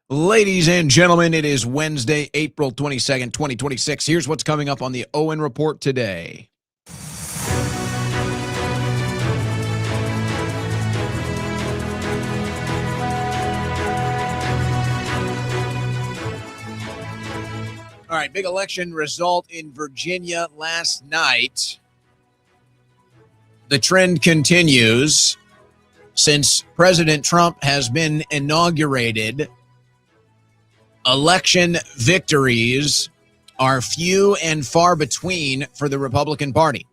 Ladies and gentlemen, it is Wednesday, April 22nd, 2026. Here's what's coming up on the Owen Report today. All right, big election result in Virginia last night. The trend continues since President Trump has been inaugurated. Election victories are few and far between for the Republican Party.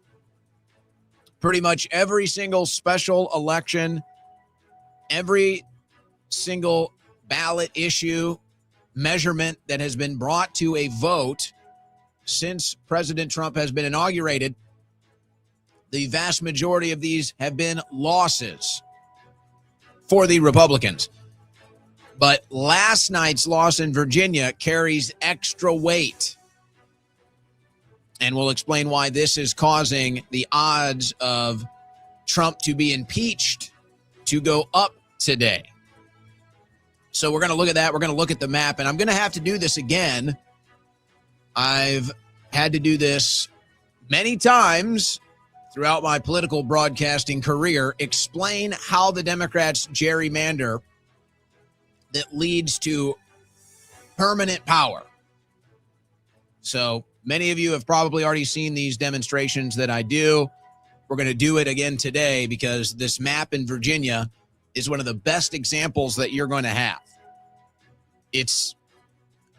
Pretty much every single special election, every single ballot issue, measurement that has been brought to a vote since President Trump has been inaugurated, the vast majority of these have been losses for the Republicans. But last night's loss in Virginia carries extra weight. And we'll explain why this is causing the odds of Trump to be impeached to go up today. So we're going to look at that. We're going to look at the map. And I'm going to have to do this again. I've had to do this many times throughout my political broadcasting career. Explain how the Democrats gerrymander that leads to permanent power. So many of you have probably already seen these demonstrations that I do. We're going to do it again today because this map in Virginia is one of the best examples that you're going to have. It's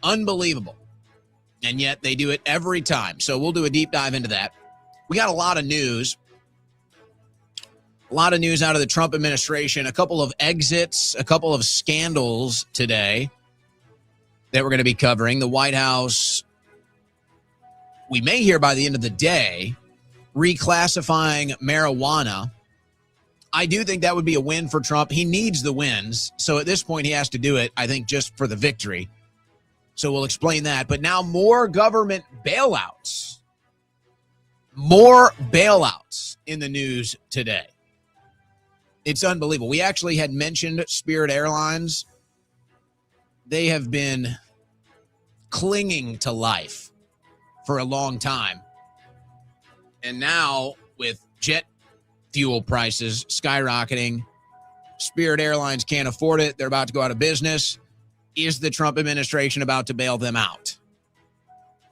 unbelievable. And yet they do it every time. So we'll do a deep dive into that. We got a lot of news. A lot of news out of the Trump administration, a couple of exits, a couple of scandals today that we're going to be covering. The White House, we may hear by the end of the day, reclassifying marijuana. I do think that would be a win for Trump. He needs the wins. So at this point, he has to do it, I think, just for the victory. So we'll explain that. But now more government bailouts. More bailouts in the news today. It's unbelievable. We actually had mentioned Spirit Airlines. They have been clinging to life for a long time. And now with jet fuel prices skyrocketing, Spirit Airlines can't afford it. They're about to go out of business. Is the Trump administration about to bail them out?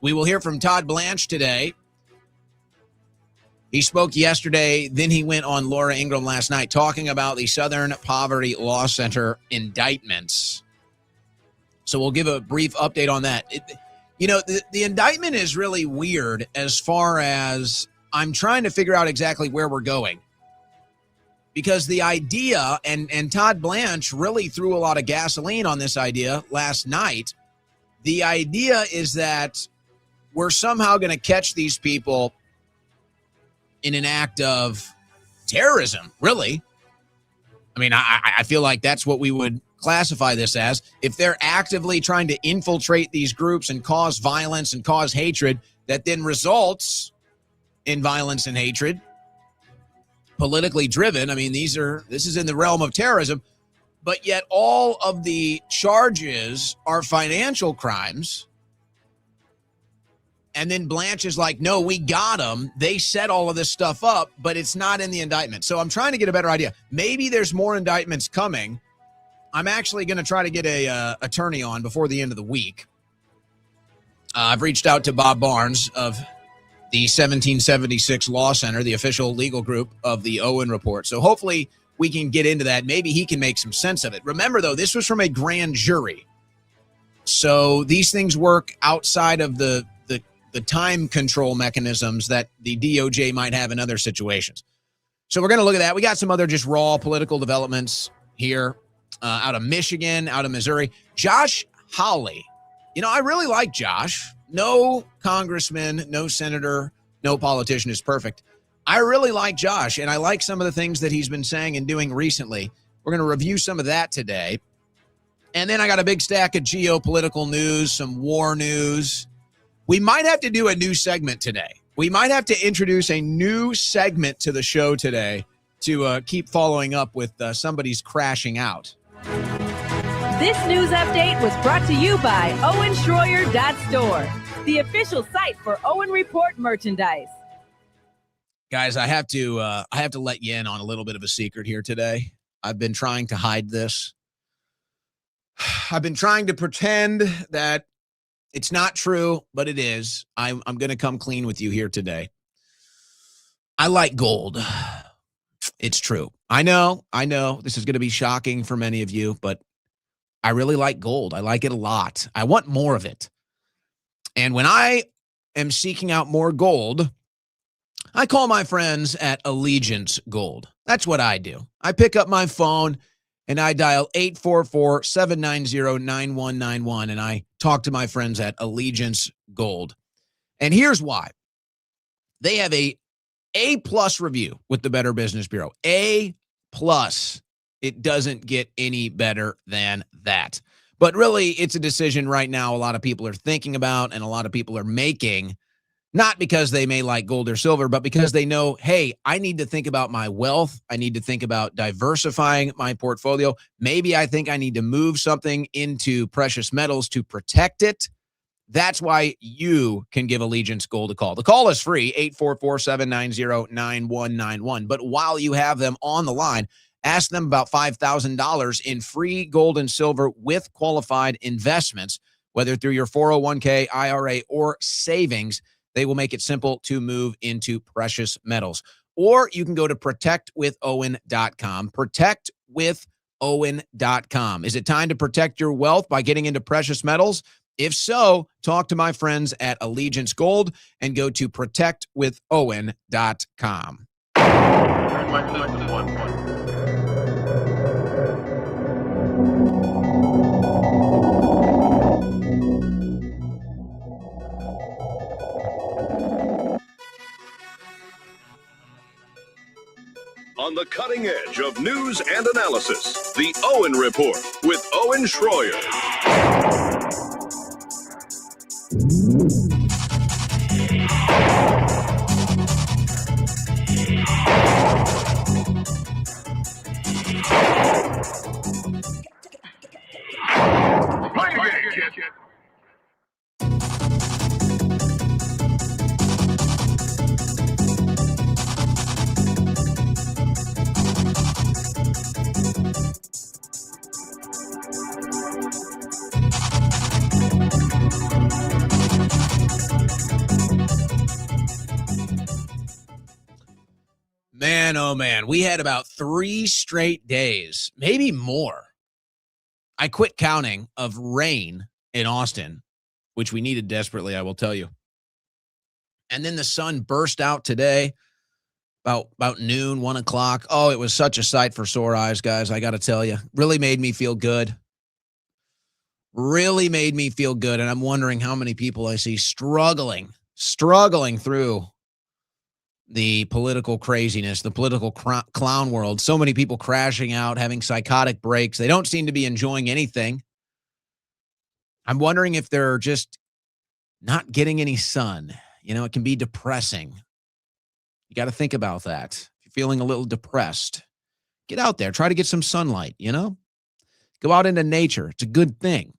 We will hear from Todd Blanche today. He spoke yesterday, then he went on Laura Ingraham last night talking about the Southern Poverty Law Center indictments. So we'll give a brief update on that. The indictment is really weird as far as I'm trying to figure out exactly where we're going. Because the idea, and Todd Blanche really threw a lot of gasoline on this idea last night. The idea is that we're somehow going to catch these people in an act of terrorism, really. I mean, I feel like that's what we would classify this as. If they're actively trying to infiltrate these groups and cause violence and cause hatred, that then results in violence and hatred, politically driven. I mean, this is in the realm of terrorism, but yet all of the charges are financial crimes. And then Blanche is like, no, we got them. They set all of this stuff up, but it's not in the indictment. So I'm trying to get a better idea. Maybe there's more indictments coming. I'm actually going to try to get a attorney on before the end of the week. I've reached out to Bob Barnes of the 1776 Law Center, the official legal group of the Owen Report. So hopefully we can get into that. Maybe he can make some sense of it. Remember, though, this was from a grand jury. So these things work outside of the time control mechanisms that the DOJ might have in other situations. So we're going to look at that. We got some other just raw political developments here out of Michigan, out of Missouri. Josh Hawley. I really like Josh. No congressman, no senator, no politician is perfect. I really like Josh, and I like some of the things that he's been saying and doing recently. We're going to review some of that today. And then I got a big stack of geopolitical news, some war news. We might have to do a new segment today. We might have to introduce a new segment to the show today to keep following up with somebody's crashing out. This news update was brought to you by OwenSchroyer.store, the official site for Owen Report merchandise. Guys, I have to let you in on a little bit of a secret here today. I've been trying to hide this. I've been trying to pretend that it's not true, but it is. I'm going to come clean with you here today. I like gold. It's true. I know. This is going to be shocking for many of you, but I really like gold. I like it a lot. I want more of it. And when I am seeking out more gold, I call my friends at Allegiance Gold. That's what I do. I pick up my phone and I dial 844-790-9191, and I talk to my friends at Allegiance Gold. And here's why. They have a A+ review with the Better Business Bureau. A+. It doesn't get any better than that. But really, it's a decision right now a lot of people are thinking about and a lot of people are making, not because they may like gold or silver, but because they know, hey, I need to think about my wealth. I need to think about diversifying my portfolio. Maybe I think I need to move something into precious metals to protect it. That's why you can give Allegiance Gold a call. The call is free, 844-790-9191. But while you have them on the line, ask them about $5,000 in free gold and silver with qualified investments, whether through your 401k, IRA, or savings. They will make it simple to move into precious metals. Or you can go to protectwithowen.com. Protectwithowen.com. Is it time to protect your wealth by getting into precious metals? If so, talk to my friends at Allegiance Gold and go to protectwithowen.com. On the cutting edge of news and analysis, the Owen Report with Owen Schroyer. Man, oh man, we had about 3 straight days, maybe more. I quit counting of rain in Austin, which we needed desperately, I will tell you. And then the sun burst out today about noon, 1 o'clock. Oh, it was such a sight for sore eyes, guys. I got to tell you, really made me feel good. Really made me feel good. And I'm wondering how many people I see struggling through the political craziness, the political clown world. So many people crashing out, having psychotic breaks. They don't seem to be enjoying anything. I'm wondering if they're just not getting any sun. You know, it can be depressing. You got to think about that. If you're feeling a little depressed, get out there. Try to get some sunlight, you know? Go out into nature. It's a good thing.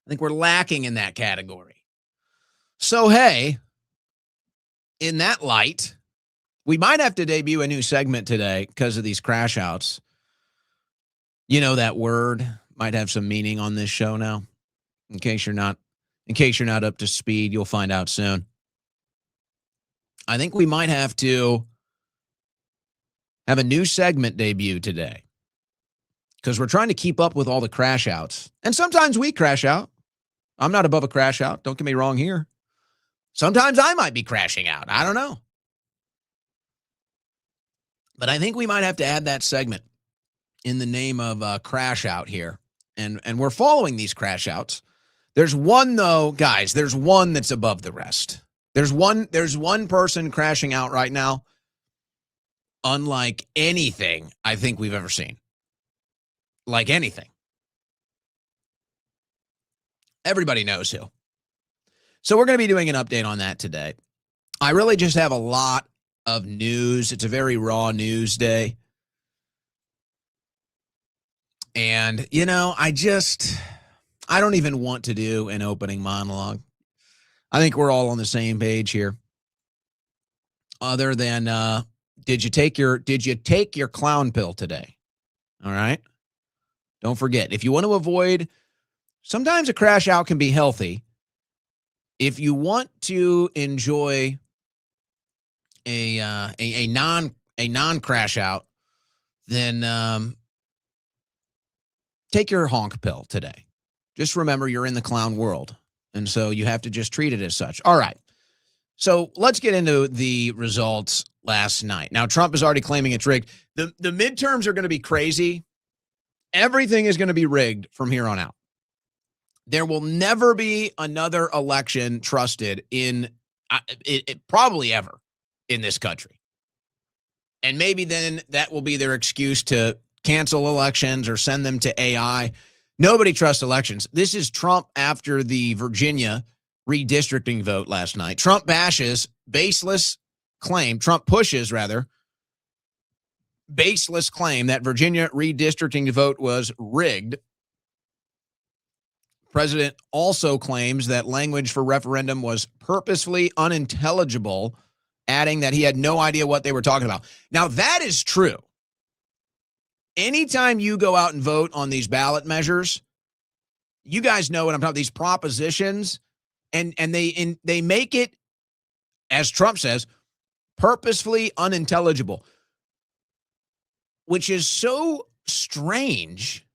I think we're lacking in that category. So, hey, in that light, we might have to debut a new segment today because of these crash outs. You know, that word might have some meaning on this show now. In case you're not up to speed, you'll find out soon. I think we might have to have a new segment debut today because we're trying to keep up with all the crash outs. And sometimes we crash out. I'm not above a crash out. Don't get me wrong here. Sometimes I might be crashing out. I don't know. But I think we might have to add that segment in the name of crash out here. And we're following these crash outs. There's one, though, guys, there's one that's above the rest. There's one person crashing out right now unlike anything I think we've ever seen. Like anything. Everybody knows who. So we're going to be doing an update on that today. I really just have a lot of news. It's a very raw news day. And, I don't even want to do an opening monologue. I think we're all on the same page here. Other than, did you take your clown pill today? All right. Don't forget, if you want to avoid, sometimes a crash out can be healthy. If you want to enjoy a non crash out, then take your honk pill today. Just remember you're in the clown world, and so you have to just treat it as such. All right. So let's get into the results last night. Now, Trump is already claiming it's rigged. The midterms are going to be crazy. Everything is going to be rigged from here on out. There will never be another election trusted in probably ever in this country. And maybe then that will be their excuse to cancel elections or send them to AI. Nobody trusts elections. This is Trump after the Virginia redistricting vote last night. Trump pushes, baseless claim that Virginia redistricting vote was rigged. President also claims that language for referendum was purposefully unintelligible, adding that he had no idea what they were talking about. Now, that is true. Anytime you go out and vote on these ballot measures, you guys know what I'm talking about, these propositions, and they make it, as Trump says, purposefully unintelligible, which is so strange.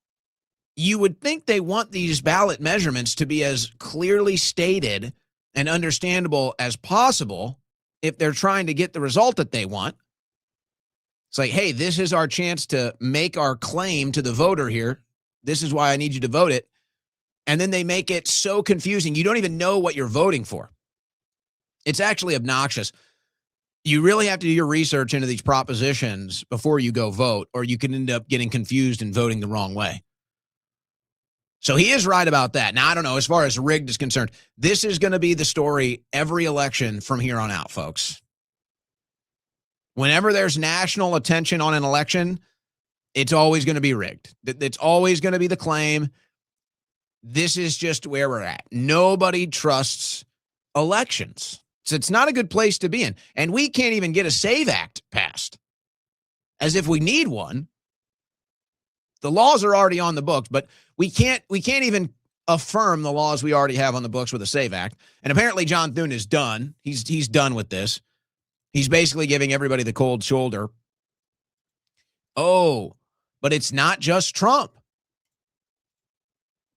You would think they want these ballot measurements to be as clearly stated and understandable as possible if they're trying to get the result that they want. It's like, hey, this is our chance to make our claim to the voter here. This is why I need you to vote it. And then they make it so confusing. You don't even know what you're voting for. It's actually obnoxious. You really have to do your research into these propositions before you go vote, or you can end up getting confused and voting the wrong way. So he is right about that. Now, I don't know, as far as rigged is concerned, this is going to be the story every election from here on out, folks. Whenever there's national attention on an election, it's always going to be rigged. It's always going to be the claim. This is just where we're at. Nobody trusts elections. So it's not a good place to be in. And we can't even get a SAVE Act passed, as if we need one. The laws are already on the books, but we can't even affirm the laws we already have on the books with a SAVE Act. And apparently John Thune is done. He's done with this. He's basically giving everybody the cold shoulder. Oh, but it's not just Trump.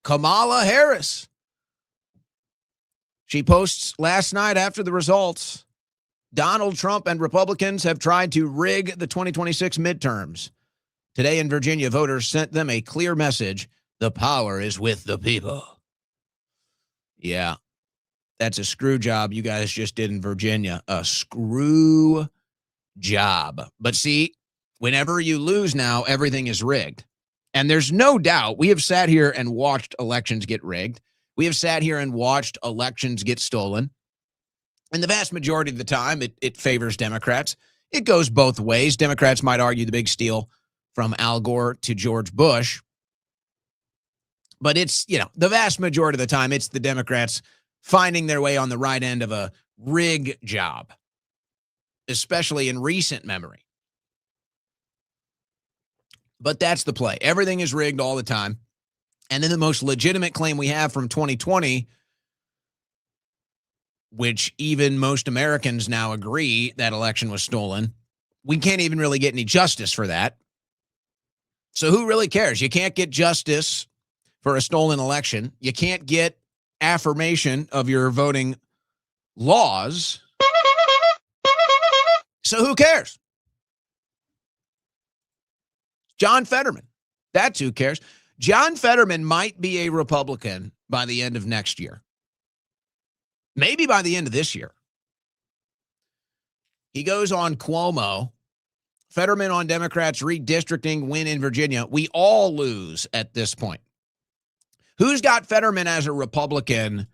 Kamala Harris. She posts last night after the results. Donald Trump and Republicans have tried to rig the 2026 midterms. Today in Virginia, voters sent them a clear message. The power is with the people. Yeah, that's a screw job you guys just did in Virginia. A screw job. But see, whenever you lose now, everything is rigged. And there's no doubt we have sat here and watched elections get rigged. We have sat here and watched elections get stolen. And the vast majority of the time, it favors Democrats. It goes both ways. Democrats might argue the big steal from Al Gore to George Bush. But it's, the vast majority of the time, it's the Democrats finding their way on the right end of a rig job, especially in recent memory. But that's the play. Everything is rigged all the time. And then the most legitimate claim we have from 2020, which even most Americans now agree that election was stolen, we can't even really get any justice for that. So who really cares? You can't get justice for a stolen election. You can't get affirmation of your voting laws. So who cares? John Fetterman. That's who cares. John Fetterman might be a Republican by the end of next year. Maybe by the end of this year. He goes on Cuomo. Fetterman on Democrats redistricting win in Virginia. We all lose at this point. Who's got Fetterman as a Republican?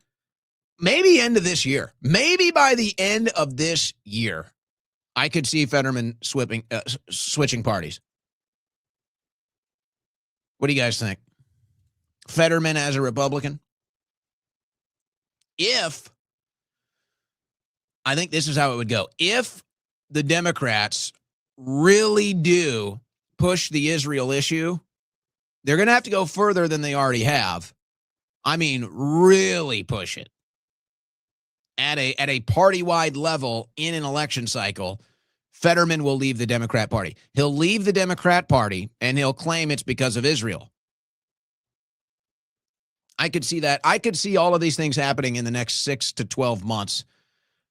Maybe end of this year. Maybe by the end of this year, I could see Fetterman switching parties. What do you guys think? Fetterman as a Republican? I think this is how it would go. If the Democrats really do push the Israel issue, they're going to have to go further than they already have. I mean, really push it at a party-wide level in an election cycle. Fetterman will leave the Democrat Party. He'll leave the Democrat Party, and he'll claim it's because of Israel. I could see that. I could see all of these things happening in the next 6 to 12 months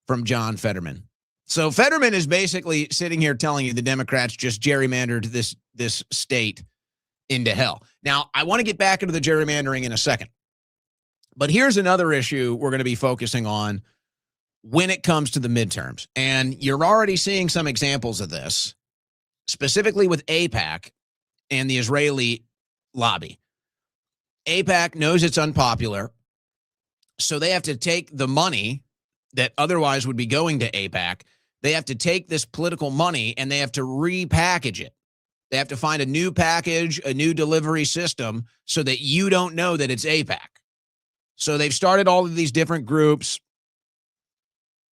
from John Fetterman. So Fetterman is basically sitting here telling you the Democrats just gerrymandered this state into hell. Now, I want to get back into the gerrymandering in a second. But here's another issue we're going to be focusing on when it comes to the midterms. And you're already seeing some examples of this, specifically with AIPAC and the Israeli lobby. AIPAC knows it's unpopular, so they have to take the money that otherwise would be going to AIPAC. They have to take this political money and they have to repackage it. They have to find a new package, a new delivery system so that you don't know that it's AIPAC. So they've started all of these different groups.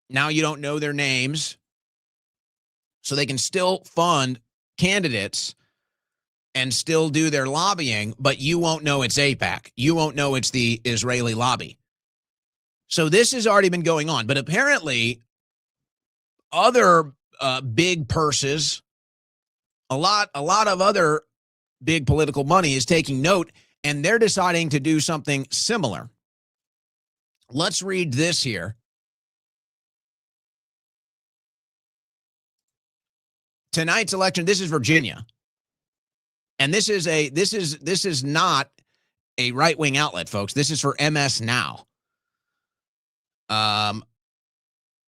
Now you don't know their names. So they can still fund candidates and still do their lobbying, but you won't know it's AIPAC. You won't know it's the Israeli lobby. So this has already been going on. But apparently, other big purses, a lot of other big political money is taking note, and they're deciding to do something similar. Let's read this here. Tonight's election, this is Virginia. And this is not a right-wing outlet, folks. This is for MS Now.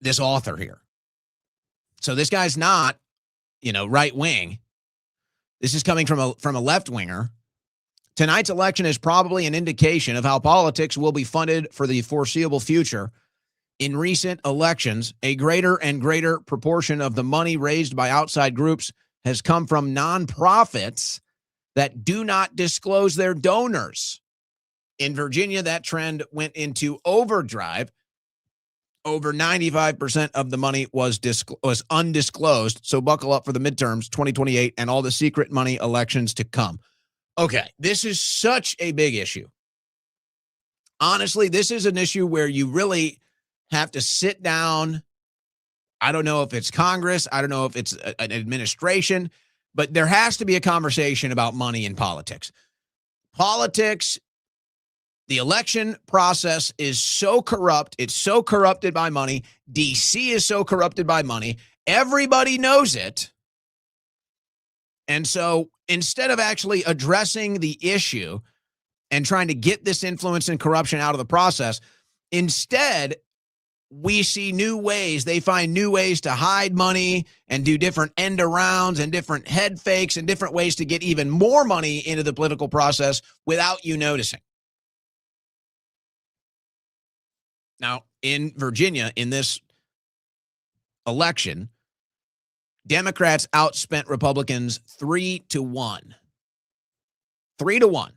This author here. So this guy's not, right-wing. This is coming from a left-winger. Tonight's election is probably an indication of how politics will be funded for the foreseeable future. In recent elections, a greater and greater proportion of the money raised by outside groups has come from nonprofits that do not disclose their donors. In Virginia, that trend went into overdrive. Over 95% of the money was undisclosed. So buckle up for the midterms 2028 and all the secret money elections to come. Okay, this is such a big issue. Honestly, this is an issue where you really have to sit down. I don't know if it's Congress. I don't know if it's an administration, but there has to be a conversation about money in politics. Politics, the election process is so corrupt. It's so corrupted by money. DC is so corrupted by money. Everybody knows it. And so instead of actually addressing the issue and trying to get this influence and corruption out of the process, instead, we see new ways. They find new ways to hide money and do different end arounds and different head fakes and different ways to get even more money into the political process without you noticing. Now, in Virginia, in this election, Democrats outspent Republicans 3-1. 3-1.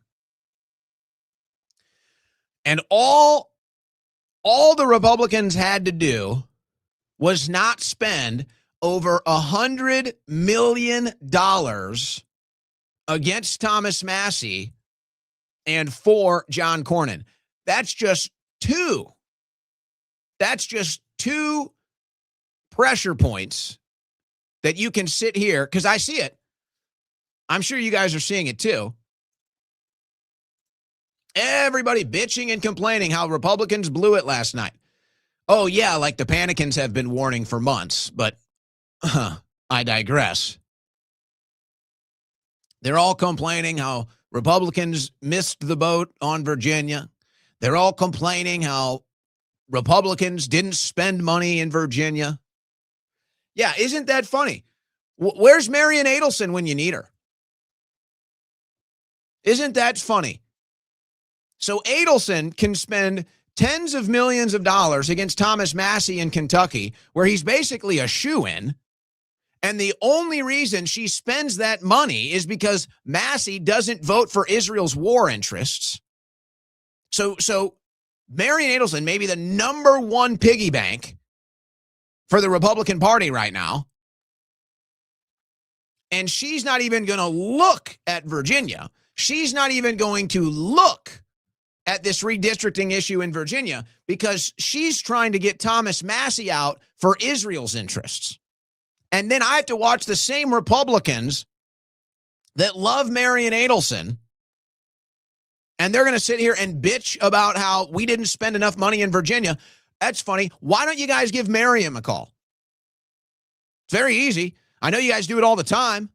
And all the Republicans had to do was not spend over $100 million against Thomas Massie and for John Cornyn. That's just two. That's just two pressure points that you can sit here, because I see it. I'm sure you guys are seeing it too. Everybody bitching and complaining how Republicans blew it last night. Oh, yeah, like the Panicans have been warning for months, but I digress. They're all complaining how Republicans missed the boat on Virginia. They're all complaining how Republicans didn't spend money in Virginia. Yeah, isn't that funny? Where's Marian Adelson when you need her? Isn't that funny? So Adelson can spend tens of millions of dollars against Thomas Massie in Kentucky, where he's basically a shoo-in, And the only reason she spends that money is because Massey doesn't vote for Israel's war interests. So Marian Adelson may be the number one piggy bank for the Republican Party right now. And she's not even going to look at Virginia. She's not even going to look at this redistricting issue in Virginia because she's trying to get Thomas Massey out for Israel's interests. And then I have to watch the same Republicans that love Marian Adelson, and they're going to sit here and bitch about how we didn't spend enough money in Virginia. That's funny. Why don't you guys give Mariam a call? It's very easy. I know you guys do it all the time.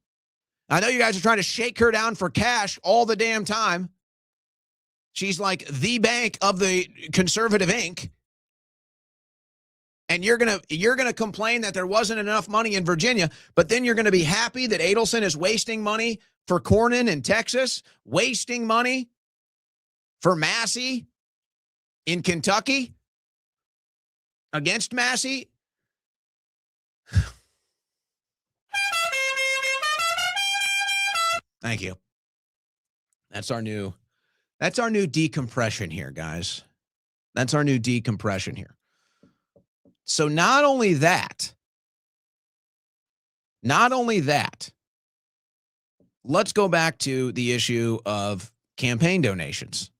I know you guys are trying to shake her down for cash all the damn time. She's like the bank of the conservative Inc. And you're gonna complain that there wasn't enough money in Virginia, but then you're gonna be happy that Adelson is wasting money for Cornyn in Texas, wasting money for Massey in Kentucky against Massey. Thank you. That's our new decompression here, guys. That's our new decompression here. So not only that, let's go back to the issue of campaign donations.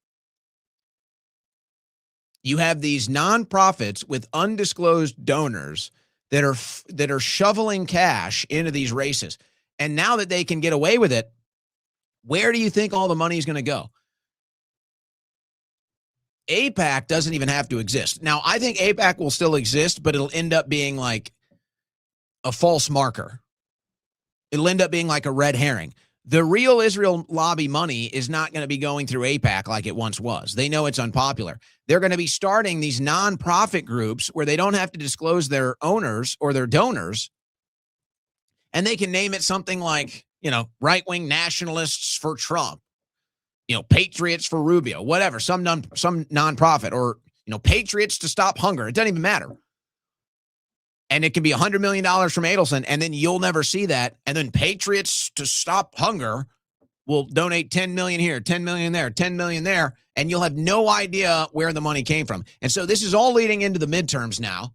You have these nonprofits with undisclosed donors that are shoveling cash into these races. And now that they can get away with it, where do you think all the money is going to go? AIPAC doesn't even have to exist. Now, I think AIPAC will still exist, but it'll end up being like a false marker. It'll end up being like a red herring. The real Israel lobby money is not going to be going through AIPAC like it once was. They know it's unpopular. They're going to be starting these nonprofit groups where they don't have to disclose their owners or their donors, and they can name it something like, right-wing nationalists for Trump, patriots for Rubio, whatever, some nonprofit, or, patriots to stop hunger. It doesn't even matter. And it can be $100 million from Adelson, and then you'll never see that. And then patriots to stop hunger will donate 10 million here, 10 million there, 10 million there, and you'll have no idea where the money came from. And so this is all leading into the midterms now.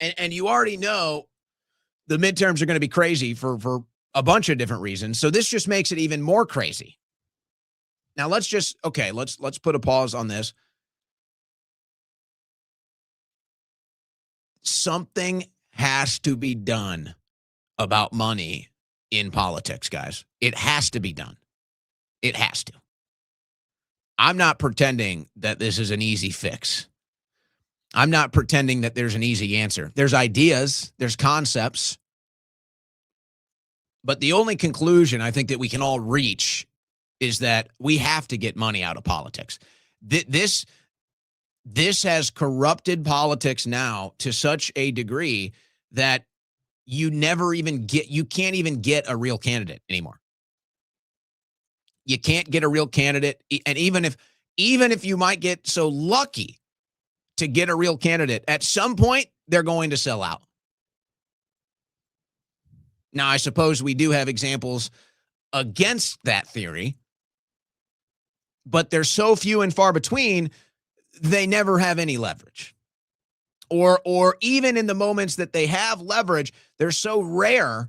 And you already know the midterms are going to be crazy for a bunch of different reasons. So this just makes it even more crazy. Now let's put a pause on this. Something has to be done about money in politics, guys. It has to be done. It has to. I'm not pretending that this is an easy fix. I'm not pretending that there's an easy answer. There's ideas, there's concepts. But the only conclusion I think that we can all reach is that we have to get money out of politics. This has corrupted politics now to such a degree that you can't even get a real candidate anymore. You can't get a real candidate. And even if you might get so lucky to get a real candidate, at some point, they're going to sell out. Now, I suppose we do have examples against that theory, but they're so few and far between, they never have any leverage. Or even in the moments that they have leverage, they're so rare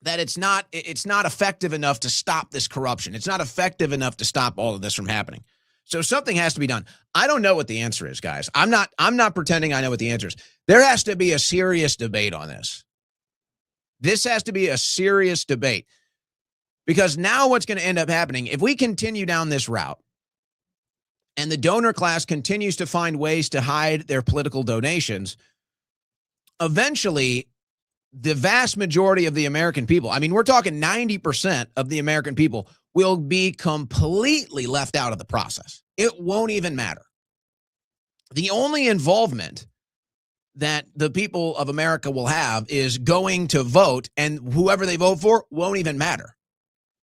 that it's not effective enough to stop this corruption. It's not effective enough to stop all of this from happening. So something has to be done. I don't know what the answer is, guys. I'm not pretending I know what the answer is. There has to be a serious debate on this. This has to be a serious debate, because now what's going to end up happening, if we continue down this route and the donor class continues to find ways to hide their political donations, eventually the vast majority of the American people, I mean, we're talking 90% of the American people, will be completely left out of the process. It won't even matter. The only involvement that the people of America will have is going to vote, and whoever they vote for won't even matter.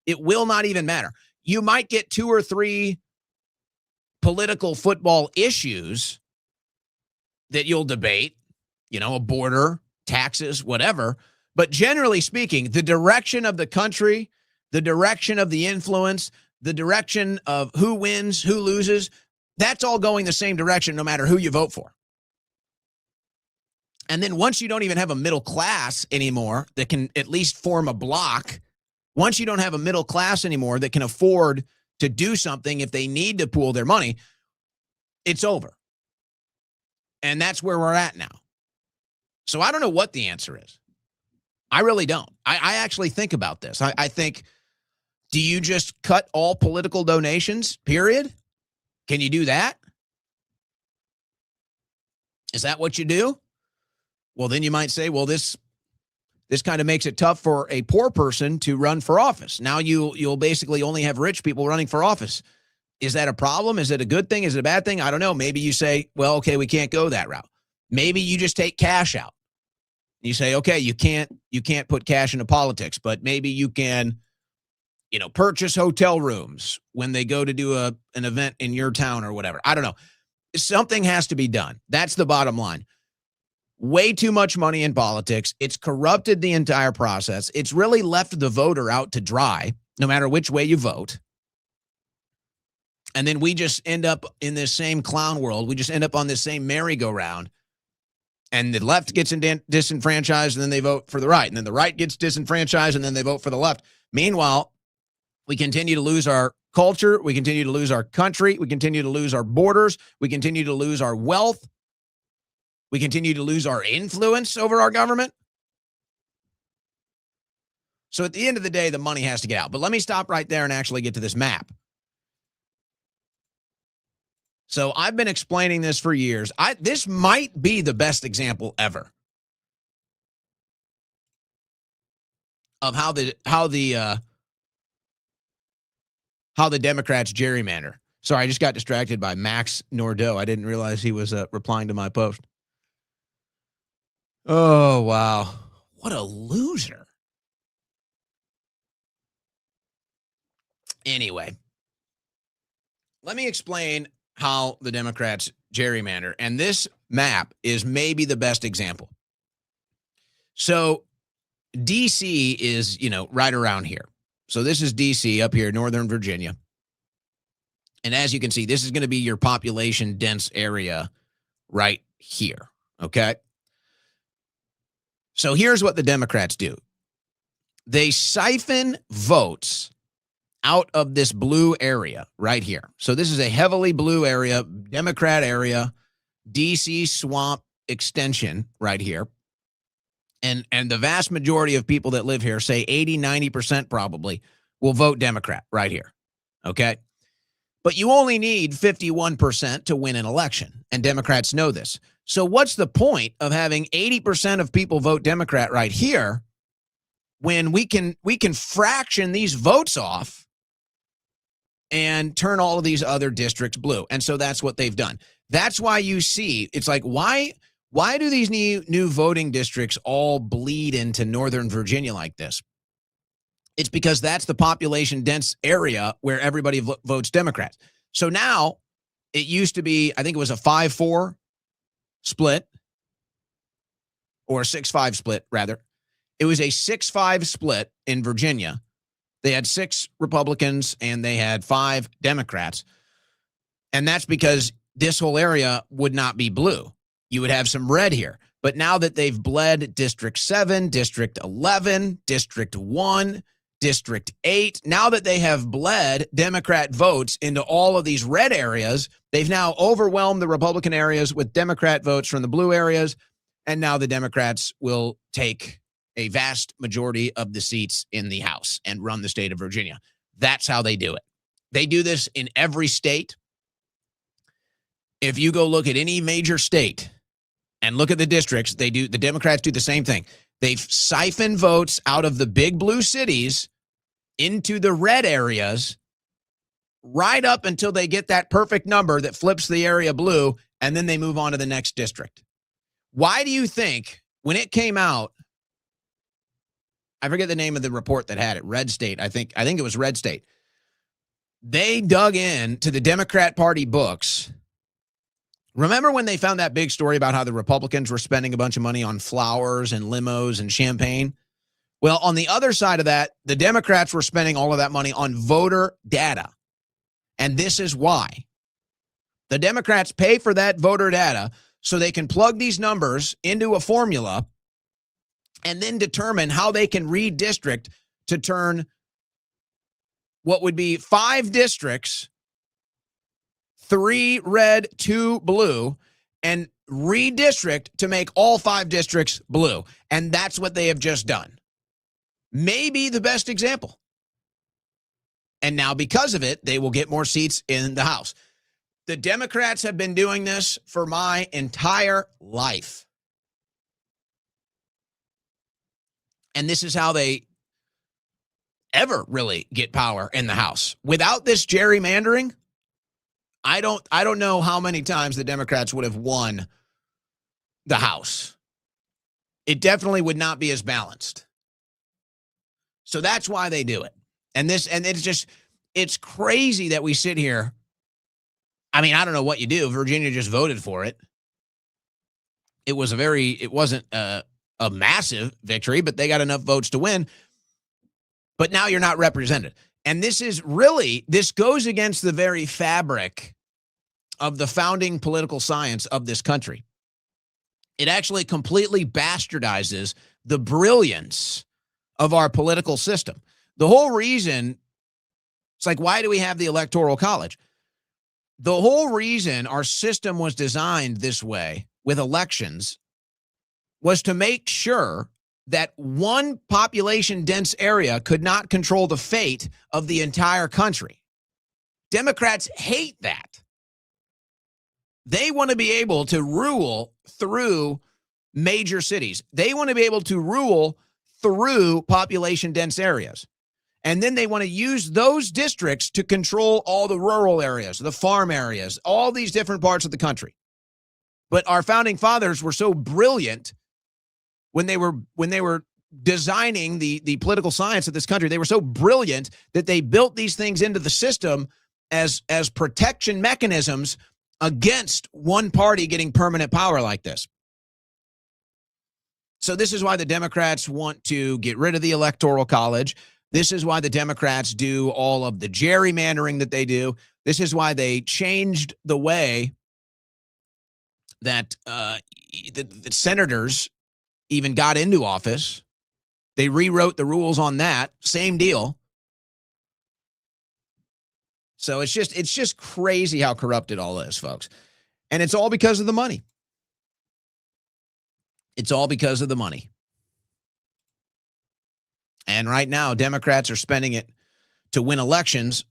It will not even matter. You might get 2 or 3 political football issues that you'll debate, a border taxes, whatever. But generally speaking, the direction of the country, the direction of the influence, the direction of who wins, who loses, that's all going the same direction no matter who you vote for. And then once you don't even have a middle class anymore that can at least form a block, once you don't have a middle class anymore that can afford to do something if they need to pool their money, it's over. And that's where we're at now. So I don't know what the answer is. I really don't. I actually think about this. I think, do you just cut all political donations, period? Can you do that? Is that what you do? Well, then you might say, well, this kind of makes it tough for a poor person to run for office. Now you'll basically only have rich people running for office. Is that a problem? Is it a good thing? Is it a bad thing? I don't know. Maybe you say, well, okay, we can't go that route. Maybe you just take cash out. You say, okay, you can't put cash into politics, but maybe you can, purchase hotel rooms when they go to do an event in your town or whatever. I don't know. Something has to be done. That's the bottom line. Way too much money in politics. It's corrupted the entire process. It's really left the voter out to dry, no matter which way you vote. And then we just end up in this same clown world. We just end up on this same merry-go-round. And the left gets disenfranchised, and then they vote for the right. And then the right gets disenfranchised, and then they vote for the left. Meanwhile, we continue to lose our culture. We continue to lose our country. We continue to lose our borders. We continue to lose our wealth. We continue to lose our influence over our government. So at the end of the day, the money has to get out. But let me stop right there and actually get to this map. So I've been explaining this for years. This might be the best example ever of how the Democrats gerrymander. Sorry, I just got distracted by Max Nordeau. I didn't realize he was replying to my post. Oh, wow. What a loser. Anyway, let me explain how the Democrats gerrymander. And this map is maybe the best example. So D.C. is, right around here. So this is D.C. up here, Northern Virginia. And as you can see, this is going to be your population dense area right here. Okay. So here's what the Democrats do. They siphon votes out of this blue area right here. So this is a heavily blue area, Democrat area, DC swamp extension right here. And the vast majority of people that live here, say 80, 90% probably, will vote Democrat right here. Okay? But you only need 51% to win an election, and Democrats know this. So what's the point of having 80% of people vote Democrat right here when we can fraction these votes off and turn all of these other districts blue? And so that's what they've done. That's why you see, it's like, why do these new voting districts all bleed into Northern Virginia like this? It's because that's the population dense area where everybody votes Democrats. So now it used to be, I think it was a 5-4 split, or a 6-5 split, rather. It was a 6-5 split in Virginia. They had 6 Republicans and they had 5 Democrats. And that's because this whole area would not be blue. You would have some red here. But now that they've bled District 7, District 11, District 1, District 8, now that they have bled Democrat votes into all of these red areas, they've now overwhelmed the Republican areas with Democrat votes from the blue areas. And now the Democrats will take a vast majority of the seats in the House and run the state of Virginia. That's how they do it. They do this in every state. If you go look at any major state and look at the districts, the Democrats do the same thing. They've siphoned votes out of the big blue cities into the red areas right up until they get that perfect number that flips the area blue, and then they move on to the next district. Why do you think when it came out, I forget the name of the report that had it, Red State, I think it was Red State. They dug in to the Democrat Party books Remember when they found that big story about how the Republicans were spending a bunch of money on flowers and limos and champagne? Well, on the other side of that, the Democrats were spending all of that money on voter data. And this is why. The Democrats pay for that voter data so they can plug these numbers into a formula and then determine how they can redistrict to turn what would be 5 districts, 3 red, 2 blue, and redistrict to make all 5 districts blue. And that's what they have just done. Maybe the best example. And now because of it, they will get more seats in the House. The Democrats have been doing this for my entire life. And this is how they ever really get power in the House. Without this gerrymandering, I don't know how many times the Democrats would have won the House. It definitely would not be as balanced. So that's why they do it. And it's crazy that we sit here. I mean, I don't know what you do. Virginia just voted for it. It wasn't a massive victory, but they got enough votes to win. But now you're not represented. And this goes against the very fabric of the founding political science of this country. It actually completely bastardizes the brilliance of our political system. The whole reason, it's like, why do we have the Electoral College? The whole reason our system was designed this way with elections was to make sure that one population-dense area could not control the fate of the entire country. Democrats hate that. They want to be able to rule through major cities. They want to be able to rule through population-dense areas. And then they want to use those districts to control all the rural areas, the farm areas, all these different parts of the country. But our founding fathers were so brilliant when they were designing the political science of this country. They were so brilliant that they built these things into the system as protection mechanisms against one party getting permanent power like this. So this is why the Democrats want to get rid of the Electoral College. This is why the Democrats do all of the gerrymandering that they do. This is why they changed the way that the senators even got into office. They rewrote the rules on that. Same deal. So it's just crazy how corrupt it all is, folks. And it's all because of the money. It's all because of the money. And right now, Democrats are spending it to win elections.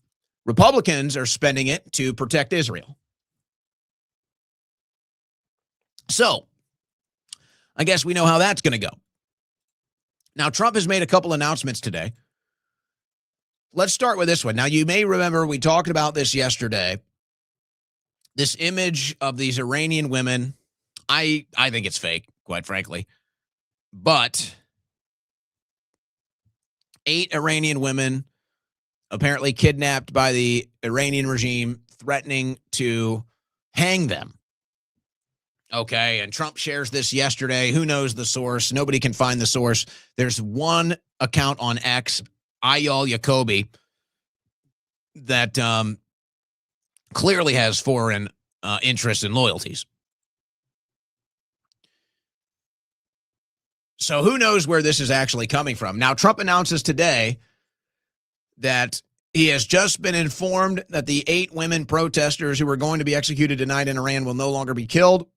Republicans are spending it to protect Israel. So I guess we know how that's going to go. Now, Trump has made a couple announcements today. Let's start with this one. Now, you may remember we talked about this yesterday. This image of these Iranian women, I think it's fake, quite frankly. But 8 Iranian women apparently kidnapped by the Iranian regime, threatening to hang them. Okay, and Trump shares this yesterday. Who knows the source? Nobody can find the source. There's one account on X, Ideological, that clearly has foreign interests and loyalties. So who knows where this is actually coming from? Now, Trump announces today that he has just been informed that the 8 women protesters who are going to be executed tonight in Iran will no longer be killed.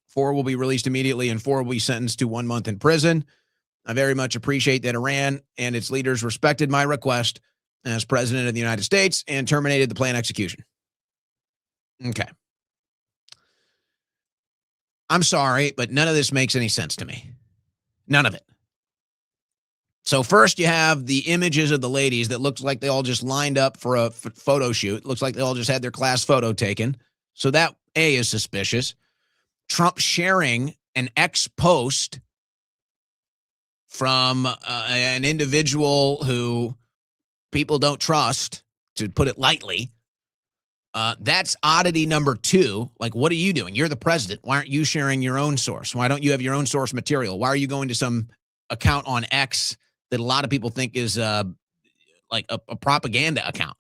4 will be released immediately, and 4 will be sentenced to 1 month in prison. I very much appreciate that Iran and its leaders respected my request as president of the United States and terminated the planned execution. Okay. I'm sorry, but none of this makes any sense to me. None of it. So first you have the images of the ladies that looks like they all just lined up for a photo shoot. Looks like they all just had their class photo taken. So that, A, is suspicious. Trump sharing an X post from an individual who people don't trust, to put it lightly. That's oddity number 2. Like, what are you doing? You're the president. Why aren't you sharing your own source? Why don't you have your own source material? Why are you going to some account on X that a lot of people think is like a propaganda account?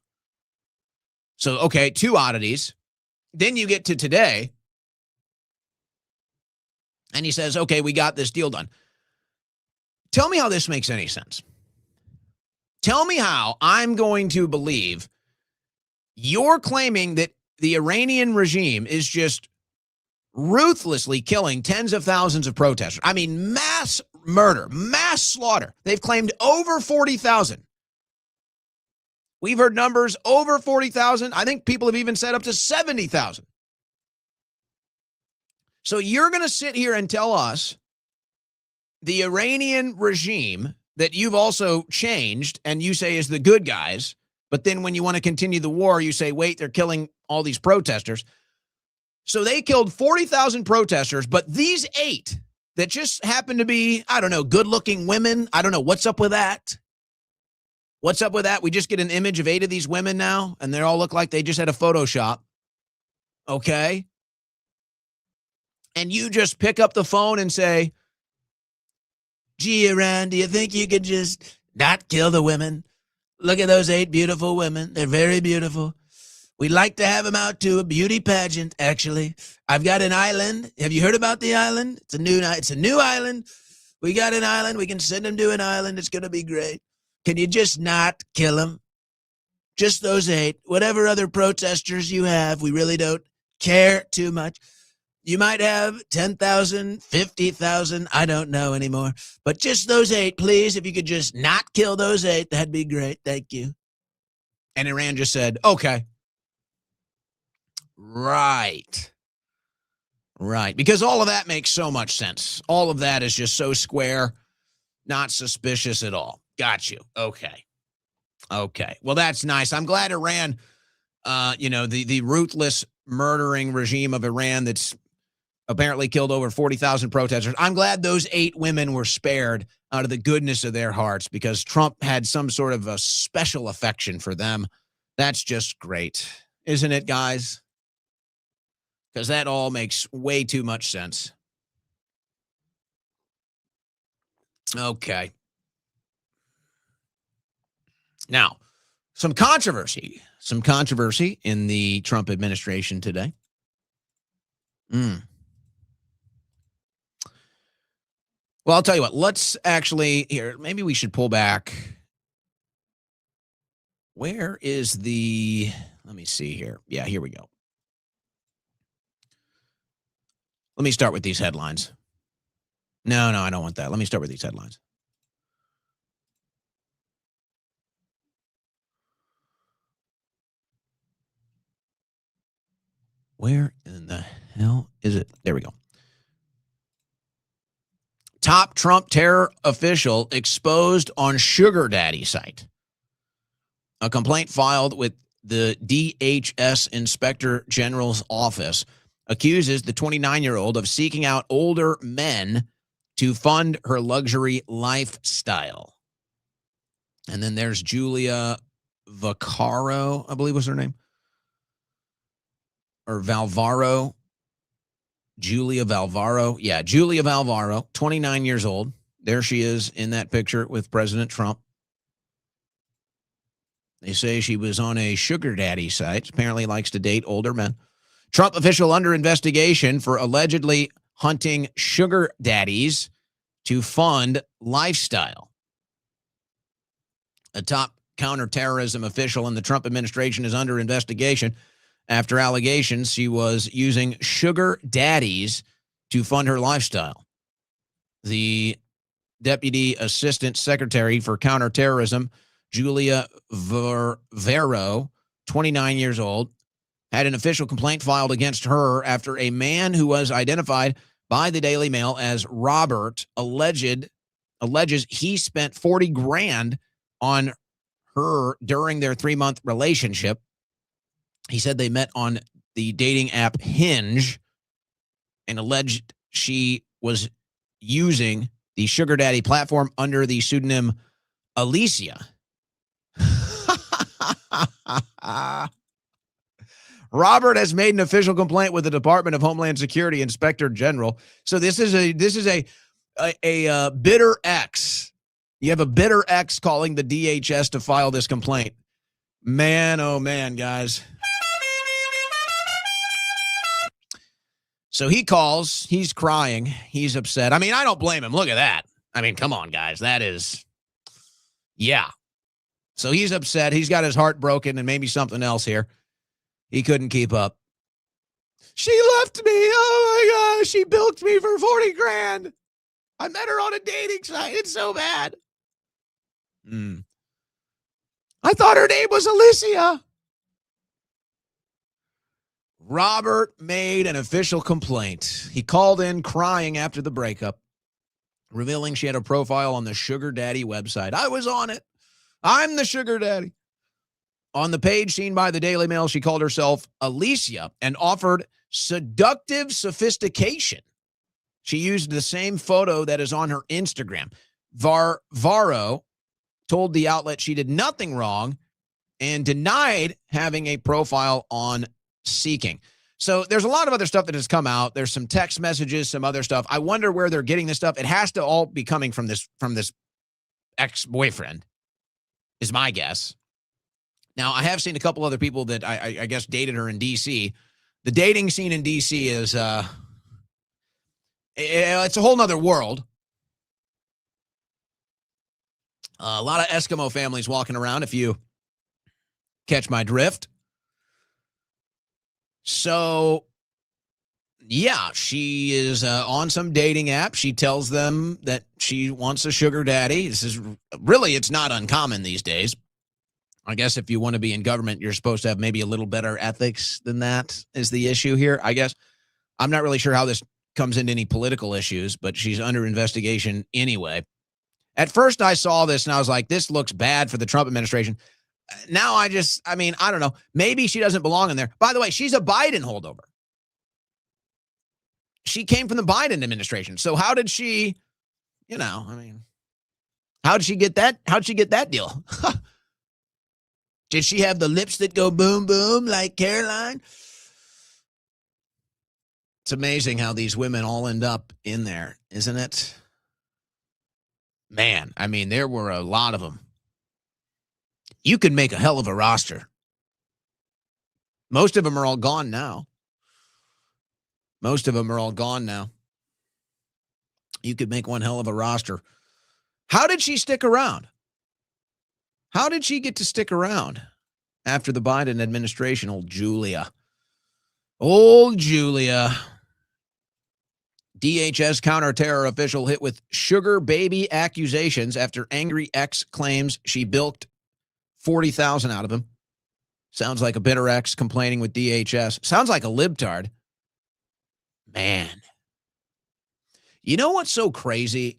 So, okay, 2 oddities. Then you get to today, and he says, okay, we got this deal done. Tell me how this makes any sense. Tell me how I'm going to believe you're claiming that the Iranian regime is just ruthlessly killing tens of thousands of protesters. I mean, mass murder, mass slaughter. They've claimed over 40,000. We've heard numbers over 40,000. I think people have even said up to 70,000. So you're going to sit here and tell us the Iranian regime that you've also changed and you say is the good guys, but then when you want to continue the war, you say, wait, they're killing all these protesters. So they killed 40,000 protesters, but these 8 that just happen to be, I don't know, good-looking women, I don't know, what's up with that? What's up with that? We just get an image of 8 of these women now, and they all look like they just had a Photoshop. Okay? And you just pick up the phone and say, gee, Iran, do you think you could just not kill the women? Look at those 8 beautiful women. They're very beautiful. We'd like to have them out to a beauty pageant, actually. I've got an island. Have you heard about the island? It's a new island. We got an island. We can send them to an island. It's going to be great. Can you just not kill them? Just those 8. Whatever other protesters you have, we really don't care too much. You might have 10,000, 50,000. I don't know anymore. But just those 8, please. If you could just not kill those 8, that'd be great. Thank you. And Iran just said, okay. Right. Because all of that makes so much sense. All of that is just so square, not suspicious at all. Got you. Okay. Well, that's nice. I'm glad Iran, the ruthless murdering regime of Iran that's apparently killed over 40,000 protesters. I'm glad those 8 women were spared out of the goodness of their hearts because Trump had some sort of a special affection for them. That's just great. Isn't it, guys? Because that all makes way too much sense. Okay. Now, some controversy in the Trump administration today. Well, I'll tell you what, let's actually here, maybe we should pull back. Where is let me see here. Yeah, here we go. Let me start with these headlines. No, I don't want that. Let me start with these headlines. Where in the hell is it? There we go. Top Trump terror official exposed on sugar daddy site. A complaint filed with the DHS Inspector General's office accuses the 29-year-old of seeking out older men to fund her luxury lifestyle. And then there's Julia Vaccaro, I believe was her name. Or Valvaro. Julia Valvaro. Yeah, Julia Valvaro, 29 years old. There she is in that picture with President Trump. They say she was on a sugar daddy site. Apparently likes to date older men. Trump official under investigation for allegedly hunting sugar daddies to fund lifestyle. A top counterterrorism official in the Trump administration is under investigation after allegations she was using sugar daddies to fund her lifestyle. The Deputy Assistant Secretary for Counterterrorism, Julia Vero, 29 years old, had an official complaint filed against her after a man who was identified by the Daily Mail as Robert alleges he spent $40,000 on her during their 3-month relationship. He said they met on the dating app Hinge and alleged she was using the sugar daddy platform under the pseudonym Alicia. Robert has made an official complaint with the Department of Homeland Security Inspector General. So this is a bitter ex. You have a bitter ex calling the DHS to file this complaint. Man, oh man, guys. So he calls, he's crying, he's upset. I mean, I don't blame him. Look at that. I mean, come on, guys. That is, yeah. So he's upset. He's got his heart broken and maybe something else here. He couldn't keep up. She left me. Oh my gosh. She bilked me for 40 grand. I met her on a dating site. It's so bad. I thought her name was Alicia. Robert made an official complaint. He called in crying after the breakup, revealing she had a profile on the Sugar Daddy website. I was on it. I'm the Sugar Daddy. On the page seen by the Daily Mail, she called herself Alicia and offered seductive sophistication. She used the same photo that is on her Instagram. Varro told the outlet she did nothing wrong and denied having a profile on Seeking. So there's a lot of other stuff that has come out. There's some text messages, some other stuff. I wonder where they're getting this stuff. It has to all be coming from this ex-boyfriend, is my guess. Now, I have seen a couple other people that I guess dated her in D.C. The dating scene in D.C. is it's a whole nother world. A lot of Eskimo families walking around, if you catch my drift. So, yeah, she is on some dating app. She tells them that she wants a sugar daddy. This is really, it's not uncommon these days. I guess if you want to be in government, you're supposed to have maybe a little better ethics than that is the issue here, I guess. I'm not really sure how this comes into any political issues, but she's under investigation anyway. At first I saw this and I was like, this looks bad for the Trump administration. Now I don't know. Maybe she doesn't belong in there. By the way, she's a Biden holdover. She came from the Biden administration. So how did she, how did she get that? How'd she get that deal? Did she have the lips that go boom, boom like Caroline? It's amazing how these women all end up in there, isn't it? Man, I mean, there were a lot of them. You could make a hell of a roster. Most of them are all gone now. You could make one hell of a roster. How did she stick around? How did she get to stick around after the Biden administration? Old Julia. DHS counterterror official hit with sugar baby accusations after angry ex claims she bilked $40,000 out of him. Sounds like a bitter ex complaining with DHS. Sounds like a libtard. Man. You know what's so crazy?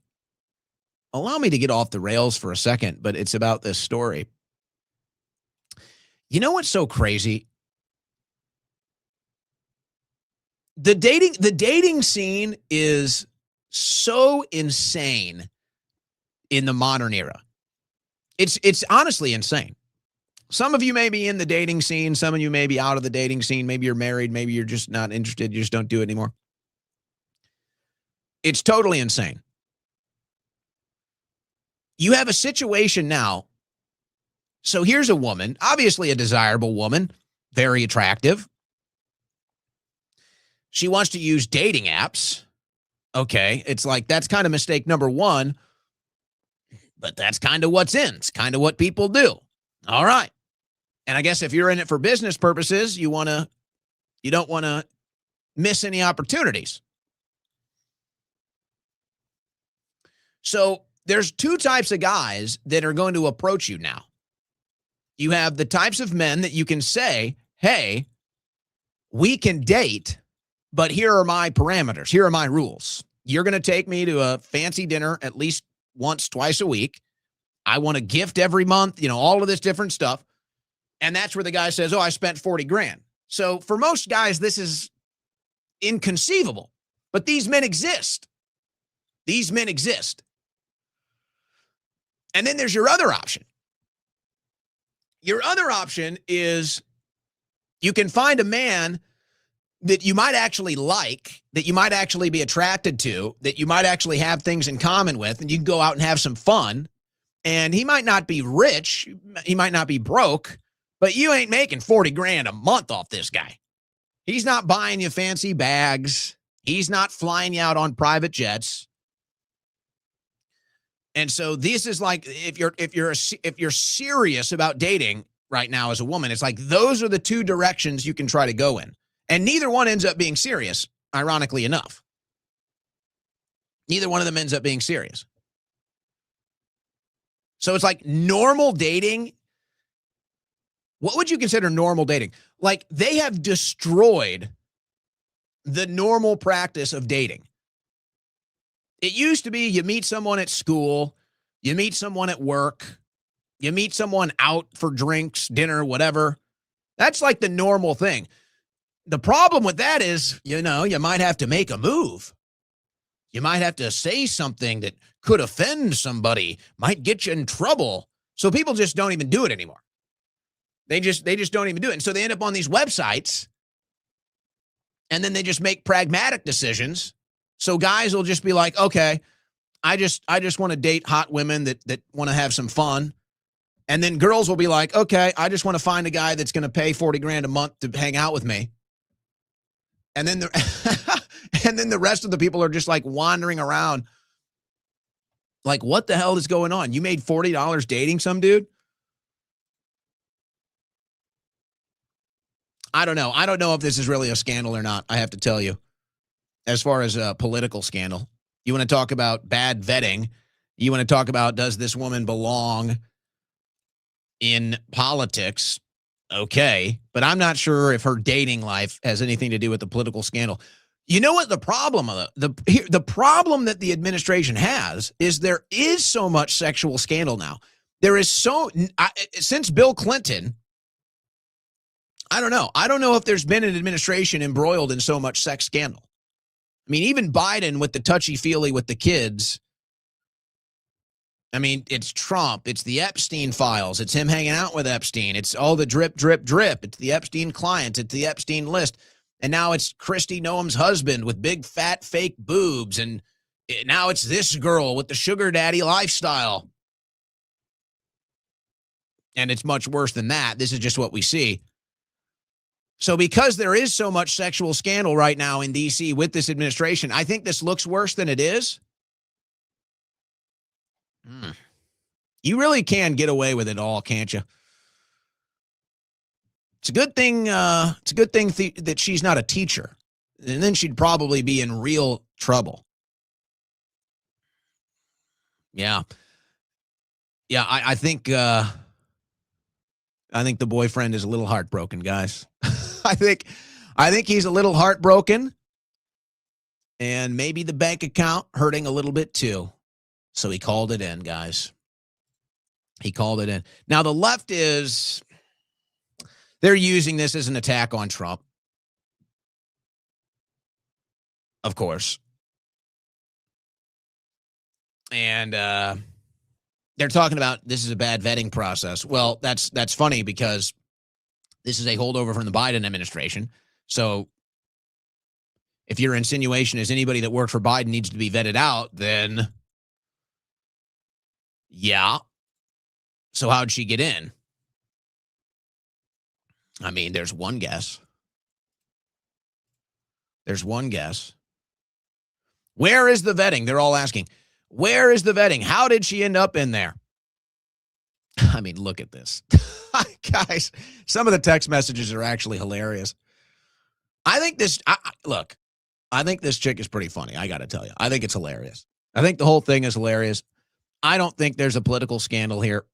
Allow me to get off the rails for a second, but it's about this story. You know what's so crazy? The dating scene is so insane in the modern era. It's honestly insane. Some of you may be in the dating scene. Some of you may be out of the dating scene. Maybe you're married. Maybe you're just not interested. You just don't do it anymore. It's totally insane. You have a situation now. So here's a woman, obviously a desirable woman, very attractive. She wants to use dating apps. Okay, it's like that's kind of mistake number one. But that's kind of what's in. It's kind of what people do. All right. And I guess if you're in it for business purposes, you don't want to miss any opportunities. So there's two types of guys that are going to approach you now. You have the types of men that you can say, hey, we can date, but here are my parameters. Here are my rules. You're going to take me to a fancy dinner at least once, twice a week. I want a gift every month, all of this different stuff. And that's where the guy says, oh, I spent 40 grand. So for most guys, this is inconceivable, but these men exist. These men exist. And then there's your other option. Your other option is You can find a man that you might actually like, that you might actually be attracted to, that you might actually have things in common with, and you can go out and have some fun. And he might not be rich, he might not be broke, but you ain't making 40 grand a month off this guy. He's not buying you fancy bags. He's not flying you out on private jets. And so this is like, if you're serious about dating right now as a woman, it's like those are the two directions you can try to go in. And neither one ends up being serious, ironically enough. Neither one of them ends up being serious. So it's like normal dating. What would you consider normal dating? Like, they have destroyed the normal practice of dating. It used to be you meet someone at school, you meet someone at work, you meet someone out for drinks, dinner, whatever. That's like the normal thing. The problem with that is, you might have to make a move. You might have to say something that could offend somebody, might get you in trouble. So people just don't even do it anymore. They just don't even do it. And so they end up on these websites, and then they just make pragmatic decisions. So guys will just be like, okay, I just want to date hot women that want to have some fun. And then girls will be like, okay, I just want to find a guy that's going to pay 40 grand a month to hang out with me. And then the rest of the people are just like wandering around. Like, what the hell is going on? You made $40 dating some dude? I don't know. I don't know if this is really a scandal or not, I have to tell you. As far as a political scandal, you want to talk about bad vetting. You want to talk about, does this woman belong in politics? Okay. But I'm not sure if her dating life has anything to do with the political scandal. You know what the problem of the problem that the administration has is there is so much sexual scandal now. There is since Bill Clinton, I don't know. I don't know if there's been an administration embroiled in so much sex scandal. I mean, even Biden with the touchy-feely with the kids. I mean, it's Trump. It's the Epstein files. It's him hanging out with Epstein. It's all the drip, drip, drip. It's the Epstein clients. It's the Epstein list. And now it's Kristi Noem's husband with big, fat, fake boobs. And now it's this girl with the sugar daddy lifestyle. And it's much worse than that. This is just what we see. So because there is so much sexual scandal right now in D.C. with this administration, I think this looks worse than it is. You really can get away with it all, can't you? It's a good thing. It's a good thing that she's not a teacher, and then she'd probably be in real trouble. Yeah. I think the boyfriend is a little heartbroken, guys. I think he's a little heartbroken, and maybe the bank account hurting a little bit too. So he called it in, guys. He called it in. Now the left they're using this as an attack on Trump. Of course. And they're talking about this is a bad vetting process. Well, that's funny because this is a holdover from the Biden administration. So if your insinuation is anybody that worked for Biden needs to be vetted out, then yeah. So how'd she get in? I mean, there's one guess. There's one guess. Where is the vetting? They're all asking. Where is the vetting? How did she end up in there? I mean, look at this. Guys, some of the text messages are actually hilarious. I think this chick is pretty funny. I got to tell you. I think it's hilarious. I think the whole thing is hilarious. I don't think there's a political scandal here.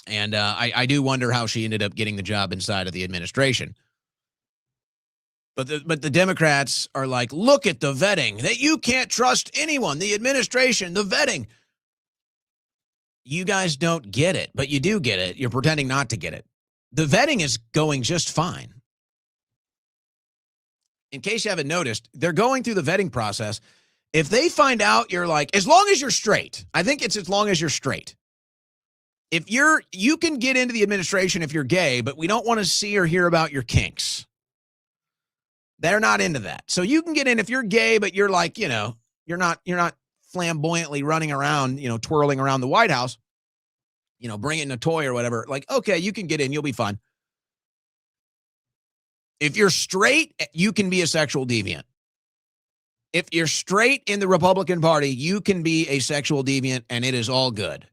And I do wonder how she ended up getting the job inside of the administration. But the Democrats are like, look at the vetting. That you can't trust anyone. The administration, the vetting. You guys don't get it, but you do get it. You're pretending not to get it. The vetting is going just fine. In case you haven't noticed, they're going through the vetting process. If they find out you're like, as long as you're straight, I think it's as long as you're straight. If you can get into the administration if you're gay, but we don't want to see or hear about your kinks. They're not into that. So you can get in if you're gay, but you're like, you're not flamboyantly running around, twirling around the White House, bringing a toy or whatever. Like, okay, you can get in. You'll be fine. If you're straight, you can be a sexual deviant. If you're straight in the Republican Party, you can be a sexual deviant, and it is all good.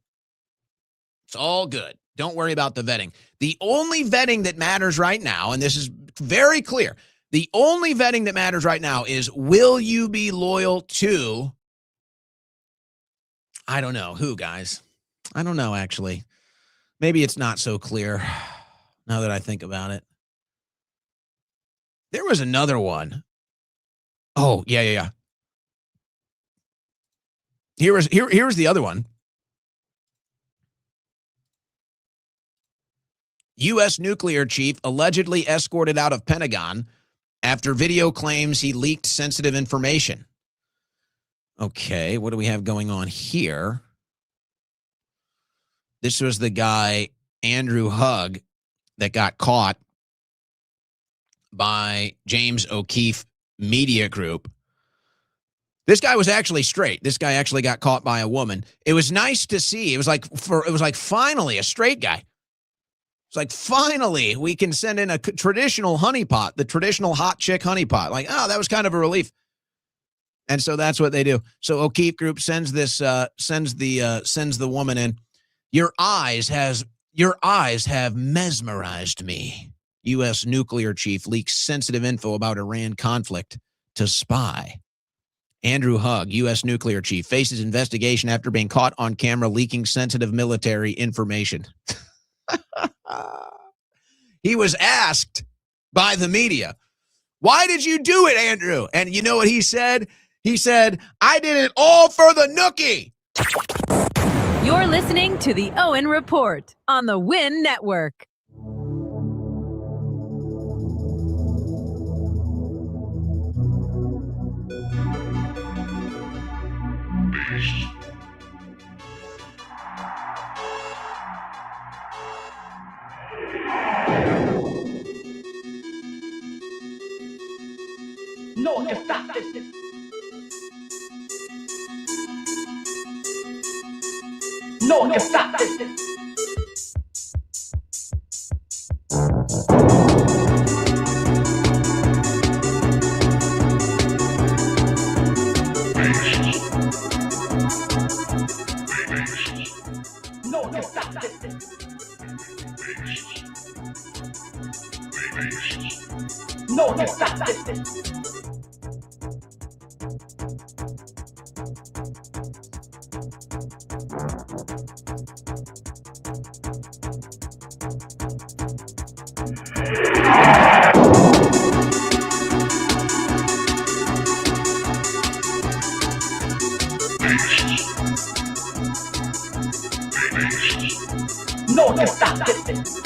It's all good. Don't worry about the vetting. The only vetting that matters right now, and this is very clear, the only vetting that matters right now is, will you be loyal to, I don't know who, guys. I don't know, actually. Maybe it's not so clear now that I think about it. There was another one. Oh, yeah. Here was the other one. U.S. nuclear chief allegedly escorted out of Pentagon after video claims he leaked sensitive information. Okay, what do we have going on here? This was the guy, Andrew Hugg, that got caught by James O'Keefe Media Group. This guy was actually straight. This guy actually got caught by a woman. It was nice to see. It was like finally a straight guy. It's like, finally, we can send in a traditional honeypot, the traditional hot chick honeypot. Like, oh, that was kind of a relief. And so that's what they do. So O'Keefe Group sends the woman in. Your eyes have mesmerized me. U.S. nuclear chief leaks sensitive info about Iran conflict to spy. Andrew Hugg, U.S. nuclear chief, faces investigation after being caught on camera leaking sensitive military information. He was asked by the media, why did you do it, Andrew? And you know what he said? He said, I did it all for the nookie. You're listening to the Owen Report on the Win Network. No, que stop this. No, que stop this. No, que stop this. No, que stop this. No, que stop this.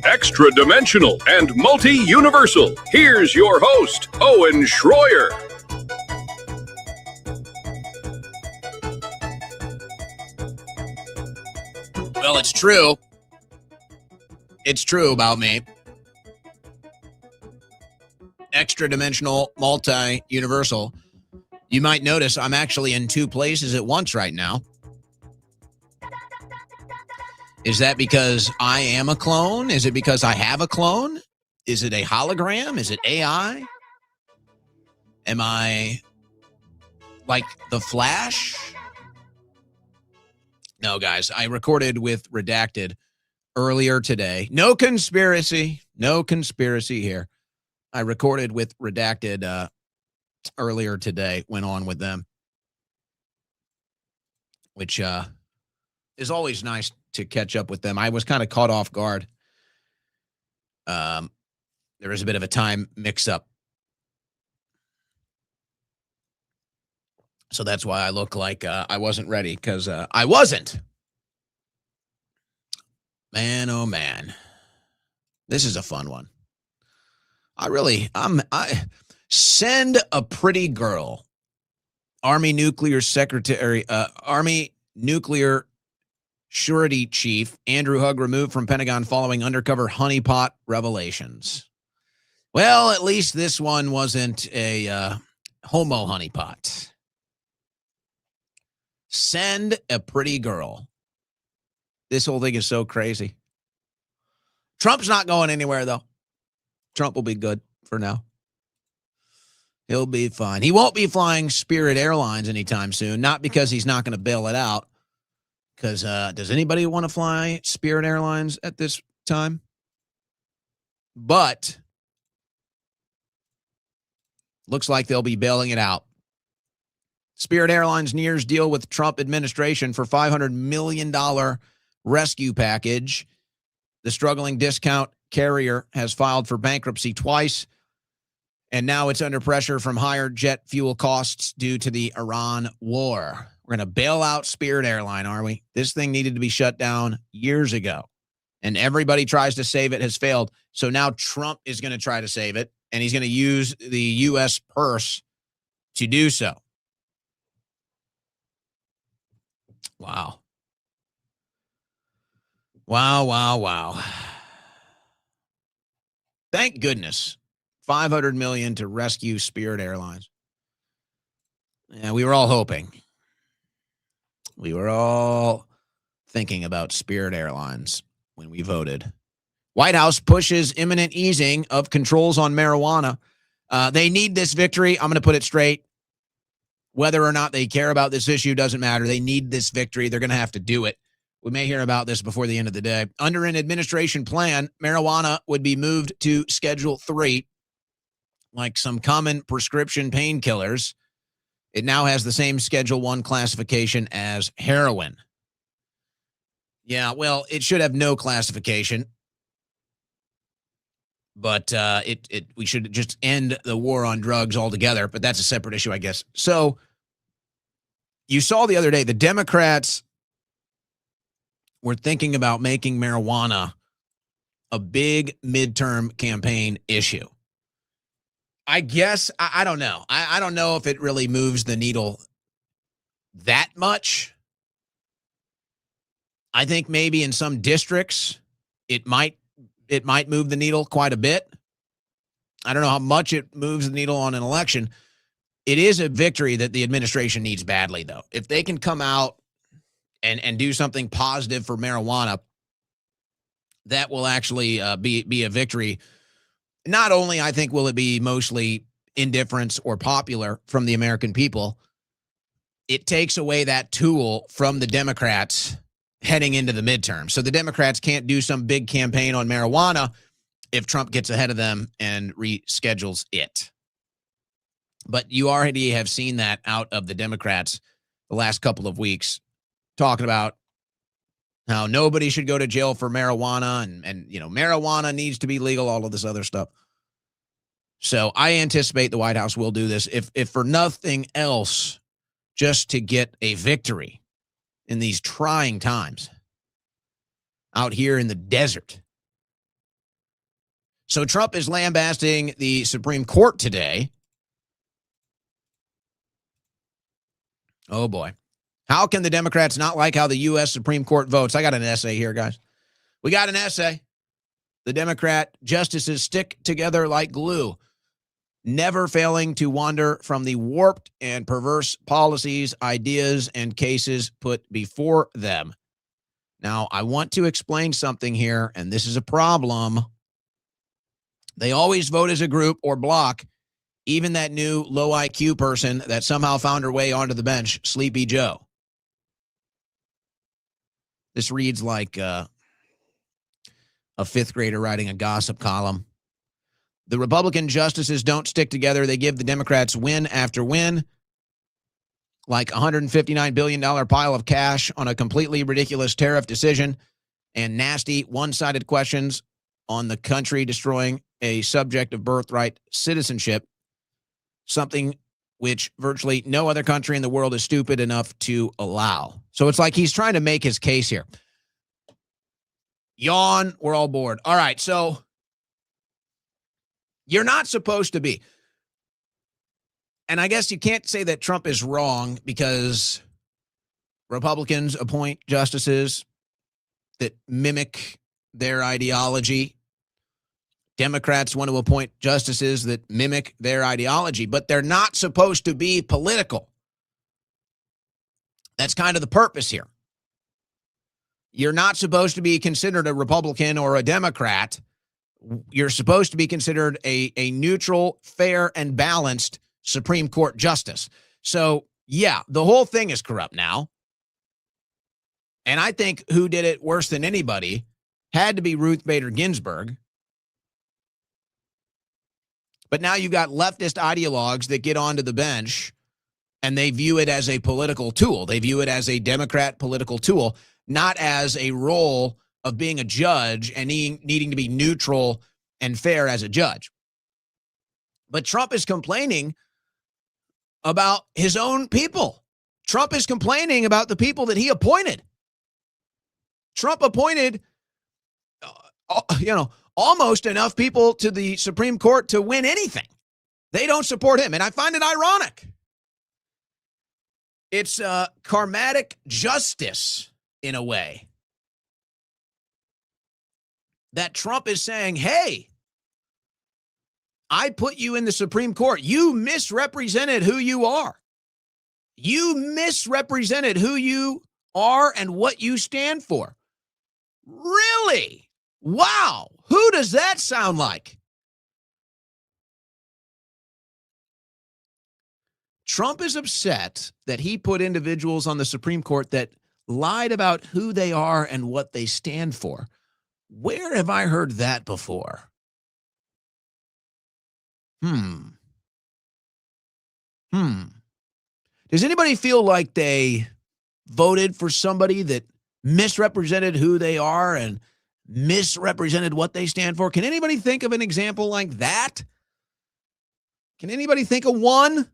Extra-dimensional and multi-universal. Here's your host, Owen Schroyer. true. It's true about me. Extra dimensional, multi-universal. You might notice I'm actually in two places at once right now. Is that because I am a clone? Is it because I have a clone? Is it a hologram? Is it AI? Am I like the Flash? No, guys, I recorded with Redacted earlier today. No conspiracy here. I recorded with Redacted earlier today, went on with them, which is always nice to catch up with them. I was kind of caught off guard. There was a bit of a time mix-up. So that's why I look like I wasn't ready, because I wasn't. Man, oh man. This is a fun one. I send a pretty girl. Army Nuclear Surety Chief Andrew Hugg removed from Pentagon following undercover honeypot revelations. Well, at least this one wasn't a homo honeypot. Send a pretty girl. This whole thing is so crazy. Trump's not going anywhere, though. Trump will be good for now. He'll be fine. He won't be flying Spirit Airlines anytime soon, not because he's not going to bail it out. Because does anybody want to fly Spirit Airlines at this time? But looks like they'll be bailing it out. Spirit Airlines nears deal with Trump administration for $500 million rescue package. The struggling discount carrier has filed for bankruptcy twice, and now it's under pressure from higher jet fuel costs due to the Iran war. We're going to bail out Spirit Airline, are we? This thing needed to be shut down years ago, and everybody tries to save it has failed. So now Trump is going to try to save it, and he's going to use the U.S. purse to do so. Wow. Wow. Thank goodness. $500 million to rescue Spirit Airlines. Yeah, we were all hoping. We were all thinking about Spirit Airlines when we voted. White House pushes imminent easing of controls on marijuana. They need this victory. I'm going to put it straight. Whether or not they care about this issue doesn't matter. They need this victory. They're going to have to do it. We may hear about this before the end of the day. Under an administration plan, marijuana would be moved to Schedule 3, like some common prescription painkillers. It now has the same Schedule 1 classification as heroin. Yeah, well, it should have no classification. But we should just end the war on drugs altogether. But that's a separate issue, I guess. So you saw the other day, the Democrats were thinking about making marijuana a big midterm campaign issue. I guess, I don't know. I don't know if it really moves the needle that much. I think maybe in some districts it might move the needle quite a bit. I don't know how much it moves the needle on an election. It is a victory that the administration needs badly, though. If they can come out and do something positive for marijuana, that will actually be a victory. Not only, I think, will it be mostly indifference or popular from the American people, it takes away that tool from the Democrats heading into the midterm. So the Democrats can't do some big campaign on marijuana if Trump gets ahead of them and reschedules it. But you already have seen that out of the Democrats the last couple of weeks, talking about how nobody should go to jail for marijuana and you know, marijuana needs to be legal, all of this other stuff. So I anticipate the White House will do this, if for nothing else, just to get a victory in these trying times out here in the desert. So Trump is lambasting the Supreme Court today. Oh, boy. How can the Democrats not like how the U.S. Supreme Court votes? I got an essay here, guys. We got an essay. The Democrat justices stick together like glue, never failing to wander from the warped and perverse policies, ideas, and cases put before them. Now, I want to explain something here, and this is a problem. They always vote as a group or block, even that new low IQ person that somehow found her way onto the bench, Sleepy Joe. This reads like a fifth grader writing a gossip column. The Republican justices don't stick together. They give the Democrats win after win, like $159 billion pile of cash on a completely ridiculous tariff decision and nasty one-sided questions on the country destroying a subject of birthright citizenship, something which virtually no other country in the world is stupid enough to allow. So it's like he's trying to make his case here. Yawn, we're all bored. All right, so you're not supposed to be. And I guess you can't say that Trump is wrong because Republicans appoint justices that mimic their ideology. Democrats want to appoint justices that mimic their ideology, but they're not supposed to be political. That's kind of the purpose here. You're not supposed to be considered a Republican or a Democrat. You're supposed to be considered a neutral, fair, and balanced Supreme Court justice. So, yeah, the whole thing is corrupt now. And I think who did it worse than anybody had to be Ruth Bader Ginsburg. But now you've got leftist ideologues that get onto the bench and they view it as a political tool. They view it as a Democrat political tool, not as a role of being a judge and needing to be neutral and fair as a judge. But Trump is complaining about his own people. Trump is complaining about the people that he appointed. Trump appointed, almost enough people to the Supreme Court to win anything. They don't support him, and I find it ironic. It's karmatic justice, in a way, that Trump is saying, hey, I put you in the Supreme Court. You misrepresented who you are. You misrepresented who you are and what you stand for. Really? Wow. Who does that sound like? Trump is upset that he put individuals on the Supreme Court that lied about who they are and what they stand for. Where have I heard that before? Does anybody feel like they voted for somebody that misrepresented who they are and misrepresented what they stand for? Can anybody think of an example like that? Can anybody think of one?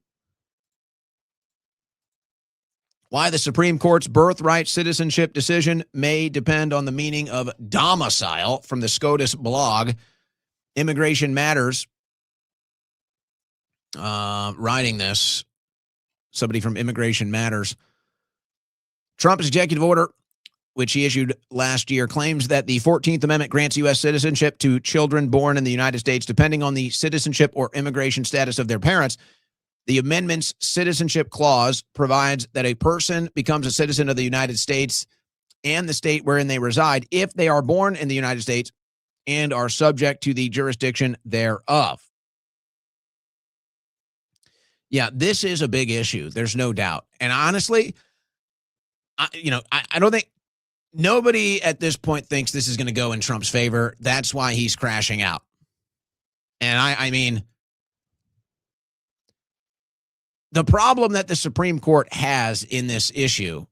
Why the Supreme Court's birthright citizenship decision may depend on the meaning of domicile, from the SCOTUS blog. Immigration Matters writing this. Somebody from Immigration Matters. Trump's executive order, which he issued last year, claims that the 14th Amendment grants U.S. citizenship to children born in the United States, depending on the citizenship or immigration status of their parents. The amendment's citizenship clause provides that a person becomes a citizen of the United States and the state wherein they reside if they are born in the United States and are subject to the jurisdiction thereof. Yeah, this is a big issue. There's no doubt. And honestly, I don't think nobody at this point thinks this is going to go in Trump's favor. That's why he's crashing out. And I mean, the problem that the Supreme Court has in this issue,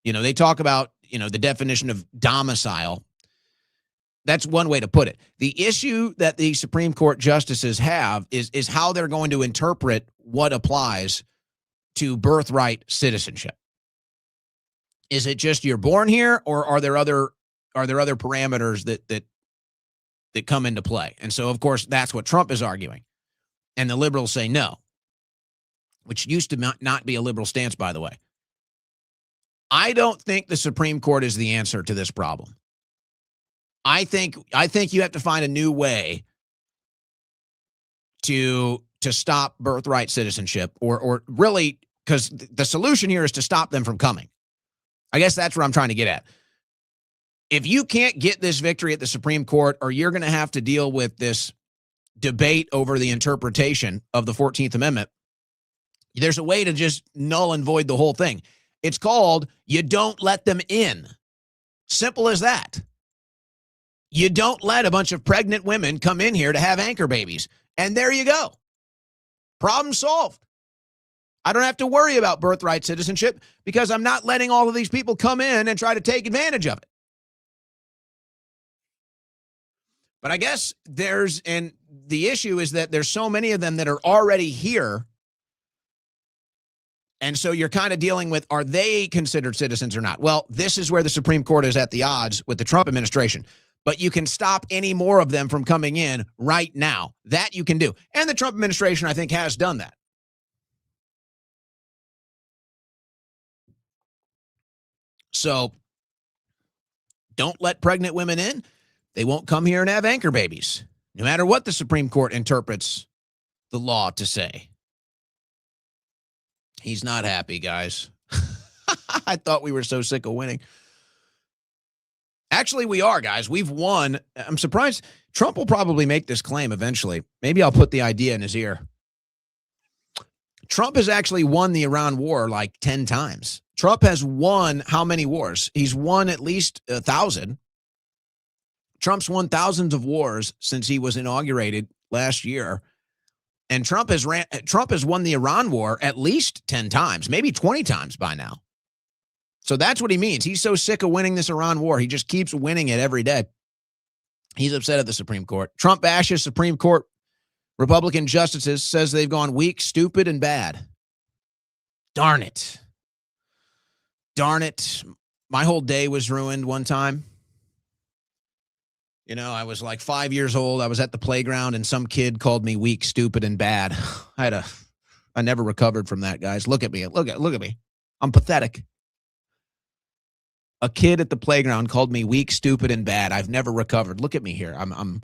they talk about, the definition of domicile. That's one way to put it. The issue that the Supreme Court justices have is how they're going to interpret what applies to birthright citizenship. Is it just you're born here, or are there other parameters that come into play? And so, of course, that's what Trump is arguing. And the liberals say no, which used to not be a liberal stance, by the way. I don't think the Supreme Court is the answer to this problem. I think you have to find a new way to stop birthright citizenship, or really, because the solution here is to stop them from coming. I guess that's what I'm trying to get at. If you can't get this victory at the Supreme Court, or you're going to have to deal with this debate over the interpretation of the 14th Amendment, there's a way to just null and void the whole thing. It's called you don't let them in. Simple as that. You don't let a bunch of pregnant women come in here to have anchor babies. And there you go. Problem solved. I don't have to worry about birthright citizenship because I'm not letting all of these people come in and try to take advantage of it. But I guess and the issue is that there's so many of them that are already here. And so you're kind of dealing with, are they considered citizens or not? Well, this is where the Supreme Court is at the odds with the Trump administration. But you can stop any more of them from coming in right now. That you can do. And the Trump administration, I think, has done that. So don't let pregnant women in. They won't come here and have anchor babies, no matter what the Supreme Court interprets the law to say. He's not happy, guys. I thought we were so sick of winning. Actually, we are, guys. We've won. I'm surprised. Trump will probably make this claim eventually. Maybe I'll put the idea in his ear. Trump has actually won the Iran war like 10 times. Trump has won how many wars? He's won at least 1,000. Trump's won thousands of wars since he was inaugurated last year. And Trump has won the Iran war at least 10 times, maybe 20 times by now. So that's what he means. He's so sick of winning this Iran war. He just keeps winning it every day. He's upset at the Supreme Court. Trump bashes Supreme Court Republican justices, says they've gone weak, stupid, and bad. Darn it. Darn it. My whole day was ruined one time. You know, I was like 5 years old. I was at the playground and some kid called me weak, stupid, and bad. I never recovered from that, guys. Look at me. Look at me. I'm pathetic. A kid at the playground called me weak, stupid, and bad. I've never recovered. Look at me here. I'm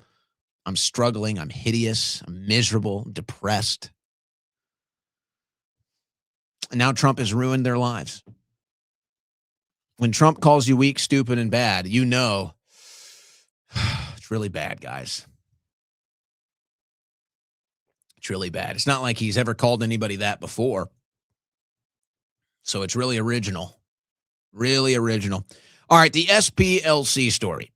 struggling. I'm hideous. I'm miserable, depressed. And now Trump has ruined their lives. When Trump calls you weak, stupid, and bad, you know it's really bad, guys. It's really bad. It's not like he's ever called anybody that before. So it's really original. Really original. All right, the SPLC story.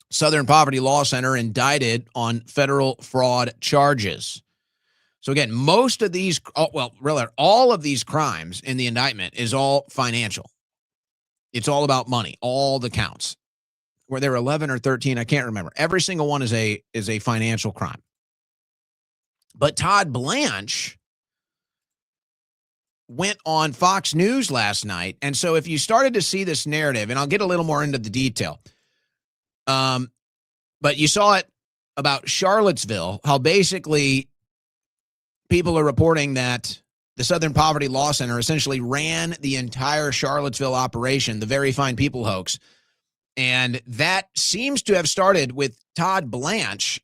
Southern Poverty Law Center indicted on federal fraud charges. So again, most of these, all of these crimes in the indictment is all financial. It's all about money, all the counts. Were there 11 or 13? I can't remember. Every single one is a financial crime. But Todd Blanche went on Fox News last night. And so if you started to see this narrative, and I'll get a little more into the detail, but you saw it about Charlottesville, how basically people are reporting that the Southern Poverty Law Center essentially ran the entire Charlottesville operation, the Very Fine People hoax. And that seems to have started with Todd Blanche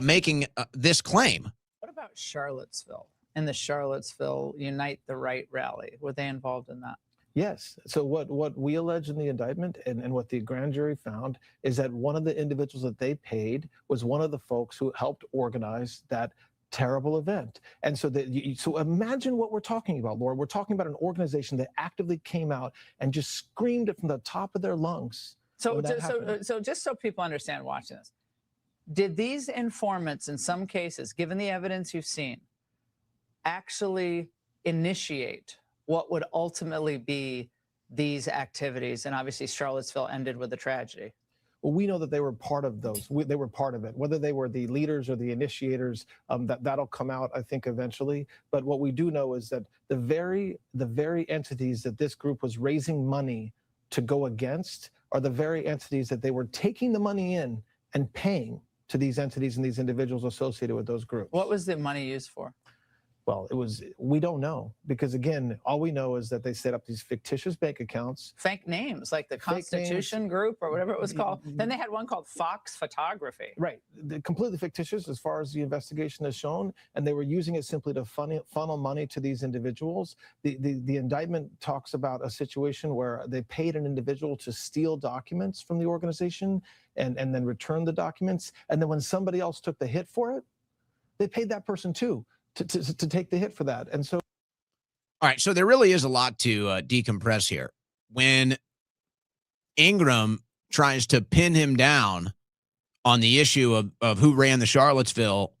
making this claim. What about Charlottesville and the Charlottesville Unite the Right rally? Were they involved in that? Yes. So what we allege in the indictment and what the grand jury found is that one of the individuals that they paid was one of the folks who helped organize that terrible event. And so so imagine what we're talking about, Laura. We're talking about an organization that actively came out and just screamed it from the top of their lungs. So just so people understand watching this, did these informants in some cases, given the evidence you've seen, actually initiate what would ultimately be these activities? And obviously Charlottesville ended with a tragedy. Well, we know that they were part of those. They were part of it. Whether they were the leaders or the initiators, that'll come out, I think, eventually. But what we do know is that the very entities that this group was raising money to go against are the very entities that they were taking the money in and paying to these entities and these individuals associated with those groups. What was the money used for? Well, we don't know, because again, all we know is that they set up these fictitious bank accounts. Fake names, like the Constitution Group or whatever it was called. Then they had one called Fox Photography. Right. They're completely fictitious as far as the investigation has shown, and they were using it simply to funnel money to these individuals. The indictment talks about a situation where they paid an individual to steal documents from the organization and then return the documents. And then when somebody else took the hit for it, they paid that person too to take the hit for that. And so, all right, so there really is a lot to decompress here. When Ingram tries to pin him down on the issue of who ran the Charlottesville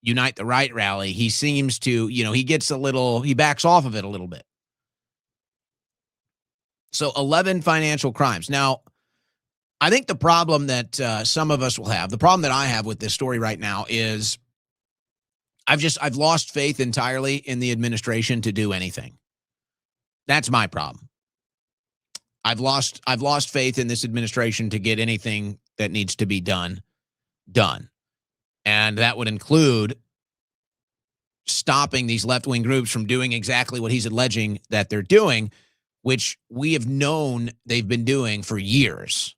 Unite the Right rally, he seems to, he backs off of it a little bit. So 11 financial crimes. Now, I think the problem that some of us will have, the problem that I have with this story right now is I've lost faith entirely in the administration to do anything. That's my problem. I've lost faith in this administration to get anything that needs to be done. And that would include stopping these left-wing groups from doing exactly what he's alleging that they're doing, which we have known they've been doing for years.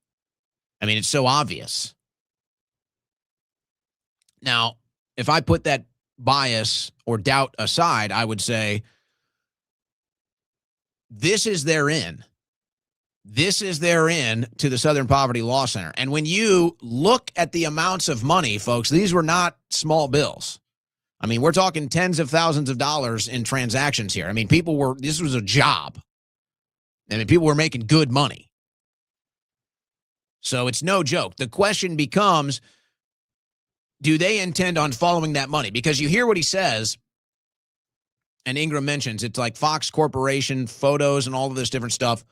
I mean, it's so obvious. Now, if I put that bias or doubt aside, I would say this is their in. This is their in to the Southern Poverty Law Center. And when you look at the amounts of money, folks, these were not small bills. I mean, we're talking tens of thousands of dollars in transactions here. I mean, this was a job. I mean, people were making good money. So it's no joke. The question becomes, do they intend on following that money? Because you hear what he says, and Ingram mentions, it's like Fox Corporation, photos, and all of this different stuff.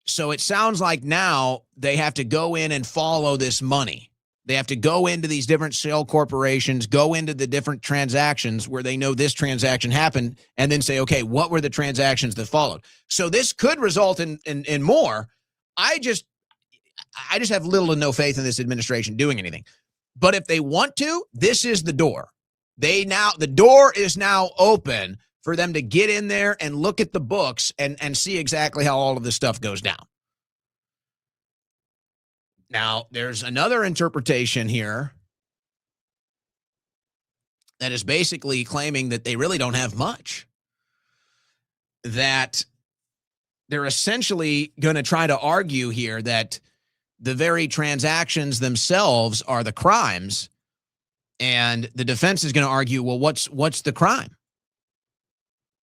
So it sounds like now they have to go in and follow this money. They have to go into these different shell corporations, go into the different transactions where they know this transaction happened, and then say, okay, what were the transactions that followed? So this could result in more. I just have little to no faith in this administration doing anything. But if they want to, this is the door. The door is now open for them to get in there and look at the books and see exactly how all of this stuff goes down. Now, there's another interpretation here that is basically claiming that they really don't have much. That they're essentially going to try to argue here that the very transactions themselves are the crimes, and the defense is going to argue, well, what's the crime?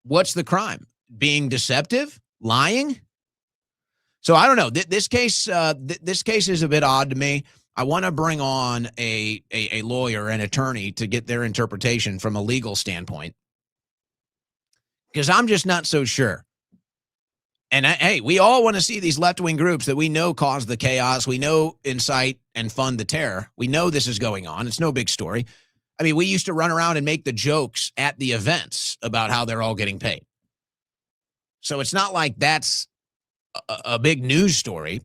What's the crime? Being deceptive? Lying? So I don't know. This case is a bit odd to me. I want to bring on a lawyer, an attorney, to get their interpretation from a legal standpoint, because I'm just not so sure. And hey, we all want to see these left-wing groups that we know cause the chaos. We know incite and fund the terror. We know this is going on. It's no big story. I mean, we used to run around and make the jokes at the events about how they're all getting paid. So it's not like that's a big news story,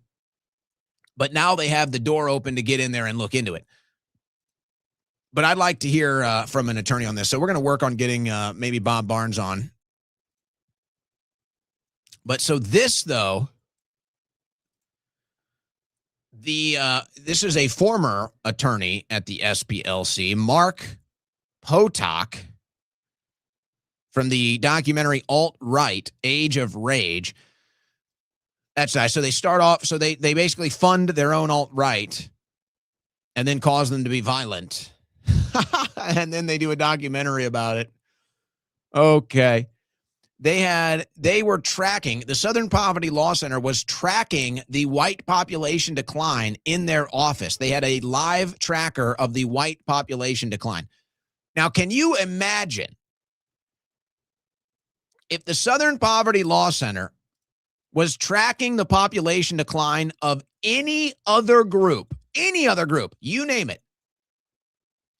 but now they have the door open to get in there and look into it. But I'd like to hear from an attorney on this. So we're going to work on getting maybe Bob Barnes on. But so this, though, this is a former attorney at the SPLC, Mark Potok, from the documentary Alt-Right, Age of Rage. That's nice. So they start off, so they basically fund their own alt-right and then cause them to be violent. And then they do a documentary about it. Okay. They were tracking, the Southern Poverty Law Center was tracking the white population decline in their office. They had a live tracker of the white population decline. Now, can you imagine if the Southern Poverty Law Center was tracking the population decline of any other group, you name it?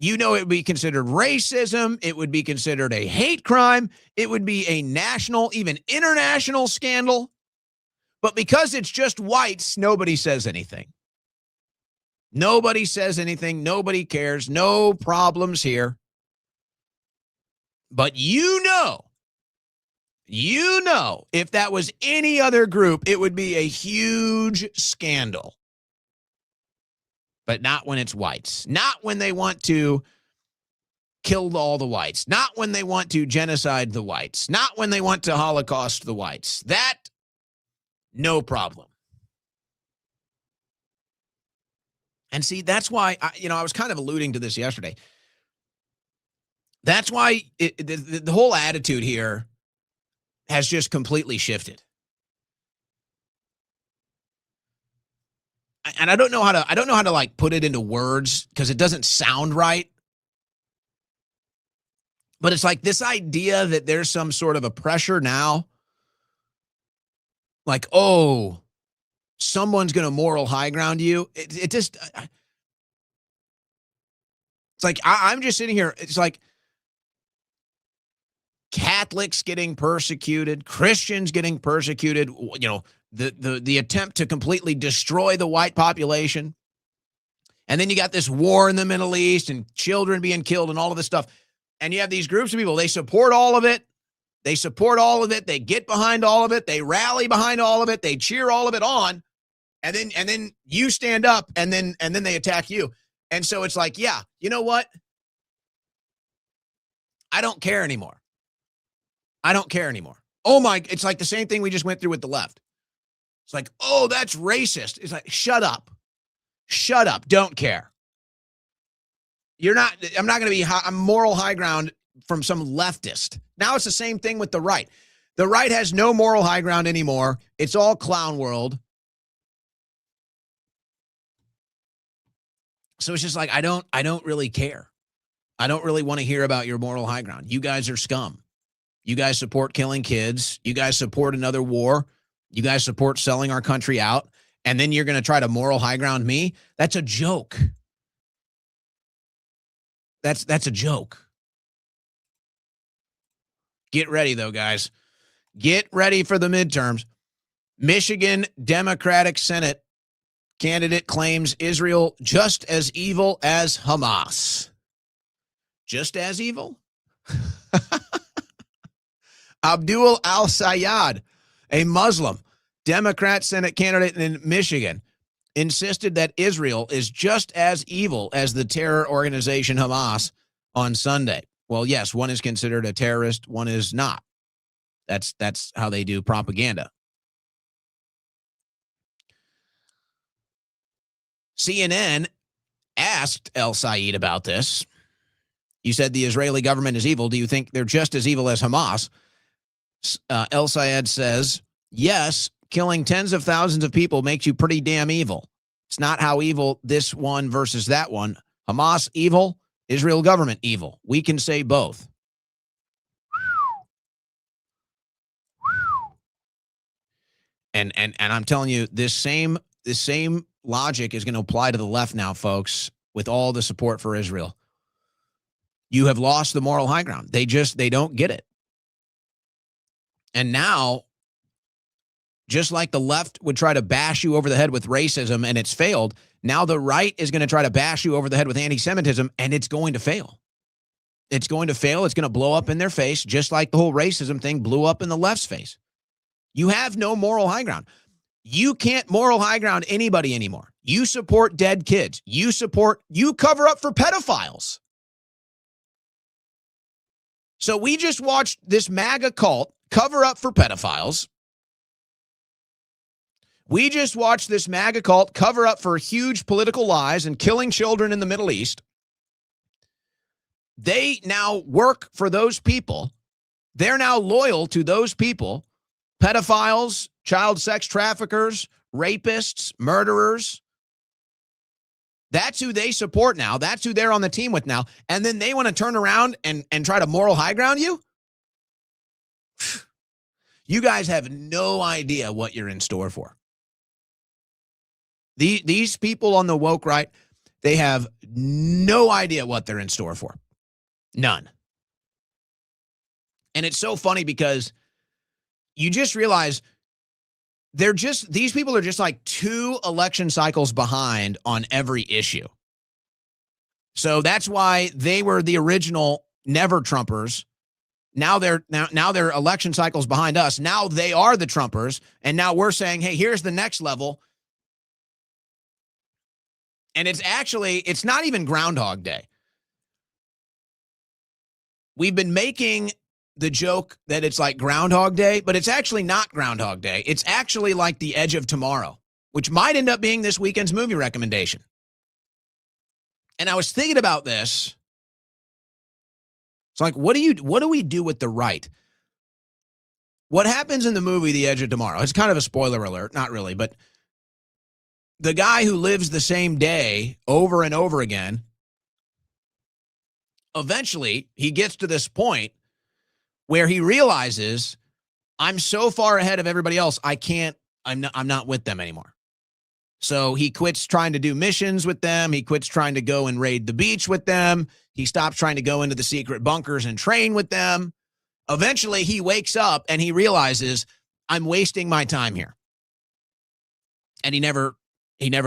You know, it would be considered racism. It would be considered a hate crime. It would be a national, even international scandal. But because it's just whites, nobody says anything. Nobody says anything. Nobody cares. No problems here. But you know, if that was any other group, it would be a huge scandal. But not when it's whites. Not when they want to kill all the whites. Not when they want to genocide the whites. Not when they want to Holocaust the whites. That, no problem. And see, that's why, I was kind of alluding to this yesterday. That's why the whole attitude here has just completely shifted. And I don't know how to like put it into words because it doesn't sound right. But it's like this idea that there's some sort of a pressure now. Like, oh, someone's going to moral high ground you. It just, it's like, I'm just sitting here. It's like Catholics getting persecuted, Christians getting persecuted, the attempt to completely destroy the white population. And then you got this war in the Middle East and children being killed and all of this stuff. And you have these groups of people, they support all of it. They support all of it. They get behind all of it. They rally behind all of it. They cheer all of it on. And then you stand up and then they attack you. And so it's like, yeah, you know what? I don't care anymore. Oh my, it's like the same thing we just went through with the left. It's like, oh, that's racist. It's like, shut up. Don't care. I'm not going to be I'm moral high ground from some leftist. Now it's the same thing with the right. The right has no moral high ground anymore. It's all clown world. So it's just like, I don't really care. I don't really want to hear about your moral high ground. You guys are scum. You guys support killing kids. You guys support another war. You guys support selling our country out. And then you're going to try to moral high ground me? That's a joke. That's a joke. Get ready, though, guys. Get ready for the midterms. Michigan Democratic Senate candidate claims Israel just as evil as Hamas. Just as evil? Abdul al-Sayyad, a Muslim Democrat Senate candidate in Michigan, insisted that Israel is just as evil as the terror organization Hamas on Sunday. Well, yes, one is considered a terrorist, one is not. That's how they do propaganda. CNN asked El-Sayed about this. You said the Israeli government is evil. Do you think they're just as evil as Hamas? El-Sayed says, yes, killing tens of thousands of people makes you pretty damn evil. It's not how evil this one versus that one. Hamas evil, Israel government evil. We can say both. And I'm telling you, this same logic is going to apply to the left now, folks, with all the support for Israel. You have lost the moral high ground. They don't get it. And now, just like the left would try to bash you over the head with racism and it's failed, now the right is going to try to bash you over the head with anti-Semitism and it's going to fail. It's going to fail. It's going to blow up in their face, just like the whole racism thing blew up in the left's face. You have no moral high ground. You can't moral high ground anybody anymore. You support dead kids. You cover up for pedophiles. So we just watched this MAGA cult cover up for pedophiles. We just watched this MAGA cult cover up for huge political lies and killing children in the Middle East. They now work for those people. They're now loyal to those people, pedophiles, child sex traffickers, rapists, murderers. That's who they support now. That's who they're on the team with now. And then they want to turn around and try to moral high ground you? You guys have no idea what you're in store for. These people on the woke right, they have no idea what they're in store for. None. And it's so funny because you just realize these people are just like 2 election cycles behind on every issue. So that's why they were the original never Trumpers Now their election cycle's behind us. Now they are the Trumpers, and now we're saying, hey, here's the next level. And it's not even Groundhog Day. We've been making the joke that it's like Groundhog Day, but it's actually not Groundhog Day. It's actually like The Edge of Tomorrow, which might end up being this weekend's movie recommendation. And I was thinking about this. It's like, what do we do with the right? What happens in the movie The Edge of Tomorrow? It's kind of a spoiler alert, not really, but the guy who lives the same day over and over again, eventually he gets to this point where he realizes, I'm so far ahead of everybody else, I'm not with them anymore. So he quits trying to do missions with them. He quits trying to go and raid the beach with them. He stops trying to go into the secret bunkers and train with them. Eventually, he wakes up and he realizes, I'm wasting my time here. And he never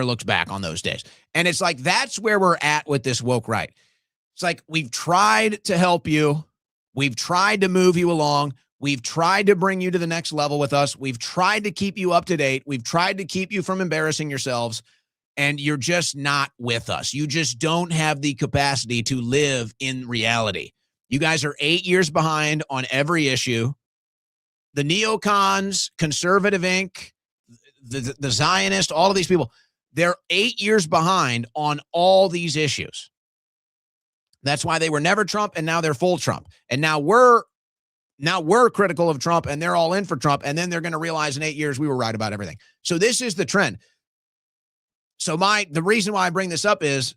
looks back on those days. And it's like, that's where we're at with this woke right. It's like, we've tried to help you. We've tried to move you along. We've tried to bring you to the next level with us. We've tried to keep you up to date. We've tried to keep you from embarrassing yourselves. And you're just not with us. You just don't have the capacity to live in reality. You guys are 8 years behind on every issue. The neocons, Conservative Inc., the Zionist, all of these people, they're 8 years behind on all these issues. That's why they were never Trump, and now they're full Trump. And now we're critical of Trump, and they're all in for Trump, and then they're going to realize in 8 years we were right about everything. So this is the trend. So the reason why I bring this up is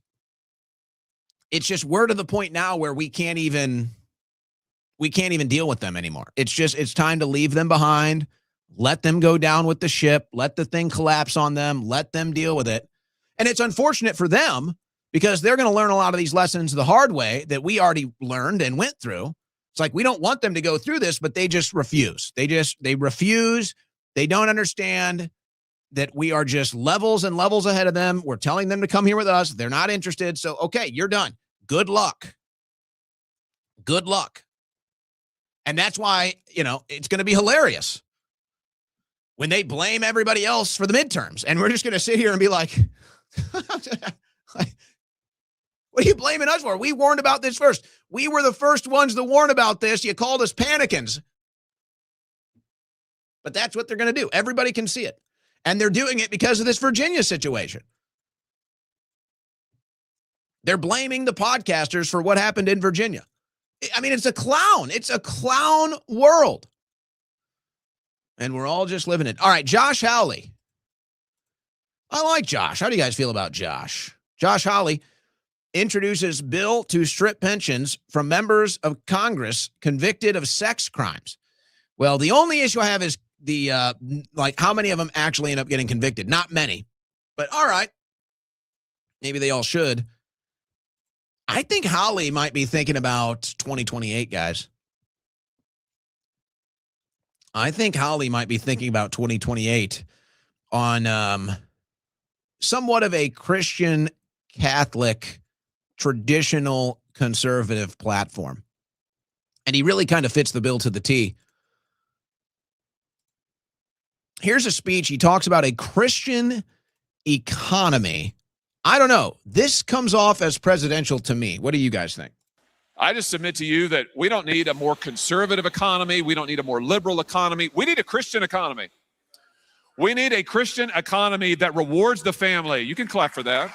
it's just we're to the point now where we can't even deal with them anymore. It's time to leave them behind, let them go down with the ship, let the thing collapse on them, let them deal with it. And it's unfortunate for them because they're going to learn a lot of these lessons the hard way that we already learned and went through. It's like, we don't want them to go through this, but they just refuse. They refuse. They don't understand that we are just levels and levels ahead of them. We're telling them to come here with us. They're not interested. So, okay, you're done. Good luck. Good luck. And that's why, it's going to be hilarious when they blame everybody else for the midterms. And we're just going to sit here and be like, what are you blaming us for? We warned about this first. We were the first ones to warn about this. You called us panicans. But that's what they're going to do. Everybody can see it. And they're doing it because of this Virginia situation. They're blaming the podcasters for what happened in Virginia. I mean, it's a clown. It's a clown world. And we're all just living it. All right, Josh Hawley. I like Josh. How do you guys feel about Josh? Josh Hawley introduces bill to strip pensions from members of Congress convicted of sex crimes. Well, the only issue I have is how many of them actually end up getting convicted? Not many, but all right. Maybe they all should. I think Hawley might be thinking about 2028, guys. I think Hawley might be thinking about 2028 on somewhat of a Christian, Catholic, traditional, conservative platform. And he really kind of fits the bill to the T. Here's a speech. He talks about a Christian economy. I don't know. This comes off as presidential to me. What do you guys think? I just submit to you that we don't need a more conservative economy. We don't need a more liberal economy. We need a Christian economy. We need a Christian economy that rewards the family. You can clap for that.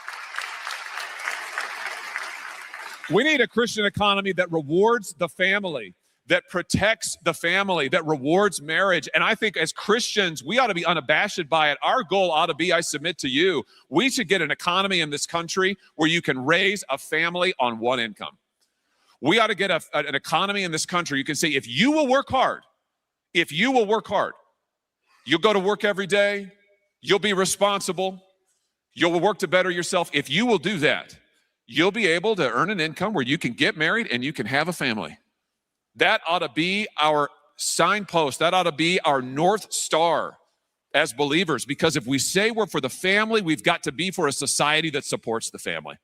We need a Christian economy that rewards the family, that protects the family, that rewards marriage. And I think as Christians, we ought to be unabashed by it. Our goal ought to be, I submit to you, we should get an economy in this country where you can raise a family on one income. We ought to get an economy in this country. You can say, if you will work hard, you'll go to work every day, you'll be responsible, you'll work to better yourself. If you will do that, you'll be able to earn an income where you can get married and you can have a family. That ought to be our signpost. That ought to be our North Star as believers, because if we say we're for the family, we've got to be for a society that supports the family.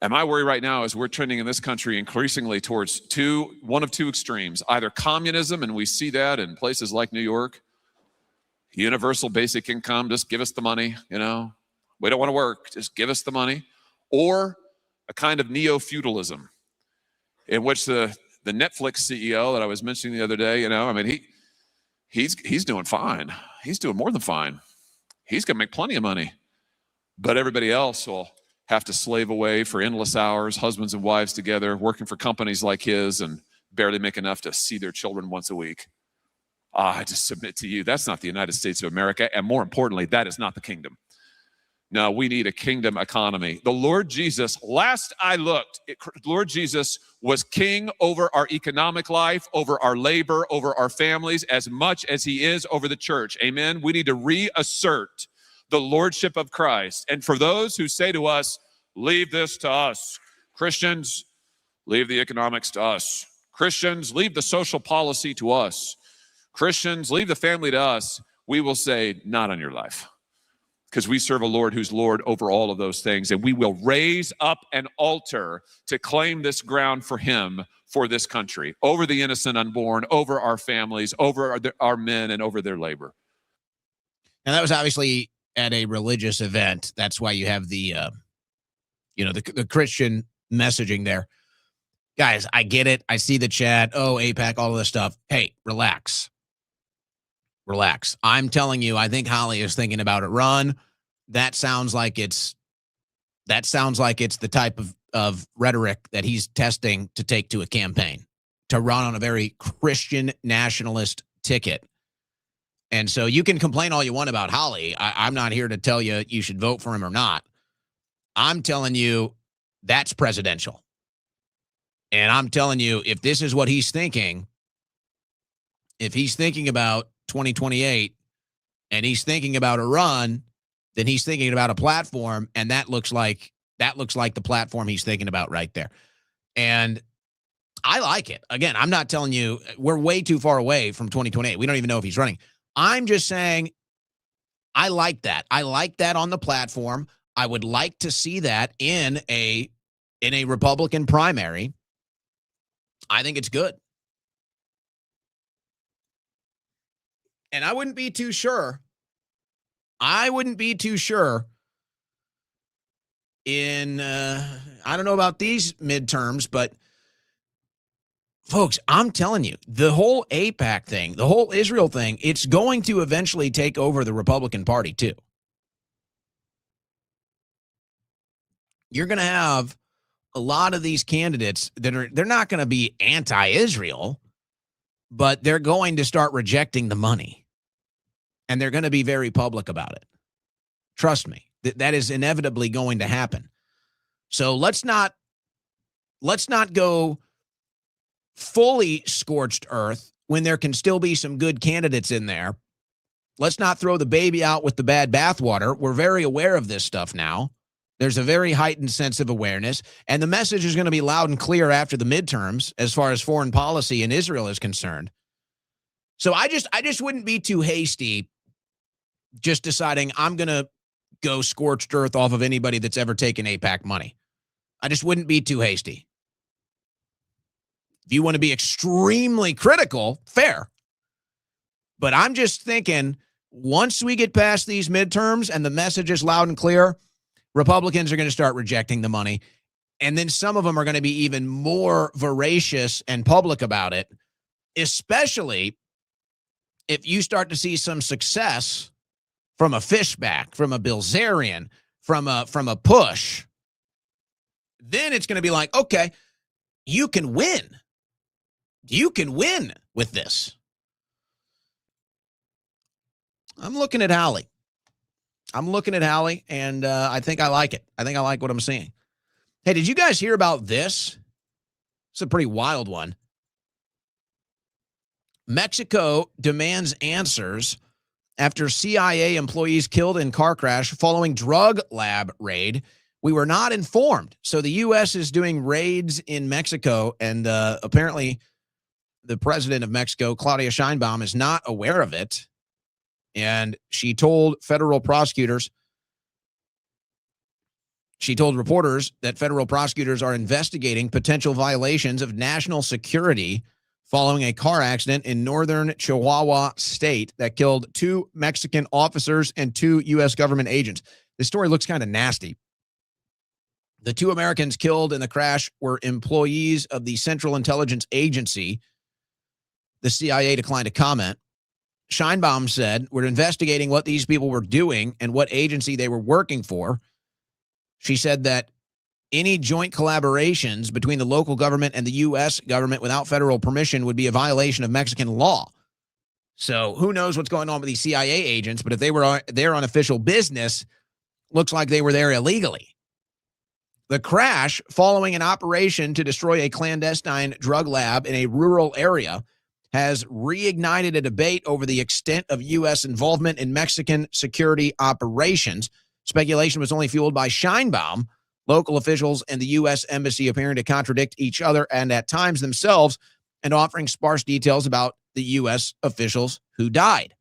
And my worry right now is we're trending in this country increasingly towards one of two extremes, either communism, and we see that in places like New York, universal basic income, just give us the money, we don't want to work, just give us the money, or a kind of neo-feudalism in which the Netflix CEO that I was mentioning the other day, he's doing fine. He's doing more than fine. He's going to make plenty of money, but everybody else will have to slave away for endless hours, husbands and wives together, working for companies like his and barely make enough to see their children once a week. I just submit to you, that's not the United States of America. And more importantly, that is not the kingdom. No, we need a kingdom economy. The Lord Jesus, last I looked, Lord Jesus was king over our economic life, over our labor, over our families, as much as he is over the church. Amen. We need to reassert the lordship of Christ. And for those who say to us, leave this to us. Christians, leave the economics to us. Christians, leave the social policy to us. Christians, leave the family to us. We will say, not on your life. Because we serve a Lord who's Lord over all of those things. And we will raise up an altar to claim this ground for him, for this country, over the innocent unborn, over our families, over our men, and over their labor. And that was obviously at a religious event. That's why you have the Christian messaging there. Guys, I get it. I see the chat. Oh, AIPAC, all of this stuff. Hey, relax. Relax. I'm telling you, I think Hawley is thinking about a run. That sounds like it's the type of rhetoric that he's testing to take to a campaign, to run on a very Christian nationalist ticket. And so you can complain all you want about Hawley. I'm not here to tell you you should vote for him or not. I'm telling you that's presidential. And I'm telling you, if this is what he's thinking, if he's thinking about 2028 and he's thinking about a run, then he's thinking about a platform, and that looks like the platform he's thinking about right there. And I like it. Again, I'm not telling you we're way too far away from 2028. We don't even know if he's running. I'm just saying I like that. I like that on the platform. I would like to see that in a Republican primary. I think it's good. And I wouldn't be too sure. I don't know about these midterms, but folks, I'm telling you, the whole AIPAC thing, the whole Israel thing, it's going to eventually take over the Republican Party too. You're going to have a lot of these candidates they're not going to be anti-Israel, but they're going to start rejecting the money. And they're going to be very public about it. Trust me, that is inevitably going to happen. So let's not go fully scorched earth when there can still be some good candidates in there. Let's not throw the baby out with the bad bathwater. We're very aware of this stuff now. There's a very heightened sense of awareness, and the message is going to be loud and clear after the midterms as far as foreign policy in Israel is concerned. So I just wouldn't be too hasty just deciding I'm going to go scorched earth off of anybody that's ever taken AIPAC money. I just wouldn't be too hasty. If you want to be extremely critical, fair. But I'm just thinking once we get past these midterms and the message is loud and clear, Republicans are going to start rejecting the money. And then some of them are going to be even more voracious and public about it, especially if you start to see some success from a Fishback, from a Bilzerian, from a push. Then it's going to be like, okay, you can win. You can win with this. I'm looking at Hawley. And I think I like it. I think I like what I'm seeing. Hey, did you guys hear about this? It's a pretty wild one. Mexico demands answers after CIA employees killed in car crash following drug lab raid. We were not informed. So the U.S. is doing raids in Mexico, and apparently the president of Mexico, Claudia Sheinbaum, is not aware of it. And she told federal prosecutors She told reporters that federal prosecutors are investigating potential violations of national security following a car accident in northern Chihuahua state that killed 2 Mexican officers and 2 U.S. government agents. This story looks kind of nasty. The 2 Americans killed in the crash were employees of the Central Intelligence Agency. The CIA declined to comment. Scheinbaum said, "We're investigating what these people were doing and what agency they were working for." She said that any joint collaborations between the local government and the U.S. government without federal permission would be a violation of Mexican law. So who knows what's going on with these CIA agents, but if they were there on official business, looks like they were there illegally. The crash, following an operation to destroy a clandestine drug lab in a rural area, has reignited a debate over the extent of U.S. involvement in Mexican security operations. Speculation was only fueled by Scheinbaum, local officials and the U.S. Embassy appearing to contradict each other and at times themselves, and offering sparse details about the U.S. officials who died.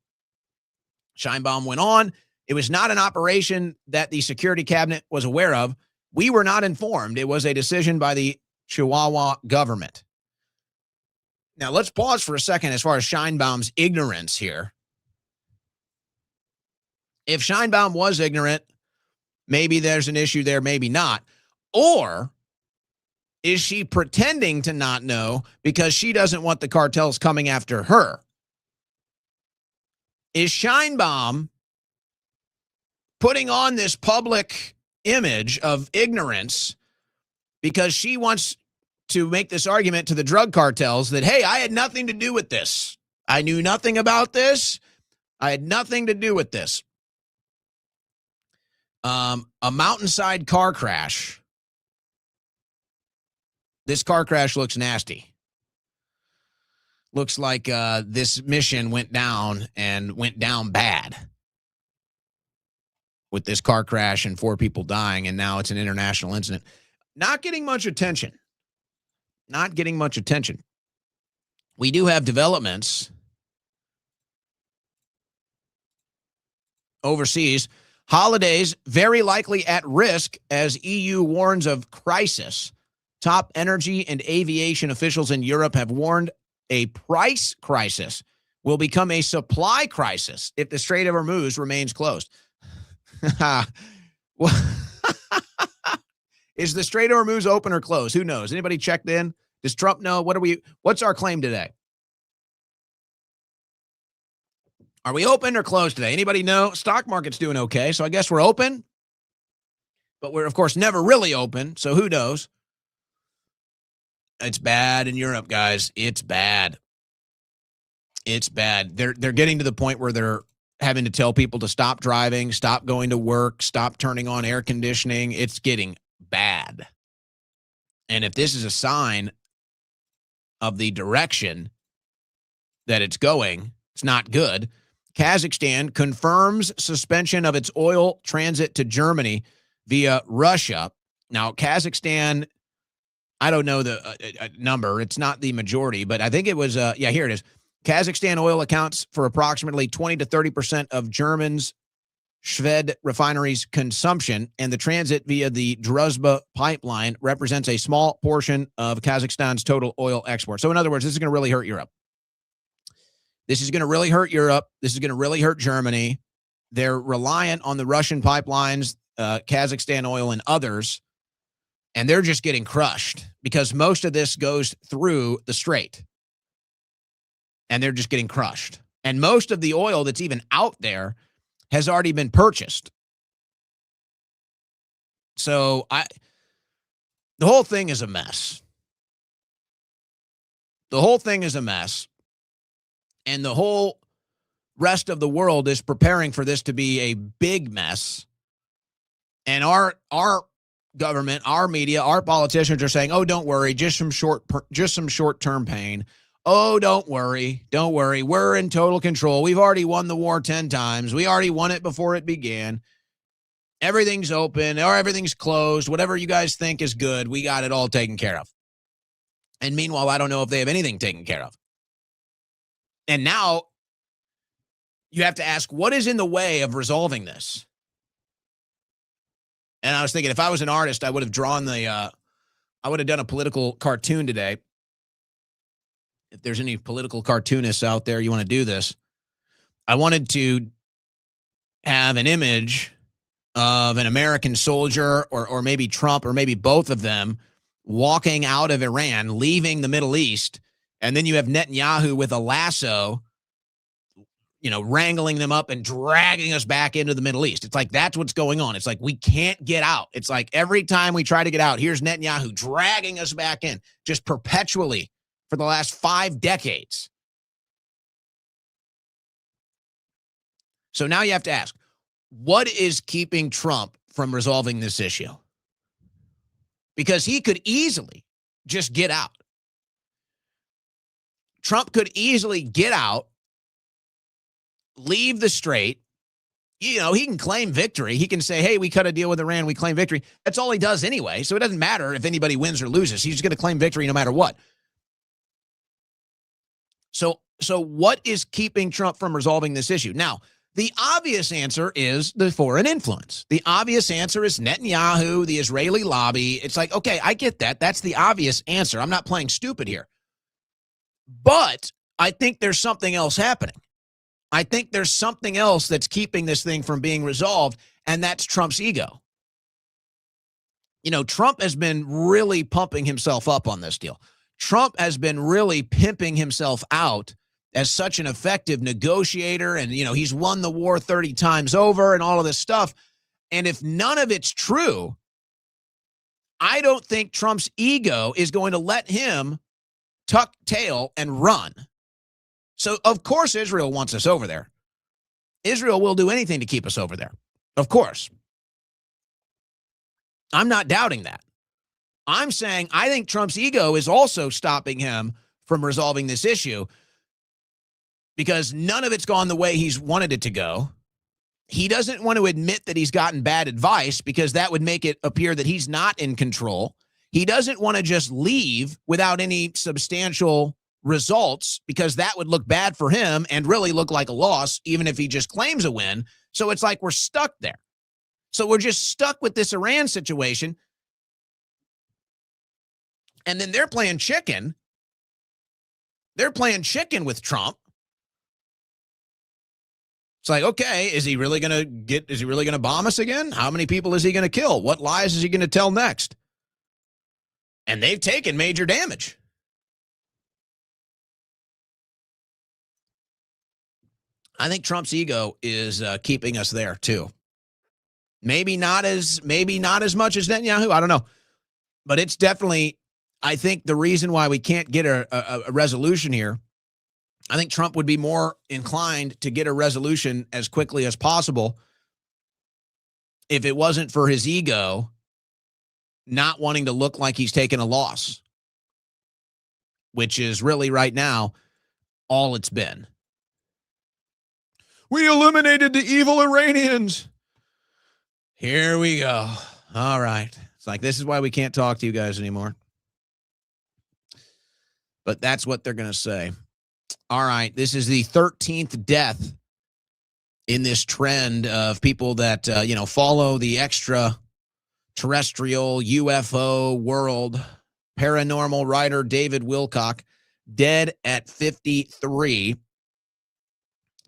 Scheinbaum went on, "It was not an operation that the security cabinet was aware of. We were not informed. It was a decision by the Chihuahua government." Now, let's pause for a second as far as Scheinbaum's ignorance here. If Scheinbaum was ignorant, maybe there's an issue there, maybe not. Or is she pretending to not know because she doesn't want the cartels coming after her? Is Scheinbaum putting on this public image of ignorance because she wants to make this argument to the drug cartels that, hey, I had nothing to do with this. I knew nothing about this. I had nothing to do with this. A mountainside car crash. This car crash looks nasty. Looks like this mission went down bad with this car crash and 4 people dying, and now it's an international incident. Not getting much attention. Not getting much attention. We do have developments overseas. Holidays very likely at risk as EU warns of crisis. Top energy and aviation officials in Europe have warned a price crisis will become a supply crisis if the Strait of Hormuz remains closed. Is the Strait of Hormuz open or closed? Who knows? Anybody checked in? Does Trump know? What's our claim today? Are we open or closed today? Anybody know? Stock market's doing okay, so I guess we're open. But we're, of course, never really open, so who knows? It's bad in Europe, guys. It's bad. It's bad. They're getting to the point where they're having to tell people to stop driving, stop going to work, stop turning on air conditioning. It's getting bad. And if this is a sign of the direction that it's going, it's not good. Kazakhstan confirms suspension of its oil transit to Germany via Russia. Now, Kazakhstan, I don't know the number. It's not the majority, but I think it was, here it is. Kazakhstan oil accounts for approximately 20 to 30% of Germans' Schwed refineries' consumption, and the transit via the Druzhba pipeline represents a small portion of Kazakhstan's total oil export. So in other words, this is going to really hurt Europe. This is going to really hurt Europe. This is going to really hurt Germany. They're reliant on the Russian pipelines, Kazakhstan oil, and others, and they're just getting crushed because most of this goes through the strait, and they're just getting crushed. And most of the oil that's even out there has already been purchased. So the whole thing is a mess. The whole thing is a mess. And the whole rest of the world is preparing for this to be a big mess. And our government, our media, our politicians are saying, "Oh, don't worry, just some short-term pain. Oh, don't worry. We're in total control. We've already won the war 10 times. We already won it before it began. Everything's open or everything's closed. Whatever you guys think is good, we got it all taken care of." And meanwhile, I don't know if they have anything taken care of. And now you have to ask, what is in the way of resolving this? And I was thinking, if I was an artist, I would have drawn I would have done a political cartoon today. If there's any political cartoonists out there, you want to do this. I wanted to have an image of an American soldier or maybe Trump or maybe both of them walking out of Iran, leaving the Middle East. And then you have Netanyahu with a lasso, wrangling them up and dragging us back into the Middle East. It's like, that's what's going on. It's like, we can't get out. It's like every time we try to get out, here's Netanyahu dragging us back in, just perpetually for the last 5 decades. So now you have to ask, what is keeping Trump from resolving this issue? Because he could easily just get out. Trump could easily get out, leave the strait. He can claim victory. He can say, hey, we cut a deal with Iran. We claim victory. That's all he does anyway. So it doesn't matter if anybody wins or loses. He's going to claim victory no matter what. So what is keeping Trump from resolving this issue? Now, the obvious answer is the foreign influence. The obvious answer is Netanyahu, the Israeli lobby. It's like, okay, I get that. That's the obvious answer. I'm not playing stupid here. But I think there's something else happening. I think there's something else that's keeping this thing from being resolved, and that's Trump's ego. Trump has been really pumping himself up on this deal. Trump has been really pimping himself out as such an effective negotiator, and, he's won the war 30 times over and all of this stuff. And if none of it's true, I don't think Trump's ego is going to let him tuck tail and run. So, of course, Israel wants us over there. Israel will do anything to keep us over there. Of course. I'm not doubting that. I'm saying I think Trump's ego is also stopping him from resolving this issue because none of it's gone the way he's wanted it to go. He doesn't want to admit that he's gotten bad advice because that would make it appear that he's not in control. He doesn't want to just leave without any substantial results because that would look bad for him and really look like a loss, even if he just claims a win. So it's like we're stuck there. So we're just stuck with this Iran situation. And then they're playing chicken. They're playing chicken with Trump. It's like, okay, is he really going to bomb us again? How many people is he going to kill? What lies is he going to tell next? And they've taken major damage. I think Trump's ego is keeping us there too. Maybe not as much as Netanyahu. I don't know, but it's definitely. I think the reason why we can't get a resolution here, I think Trump would be more inclined to get a resolution as quickly as possible if it wasn't for his ego not wanting to look like he's taken a loss, which is really right now all it's been. We eliminated the evil Iranians. Here we go. All right. It's like, this is why we can't talk to you guys anymore. But that's what they're going to say. All right. This is the 13th death in this trend of people that, follow the extraterrestrial UFO world. Paranormal writer David Wilcock, dead at 53.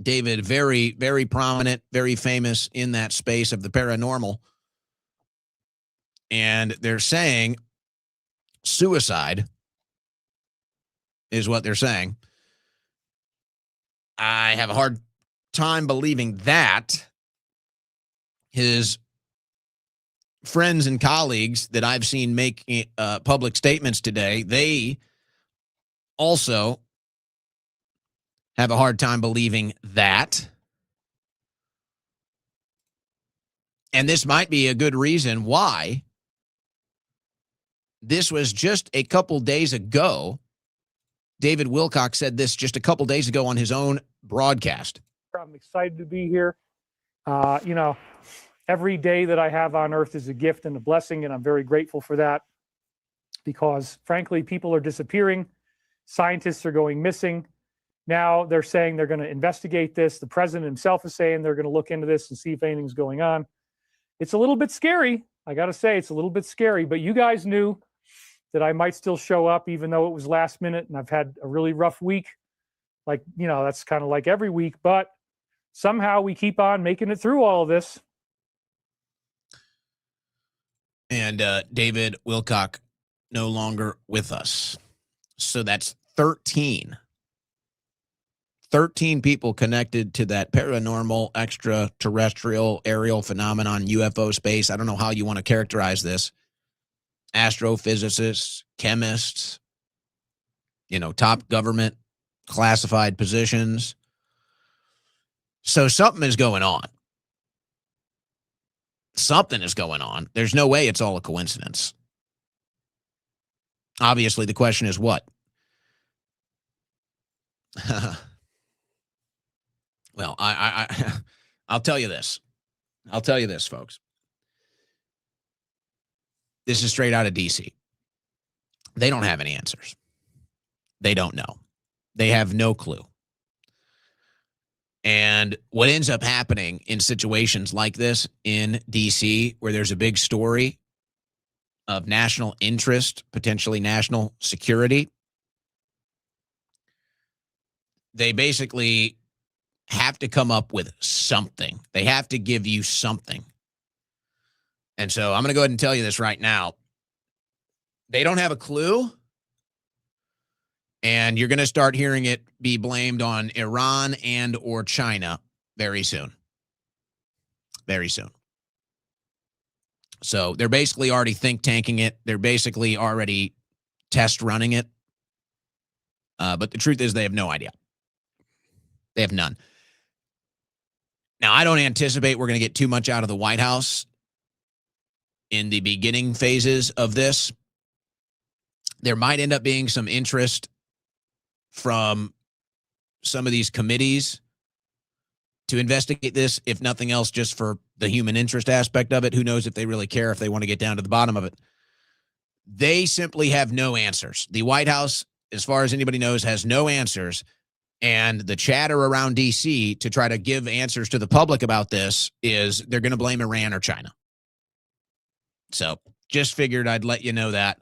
David, very, very prominent, very famous in that space of the paranormal. And they're saying suicide is what they're saying. I have a hard time believing that. His friends and colleagues that I've seen make public statements today, they also have a hard time believing that. And this might be a good reason why. This was just a couple days ago. David Wilcock said this just a couple days ago on his own broadcast. I'm excited to be here. Every day that I have on earth is a gift and a blessing, and I'm very grateful for that because, frankly, people are disappearing. Scientists are going missing. Now they're saying they're going to investigate this. The president himself is saying they're going to look into this and see if anything's going on. It's a little bit scary. I got to say, it's a little bit scary, but you guys knew that I might still show up, even though it was last minute and I've had a really rough week. Like, that's kind of like every week, but somehow we keep on making it through all of this. And David Wilcock no longer with us. So that's 13 people connected to that paranormal, extraterrestrial, aerial phenomenon, UFO space. I don't know how you want to characterize this. Astrophysicists, chemists, top government classified positions. So something is going on. Something is going on. There's no way it's all a coincidence. Obviously, the question is what? Well, I'll tell you this. I'll tell you this, folks. This is straight out of D.C. They don't have any answers. They don't know. They have no clue. And what ends up happening in situations like this in D.C., where there's a big story of national interest, potentially national security, they basically have to come up with something. They have to give you something. And so I'm going to go ahead and tell you this right now. They don't have a clue. And you're going to start hearing it be blamed on Iran and or China very soon. Very soon. So they're basically already think tanking it. They're basically already test running it. But the truth is they have no idea. They have none. Now, I don't anticipate we're going to get too much out of the White House in the beginning phases of this. There might end up being some interest from some of these committees to investigate this, if nothing else, just for the human interest aspect of it. Who knows if they really care, if they want to get down to the bottom of it. They simply have no answers. The White House, as far as anybody knows, has no answers. And the chatter around D.C. to try to give answers to the public about this is they're going to blame Iran or China. So just figured I'd let you know that.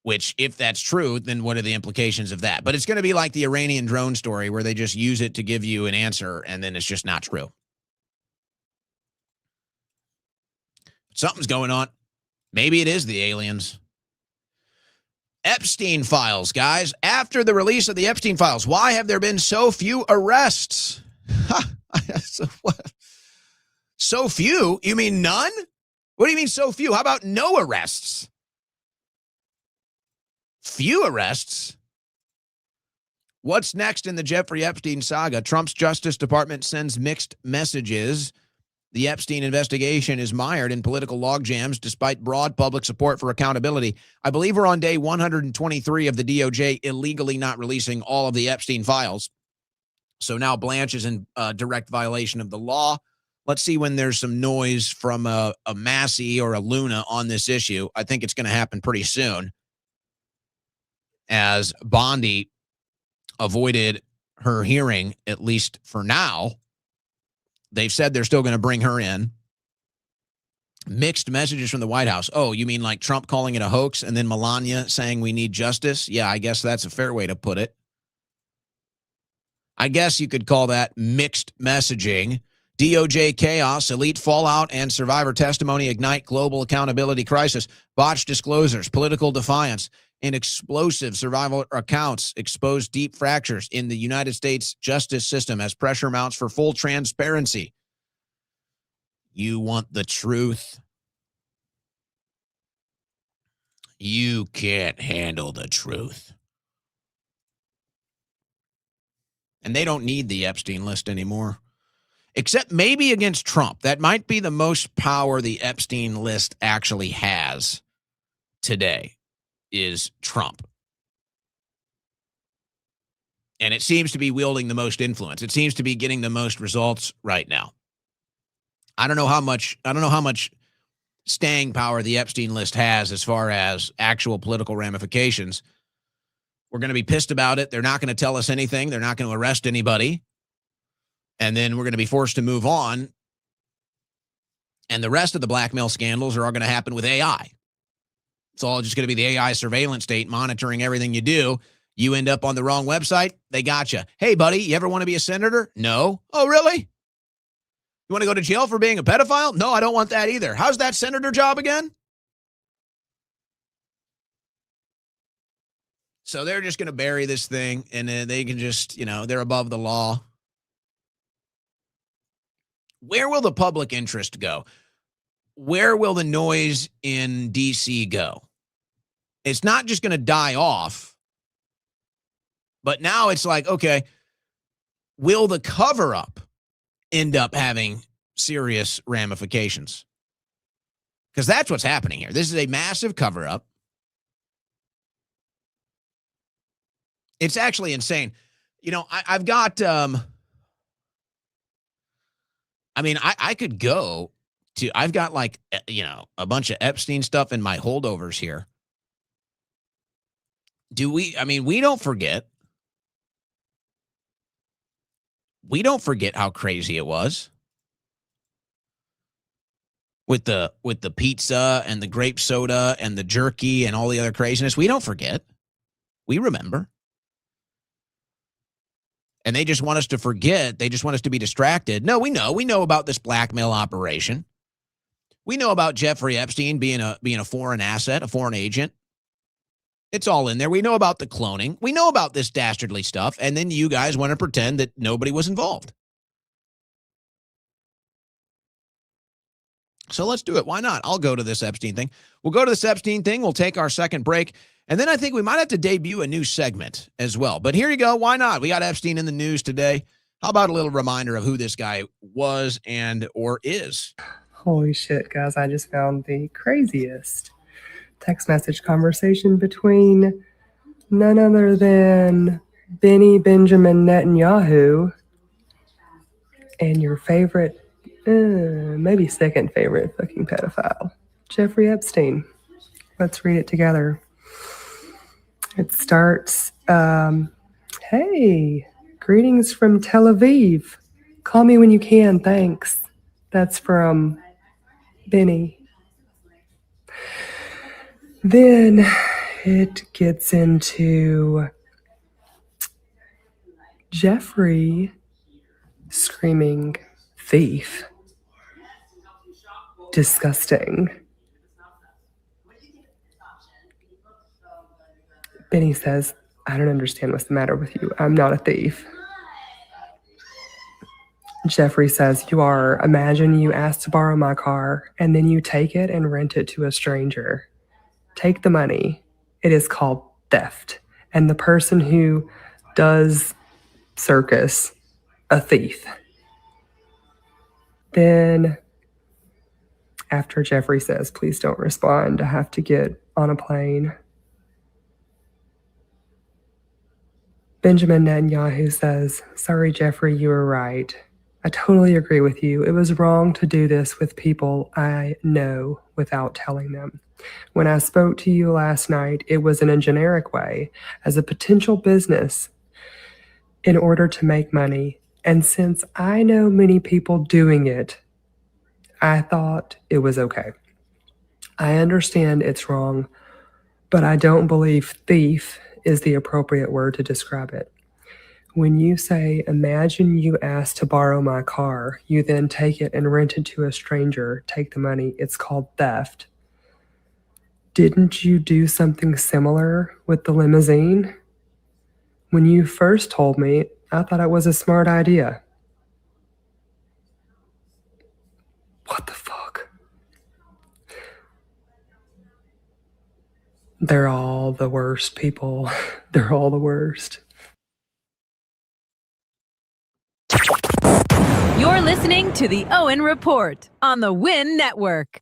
Which, if that's true, then what are the implications of that? But it's going to be like the Iranian drone story where they just use it to give you an answer, and then it's just not true. Something's going on. Maybe it is the aliens. Epstein files, guys. After the release of the Epstein files, why have there been so few arrests? So what? So few? You mean none? What do you mean so few? How about no arrests? Few arrests? What's next in the Jeffrey Epstein saga? Trump's Justice Department sends mixed messages. The Epstein investigation is mired in political logjams despite broad public support for accountability. I believe we're on day 123 of the DOJ illegally not releasing all of the Epstein files. So now Blanche is in direct violation of the law. Let's see when there's some noise from a Massey or a Luna on this issue. I think it's going to happen pretty soon, as Bondi avoided her hearing, at least for now. They've said they're still going to bring her in. Mixed messages from the White House. Oh, you mean like Trump calling it a hoax and then Melania saying we need justice? Yeah, I guess that's a fair way to put it. I guess you could call that mixed messaging. DOJ chaos, elite fallout, and survivor testimony ignite global accountability crisis. Botched disclosures, political defiance, and explosive survival accounts expose deep fractures in the United States justice system as pressure mounts for full transparency. You want the truth? You can't handle the truth. And they don't need the Epstein list anymore. Except maybe against Trump. That might be the most power the Epstein list actually has today, is Trump. And it seems to be wielding the most influence. It seems to be getting the most results right now. I don't know how much staying power the Epstein list has as far as actual political ramifications. We're going to be pissed about it. They're not going to tell us anything. They're not going to arrest anybody. And then we're going to be forced to move on. And the rest of the blackmail scandals are all going to happen with AI. It's all just going to be the AI surveillance state monitoring everything you do. You end up on the wrong website, they got you. Hey, buddy, you ever want to be a senator? No. Oh, really? You want to go to jail for being a pedophile? No, I don't want that either. How's that senator job again? So they're just going to bury this thing, and then they can just, they're above the law. Where will the public interest go? Where will the noise in D.C. go? It's not just going to die off, but now it's like, okay, will the cover-up end up having serious ramifications? Because that's what's happening here. This is a massive cover-up. It's actually insane. I've got, I could go to, I've got like, a bunch of Epstein stuff in my holdovers here. We don't forget. We don't forget how crazy it was with the pizza and the grape soda and the jerky and all the other craziness. We don't forget. We remember. And they just want us to forget. They just want us to be distracted. No, we know. We know about this blackmail operation. We know about Jeffrey Epstein being a foreign asset, a foreign agent. It's all in there. We know about the cloning. We know about this dastardly stuff. And then you guys want to pretend that nobody was involved. So let's do it. Why not? I'll go to this Epstein thing. We'll go to this Epstein thing. We'll take our second break. And then I think we might have to debut a new segment as well. But here you go. Why not? We got Epstein in the news today. How about a little reminder of who this guy was and or is? Holy shit, guys. I just found the craziest text message conversation between none other than Benjamin Netanyahu and your favorite, maybe second favorite fucking pedophile, Jeffrey Epstein. Let's read it together. It starts, hey, greetings from Tel Aviv. Call me when you can, thanks. That's from Benny. Then it gets into Jeffrey screaming, thief. Disgusting. Benny says, I don't understand what's the matter with you. I'm not a thief. Jeffrey says, you are. Imagine you ask to borrow my car and then you take it and rent it to a stranger. Take the money. It is called theft. And the person who does circus, a thief. Then after Jeffrey says, please don't respond, I have to get on a plane. Benjamin Netanyahu says, sorry, Jeffrey, you were right. I totally agree with you. It was wrong to do this with people I know without telling them. When I spoke to you last night, it was in a generic way, as a potential business in order to make money. And since I know many people doing it, I thought it was okay. I understand it's wrong, but I don't believe thief is the appropriate word to describe it. When you say, imagine you ask to borrow my car, you then take it and rent it to a stranger, take the money, it's called theft. Didn't you do something similar with the limousine? When you first told me, I thought it was a smart idea. What the fuck? They're all the worst people. They're all the worst. You're listening to the Owen Report on the Win Network.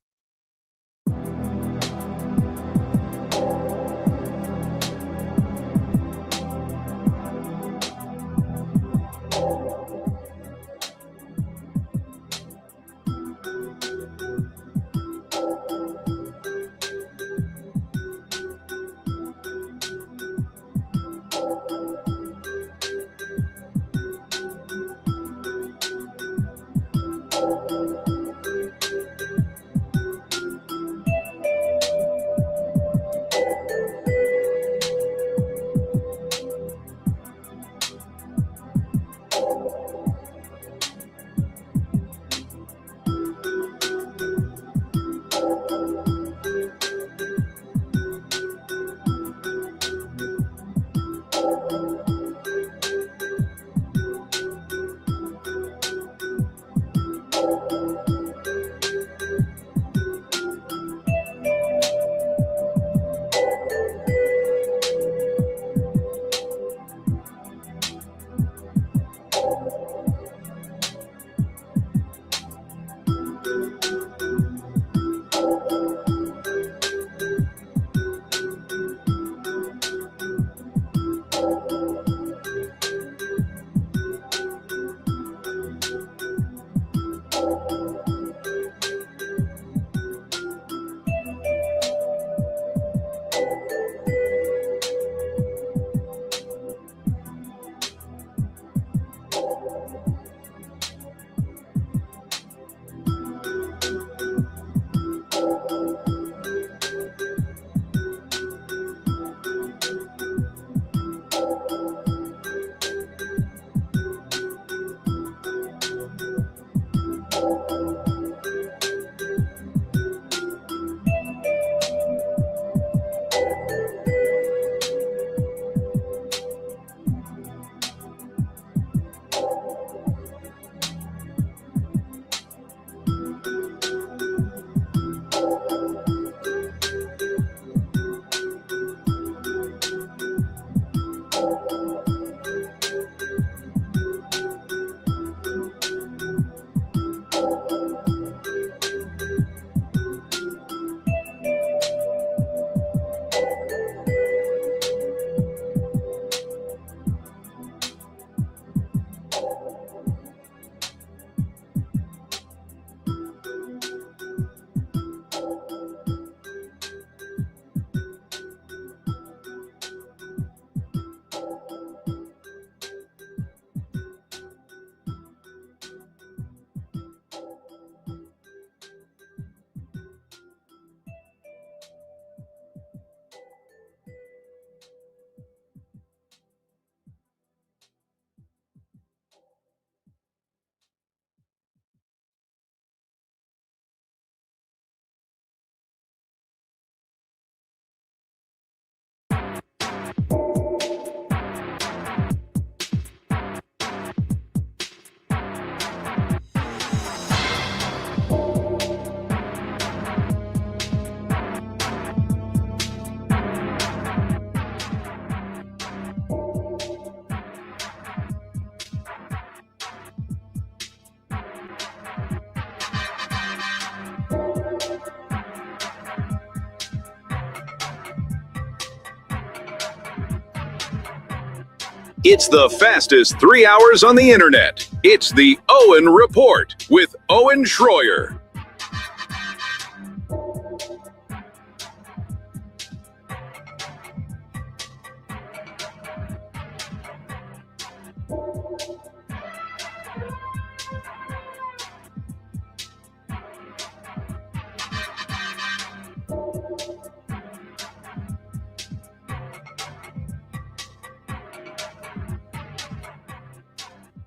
It's the fastest 3 hours on the internet. It's the Owen Report with Owen Schroyer.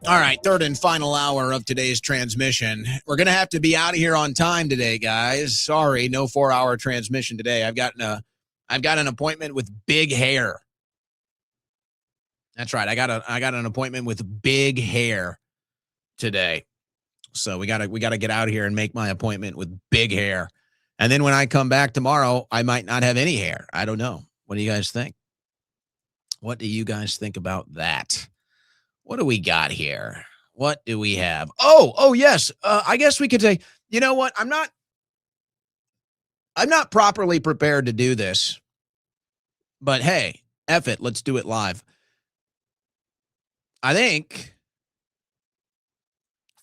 All right, third and final hour of today's transmission. We're going to have to be out of here on time today, guys. Sorry, no 4-hour transmission today. I've got an appointment with big hair. That's right. I got an appointment with big hair today. So we got to get out of here and make my appointment with big hair. And then when I come back tomorrow, I might not have any hair. I don't know. What do you guys think? What do you guys think about that? What do we got here? What do we have? Oh, yes. I guess we could say, you know what? I'm not properly prepared to do this, but hey, F it. Let's do it live. I think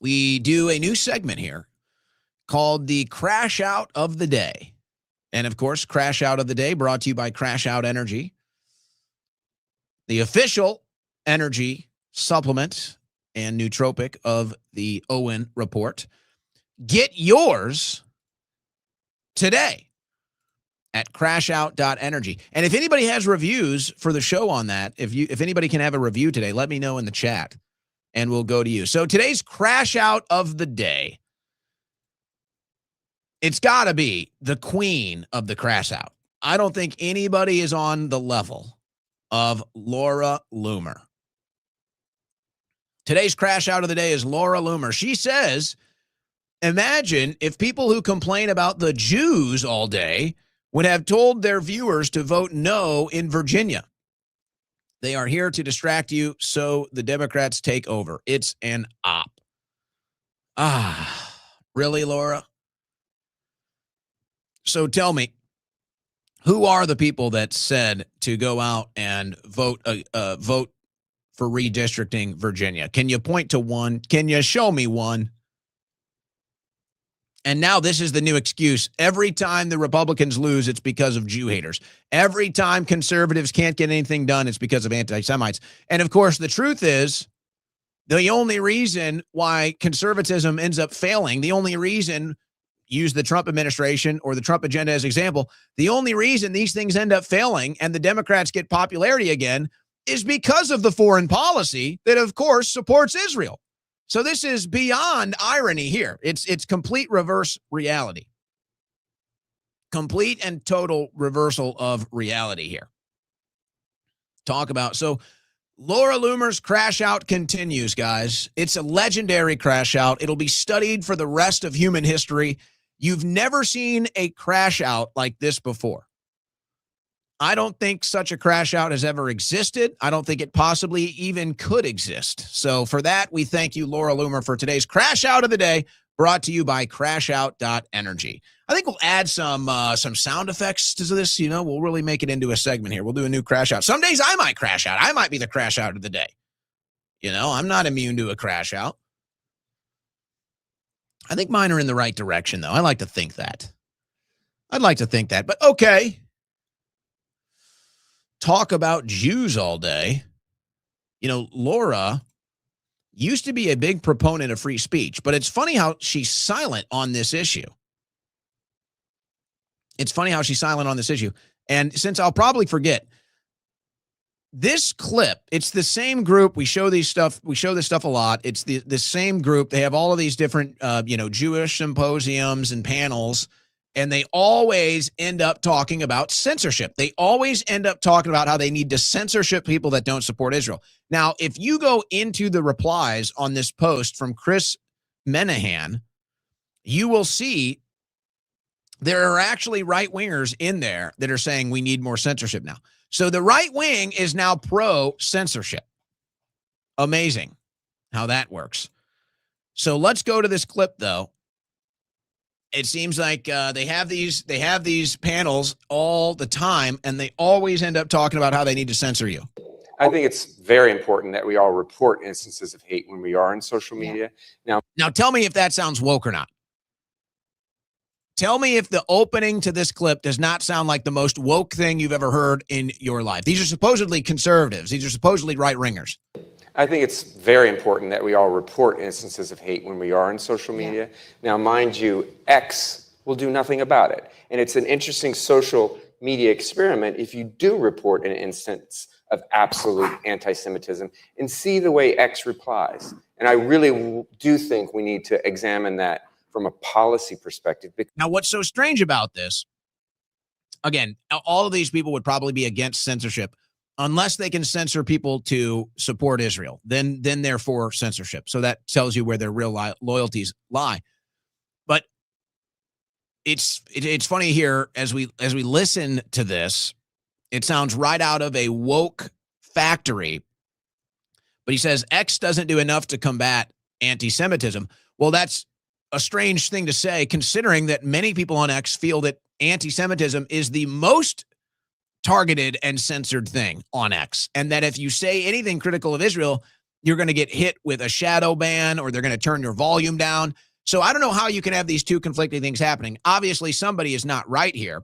we do a new segment here called the Crash Out of the Day. And of course, Crash Out of the Day brought to you by Crash Out Energy, the official energy supplement and nootropic of the Owen Report. Get yours today at crashout.energy. And if anybody has reviews for the show on that, if anybody can have a review today, let me know in the chat and we'll go to you. So today's Crash Out of the Day, it's got to be the queen of the crash out. I don't think anybody is on the level of Laura Loomer. Today's Crash Out of the Day is Laura Loomer. She says, imagine if people who complain about the Jews all day would have told their viewers to vote no in Virginia. They are here to distract you, so the Democrats take over. It's an op. Really, Laura? So tell me, who are the people that said to go out and vote for redistricting Virginia? Can you point to one? Can you show me one? And now this is the new excuse. Every time the Republicans lose, it's because of Jew haters. Every time conservatives can't get anything done, it's because of anti-Semites. And of course, the truth is, the only reason why conservatism ends up failing, the only reason, use the Trump administration or the Trump agenda as example, the only reason these things end up failing and the Democrats get popularity again is because of the foreign policy that, of course, supports Israel. So this is beyond irony here. It's complete reverse reality. Complete and total reversal of reality here. So Laura Loomer's crash out continues, guys. It's a legendary crash out. It'll be studied for the rest of human history. You've never seen a crash out like this before. I don't think such a crash out has ever existed. I don't think it possibly even could exist. So for that, we thank you, Laura Loomer, for today's Crash Out of the Day, brought to you by crashout.energy. I think we'll add some sound effects to this. We'll really make it into a segment here. We'll do a new crash out. Some days I might crash out. I might be the crash out of the day. I'm not immune to a crash out. I think mine are in the right direction, though. I like to think that. But okay. Talk about Jews all day. Laura used to be a big proponent of free speech, but it's funny how she's silent on this issue. And since I'll probably forget, this clip, it's the same group. We show this stuff a lot. It's the same group. They have all of these different, Jewish symposiums and panels. And they always end up talking about censorship. They always end up talking about how they need to censorship people that don't support Israel. Now, if you go into the replies on this post from Chris Menahan, you will see there are actually right-wingers in there that are saying we need more censorship now. So the right wing is now pro-censorship. Amazing how that works. So let's go to this clip, though. It seems like they have these panels all the time, and they always end up talking about how they need to censor you. I think it's very important that we all report instances of hate when we are in social media. Now tell me if that sounds woke or not. Tell me if the opening to this clip does not sound like the most woke thing you've ever heard in your life. These are supposedly conservatives. These are supposedly right-wingers. I think it's very important that we all report instances of hate when we are in social media. Now, mind you, X will do nothing about it. And it's an interesting social media experiment if you do report an instance of absolute anti-Semitism and see the way X replies. And I really do think we need to examine that from a policy perspective. Now, what's so strange about this, again, all of these people would probably be against censorship unless they can censor people to support Israel. Then they're for censorship. So that tells you where their real loyalties lie. But it's funny here as we listen to this, it sounds right out of a woke factory. But he says X doesn't do enough to combat anti-Semitism. Well, that's a strange thing to say, considering that many people on X feel that anti-Semitism is the most targeted and censored thing on X, and that if you say anything critical of Israel, you're going to get hit with a shadow ban or they're going to turn your volume down. So I don't know how you can have these two conflicting things happening. Obviously, somebody is not right here.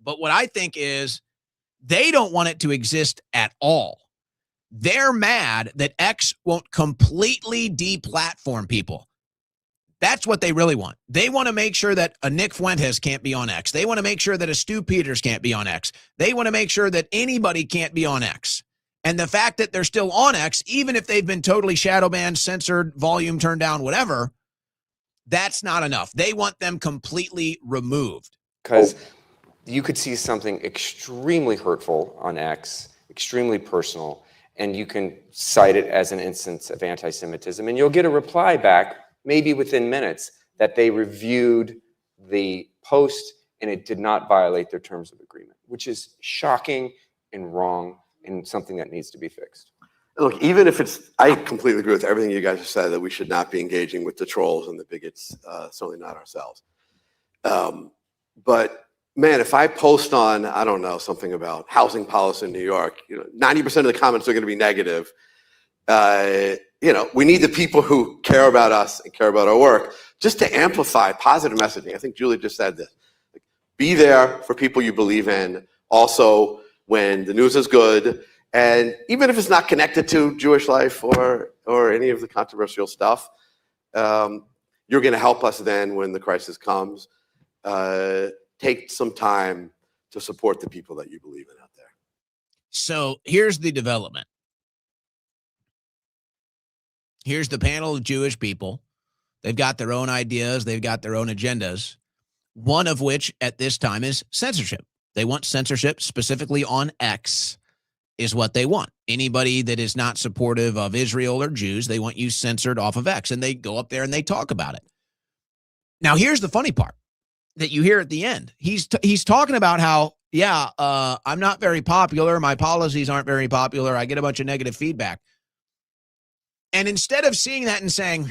But what I think is they don't want it to exist at all. They're mad that X won't completely deplatform people. That's what they really want. They want to make sure that a Nick Fuentes can't be on X. They want to make sure that a Stu Peters can't be on X. They want to make sure that anybody can't be on X. And the fact that they're still on X, even if they've been totally shadow banned, censored, volume turned down, whatever, that's not enough. They want them completely removed. Because you could see something extremely hurtful on X, extremely personal, and you can cite it as an instance of anti-Semitism, and you'll get a reply back maybe within minutes that they reviewed the post and it did not violate their terms of agreement, which is shocking and wrong and something that needs to be fixed. Look, even if it's, I completely agree with everything you guys have said, that we should not be engaging with the trolls and the bigots, certainly not ourselves. But man, if I post on, I don't know, something about housing policy in New York, 90% of the comments are going to be negative. We need the people who care about us and care about our work just to amplify positive messaging. I think Julie just said this. Be there for people you believe in. Also, when the news is good, and even if it's not connected to Jewish life or any of the controversial stuff, you're going to help us then when the crisis comes. Take some time to support the people that you believe in out there. So here's the development. Here's the panel of Jewish people. They've got their own ideas. They've got their own agendas, one of which at this time is censorship. They want censorship specifically on X is what they want. Anybody that is not supportive of Israel or Jews, they want you censored off of X, and they go up there and they talk about it. Now, here's the funny part that you hear at the end. He's talking about how, I'm not very popular. My policies aren't very popular. I get a bunch of negative feedback. And instead of seeing that and saying,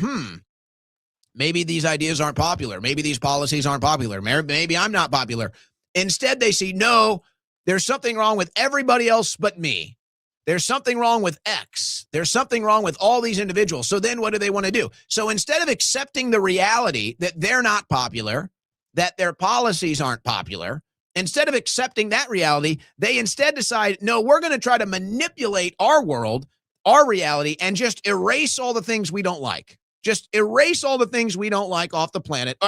maybe these ideas aren't popular. Maybe these policies aren't popular. Maybe I'm not popular. Instead, they see, no, there's something wrong with everybody else but me. There's something wrong with X. There's something wrong with all these individuals. So then what do they want to do? So instead of accepting the reality that they're not popular, that their policies aren't popular, instead of accepting that reality, they instead decide, no, we're going to try to manipulate our world, our reality, and just erase all the things we don't like. Just erase all the things we don't like off the planet,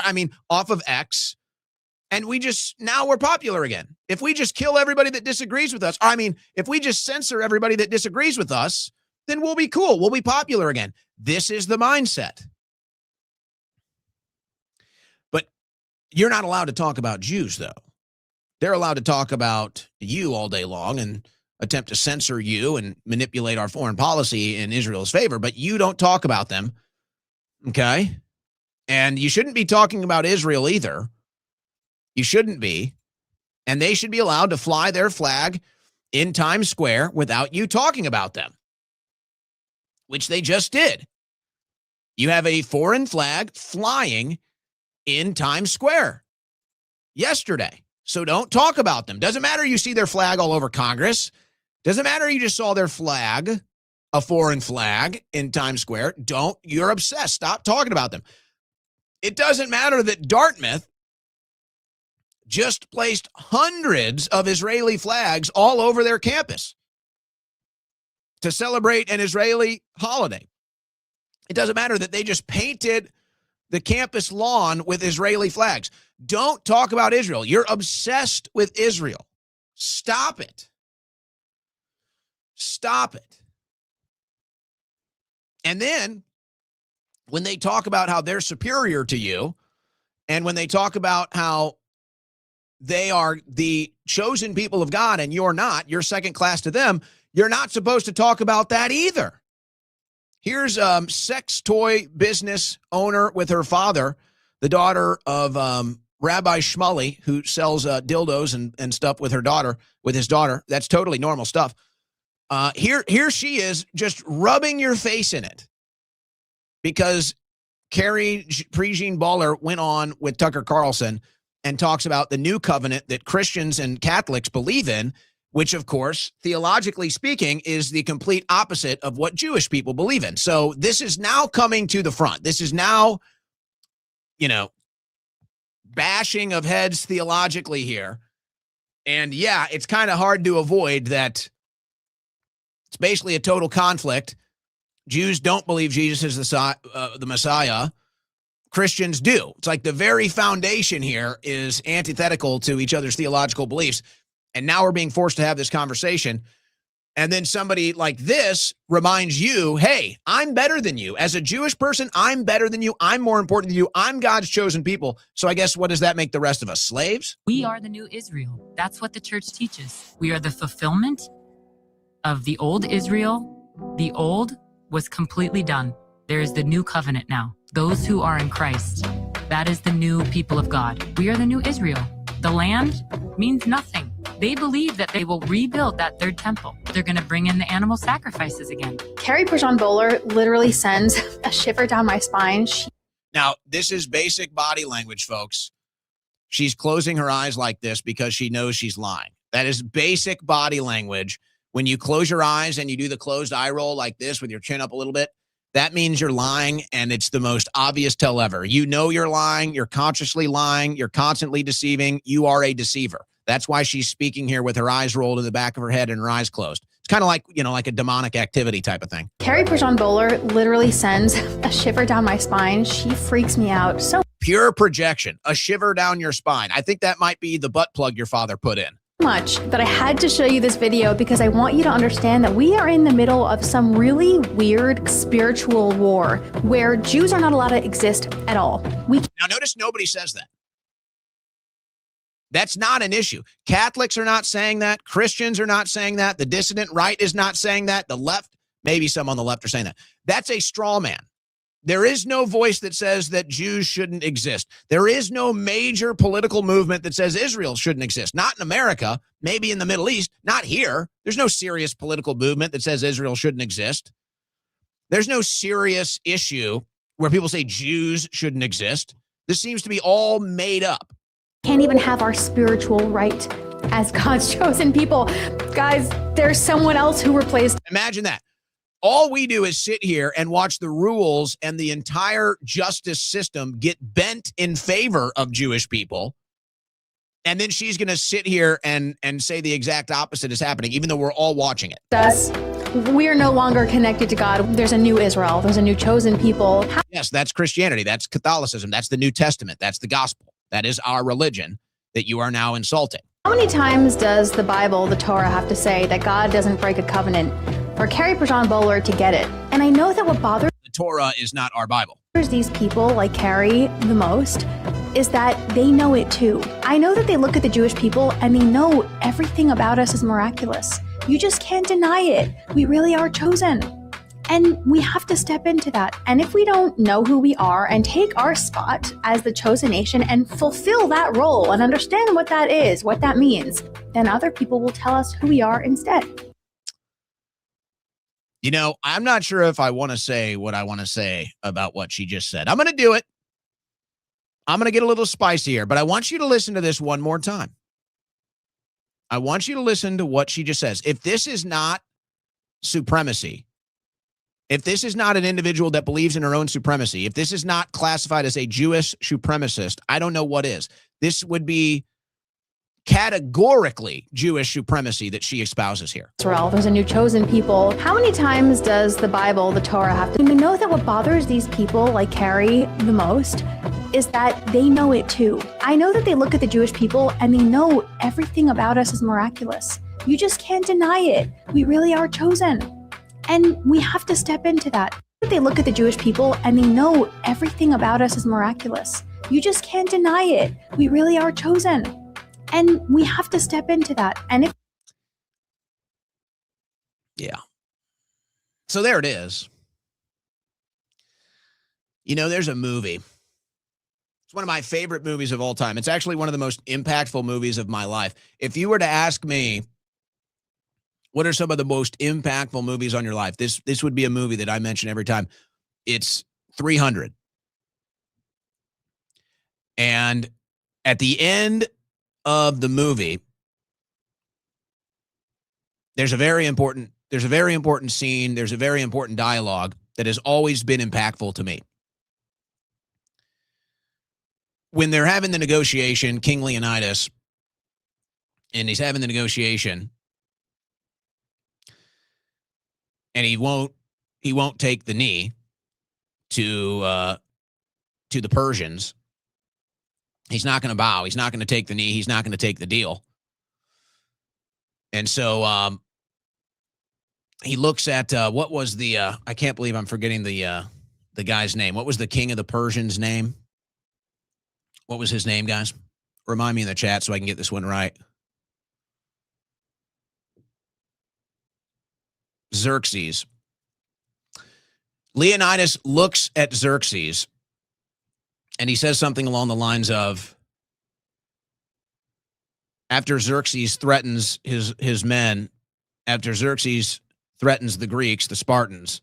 off of X. And now we're popular again. If we just kill everybody that disagrees with us, if we just censor everybody that disagrees with us, then we'll be cool. We'll be popular again. This is the mindset. But you're not allowed to talk about Jews, though. They're allowed to talk about you all day long and attempt to censor you and manipulate our foreign policy in Israel's favor, but you don't talk about them, okay? And you shouldn't be talking about Israel either. You shouldn't be. And they should be allowed to fly their flag in Times Square without you talking about them, which they just did. You have a foreign flag flying in Times Square yesterday. So don't talk about them. Doesn't matter you see their flag all over Congress. Doesn't matter you just saw their flag, a foreign flag in Times Square. You're obsessed. Stop talking about them. It doesn't matter that Dartmouth just placed hundreds of Israeli flags all over their campus to celebrate an Israeli holiday. It doesn't matter that they just painted the campus lawn with Israeli flags. Don't talk about Israel. You're obsessed with Israel. Stop it. Stop it. And then when they talk about how they're superior to you, and when they talk about how they are the chosen people of God and you're not, you're second class to them, you're not supposed to talk about that either. Here's sex toy business owner with her father, the daughter of Rabbi Shmuley, who sells dildos and stuff with his daughter. That's totally normal stuff. Here she is just rubbing your face in it because Carrie Prejean Baller went on with Tucker Carlson and talks about the new covenant that Christians and Catholics believe in, which, of course, theologically speaking, is the complete opposite of what Jewish people believe in. So this is now coming to the front. This is now, bashing of heads theologically here. And yeah, it's kind of hard to avoid that. It's basically a total conflict. Jews don't believe Jesus is the Messiah. Christians do. It's like the very foundation here is antithetical to each other's theological beliefs. And now we're being forced to have this conversation. And then somebody like this reminds you, hey, I'm better than you. As a Jewish person, I'm better than you. I'm more important than you. I'm God's chosen people. So I guess what does that make the rest of us? Slaves? We are the new Israel. That's what the church teaches. We are the fulfillment of the old Israel. The old was completely done. There is the new covenant now. Those who are in Christ, that is the new people of God. We are the new Israel. The land means nothing. They believe that they will rebuild that third temple. They're going to bring in the animal sacrifices again. Carrie Prejean Bowler literally sends a shiver down my spine. Now, this is basic body language, folks. She's closing her eyes like this because she knows she's lying. That is basic body language. When you close your eyes and you do the closed eye roll like this with your chin up a little bit, that means you're lying, and it's the most obvious tell ever. You know you're lying. You're consciously lying. You're constantly deceiving. You are a deceiver. That's why she's speaking here with her eyes rolled in the back of her head and her eyes closed. It's kind of like, like a demonic activity type of thing. Carrie Prejean Bowler literally sends a shiver down my spine. She freaks me out so pure projection, a shiver down your spine. I think that might be the butt plug your father put in. Much that I had to show you this video because I want you to understand that we are in the middle of some really weird spiritual war where Jews are not allowed to exist at all. Now notice nobody says that. That's not an issue. Catholics are not saying that. Christians are not saying that. The dissident right is not saying that. The left, maybe some on the left are saying that. That's a straw man. There is no voice that says that Jews shouldn't exist. There is no major political movement that says Israel shouldn't exist. Not in America, maybe in the Middle East, not here. There's no serious political movement that says Israel shouldn't exist. There's no serious issue where people say Jews shouldn't exist. This seems to be all made up. Can't even have our spiritual right as God's chosen people. Guys, there's someone else who replaced. Imagine that. All we do is sit here and watch the rules and the entire justice system get bent in favor of Jewish people. And then she's going to sit here and say the exact opposite is happening, even though we're all watching it. We are no longer connected to God. There's a new Israel. There's a new chosen people. Yes, that's Christianity. That's Catholicism. That's the New Testament. That's the gospel. That is our religion that you are now insulting. How many times does the Bible, the Torah, have to say that God doesn't break a covenant for Carrie Prejean Bowler to get it? And I know that what bothers the Torah is not our Bible. These people like Carrie the most is that they know it too. I know that they look at the Jewish people and they know everything about us is miraculous. You just can't deny it. We really are chosen. And we have to step into that. And if we don't know who we are and take our spot as the chosen nation and fulfill that role and understand what that is, what that means, then other people will tell us who we are instead. I'm not sure if I want to say what I want to say about what she just said. I'm going to do it. I'm going to get a little spicy here, but I want you to listen to this one more time. I want you to listen to what she just says. If this is not supremacy, if this is not an individual that believes in her own supremacy, if this is not classified as a Jewish supremacist, I don't know what is. This would be categorically Jewish supremacy that she espouses here. Israel, there's a new chosen people. How many times does the Bible, the Torah, have to know that what bothers these people like Carrie the most is that they know it too. I know that they look at the Jewish people and they know everything about us is miraculous. You just can't deny it. We really are chosen. And we have to step into that. They look at the Jewish people and they know everything about us is miraculous. You just can't deny it. We really are chosen. And we have to step into that. And if Yeah. So there it is. You know, there's a movie. It's one of my favorite movies of all time. It's actually one of the most impactful movies of my life. If you were to ask me, what are some of the most impactful movies on your life? This would be a movie that I mention every time. It's 300. And at the end of the movie, there's a very important scene, there's a very important dialogue that has always been impactful to me. When they're having the negotiation, King Leonidas, and he's having the negotiation, and he won't take the knee to the Persians. He's not going to bow. He's not going to take the knee. He's not going to take the deal. And so he looks at what was the I can't believe I'm forgetting the guy's name. What was the king of the Persians' name? What was his name, guys? Remind me in the chat so I can get this one right. Xerxes. Leonidas looks at Xerxes and he says something along the lines of, after Xerxes threatens his men, after Xerxes threatens the Greeks, the Spartans,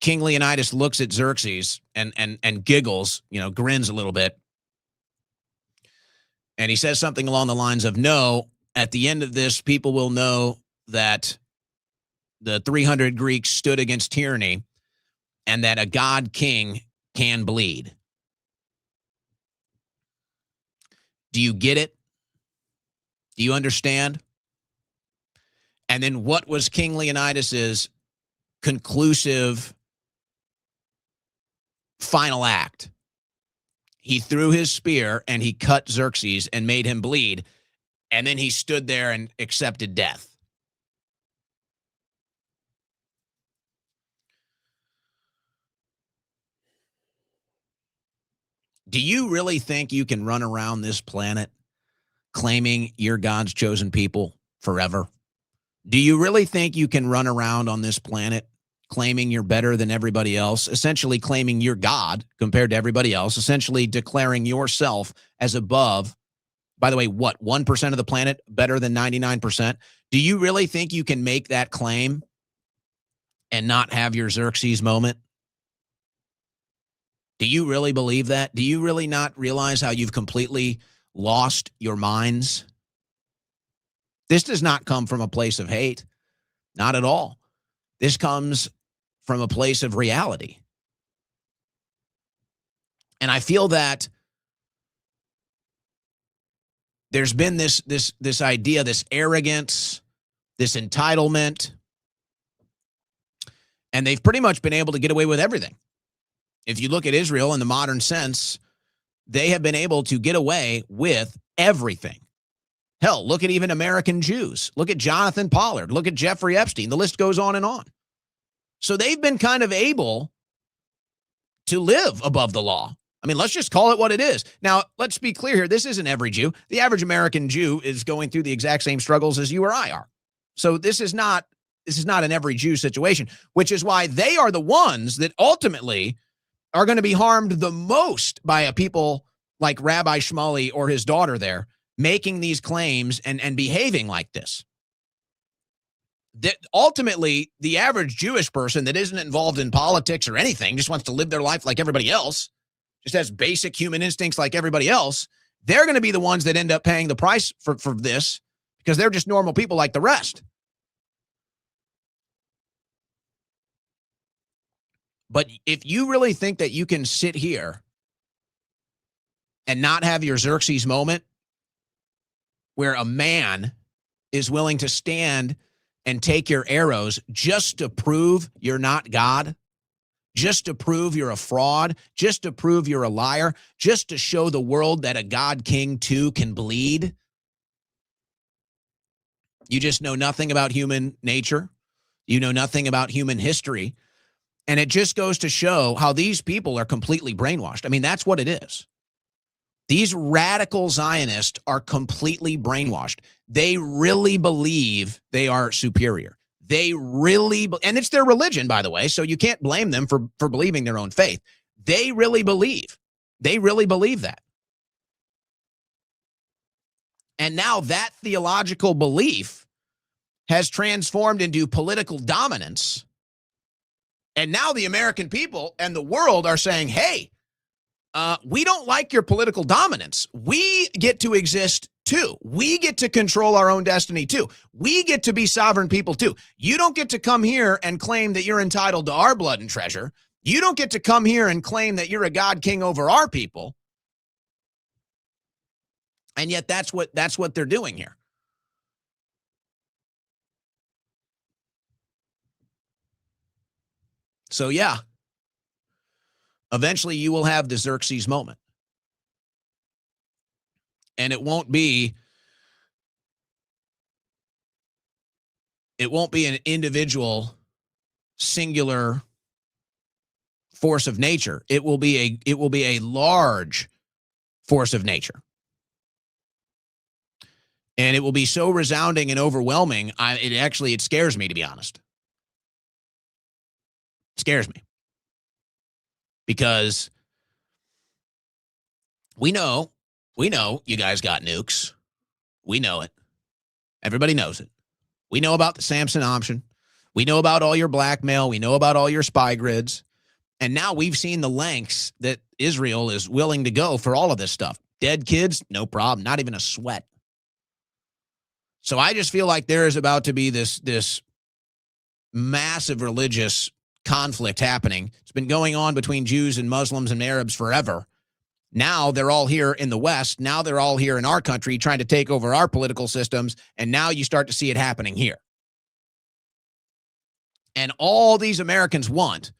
King Leonidas looks at Xerxes and giggles, grins a little bit. And he says something along the lines of, no, at the end of this, people will know that the 300 Greeks stood against tyranny and that a god king can bleed. Do you get it? Do you understand? And then what was King Leonidas's conclusive final act? He threw his spear and he cut Xerxes and made him bleed. And then he stood there and accepted death. Do you really think you can run around this planet claiming you're God's chosen people forever? Do you really think you can run around on this planet claiming you're better than everybody else, essentially claiming you're God compared to everybody else, essentially declaring yourself as above, by the way, what, 1% of the planet better than 99%? Do you really think you can make that claim and not have your Xerxes moment? Do you really believe that? Do you really not realize how you've completely lost your minds? This does not come from a place of hate. Not at all. This comes from a place of reality. And I feel that there's been this idea, this arrogance, this entitlement, and they've pretty much been able to get away with everything. If you look at Israel in the modern sense, they have been able to get away with everything. Hell, look at even American Jews. Look at Jonathan Pollard. Look at Jeffrey Epstein. The list goes on and on. So they've been kind of able to live above the law. I mean, let's just call it what it is. Now, let's be clear here. This isn't every Jew. The average American Jew is going through the exact same struggles as you or I are. So this is not an every Jew situation, which is why they are the ones that ultimately are going to be harmed the most by a people like Rabbi Shmuley or his daughter there making these claims and behaving like this. That ultimately, the average Jewish person that isn't involved in politics or anything, just wants to live their life like everybody else, just has basic human instincts like everybody else, they're going to be the ones that end up paying the price for this because they're just normal people like the rest. But if you really think that you can sit here and not have your Xerxes moment where a man is willing to stand and take your arrows just to prove you're not God, just to prove you're a fraud, just to prove you're a liar, just to show the world that a God king too can bleed, you just know nothing about human nature. You know nothing about human history. And it just goes to show how these people are completely brainwashed. I mean, that's what it is. These radical Zionists are completely brainwashed. They really believe they are superior. They really, and it's their religion, by the way, so you can't blame them for believing their own faith. They really believe. They really believe that. And now that theological belief has transformed into political dominance. And now the American people and the world are saying, hey, we don't like your political dominance. We get to exist too. We get to control our own destiny too. We get to be sovereign people too. You don't get to come here and claim that you're entitled to our blood and treasure. You don't get to come here and claim that you're a God king over our people. And yet that's what they're doing here. So yeah, eventually you will have the Xerxes moment. And it won't be an individual singular force of nature. It will be a large force of nature. And it will be so resounding and overwhelming, it scares me, to be honest. It scares me. Because we know you guys got nukes. We know it. Everybody knows it. We know about the Samson option. We know about all your blackmail. We know about all your spy grids. And now we've seen the lengths that Israel is willing to go for all of this stuff. Dead kids, no problem. Not even a sweat. So I just feel like there is about to be this massive religious conflict happening. It's been going on between Jews and Muslims and Arabs forever. Now they're all here in the West. Now they're all here in our country trying to take over our political systems. And now you start to see it happening here. And all these Americans want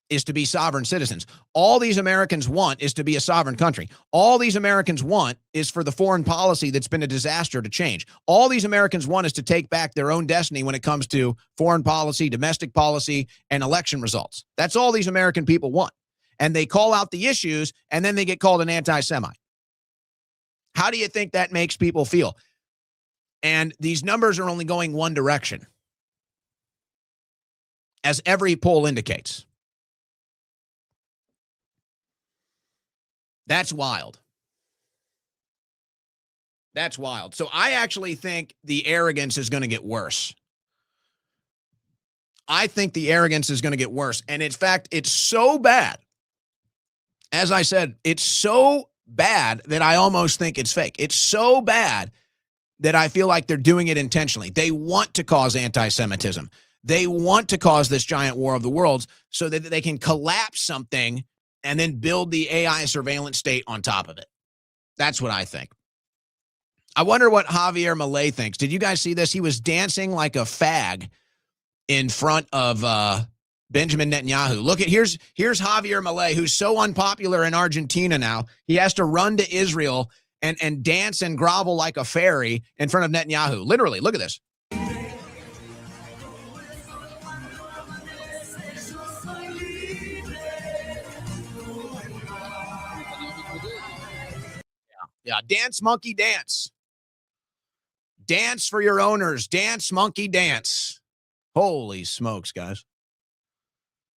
is to be sovereign citizens. All these Americans want is to be a sovereign country. All these Americans want is for the foreign policy that's been a disaster to change. All these Americans want is to take back their own destiny when it comes to foreign policy, domestic policy, and election results. That's all these American people want. And they call out the issues, and then they get called an anti-Semite. How do you think that makes people feel? And these numbers are only going one direction, as every poll indicates. That's wild. That's wild. So I actually think the arrogance is going to get worse. I think the arrogance is going to get worse. And in fact, it's so bad. As I said, it's so bad that I almost think it's fake. It's so bad that I feel like they're doing it intentionally. They want to cause anti-Semitism. They want to cause this giant war of the worlds so that they can collapse something and then build the AI surveillance state on top of it. That's what I think. I wonder what Javier Milei thinks. Did you guys see this? He was dancing like a fag in front of Benjamin Netanyahu. Look at here's Javier Milei, who's so unpopular in Argentina now. He has to run to Israel and dance and grovel like a fairy in front of Netanyahu. Literally, look at this. Yeah, dance, monkey, dance. Dance for your owners. Dance, monkey, dance. Holy smokes, guys.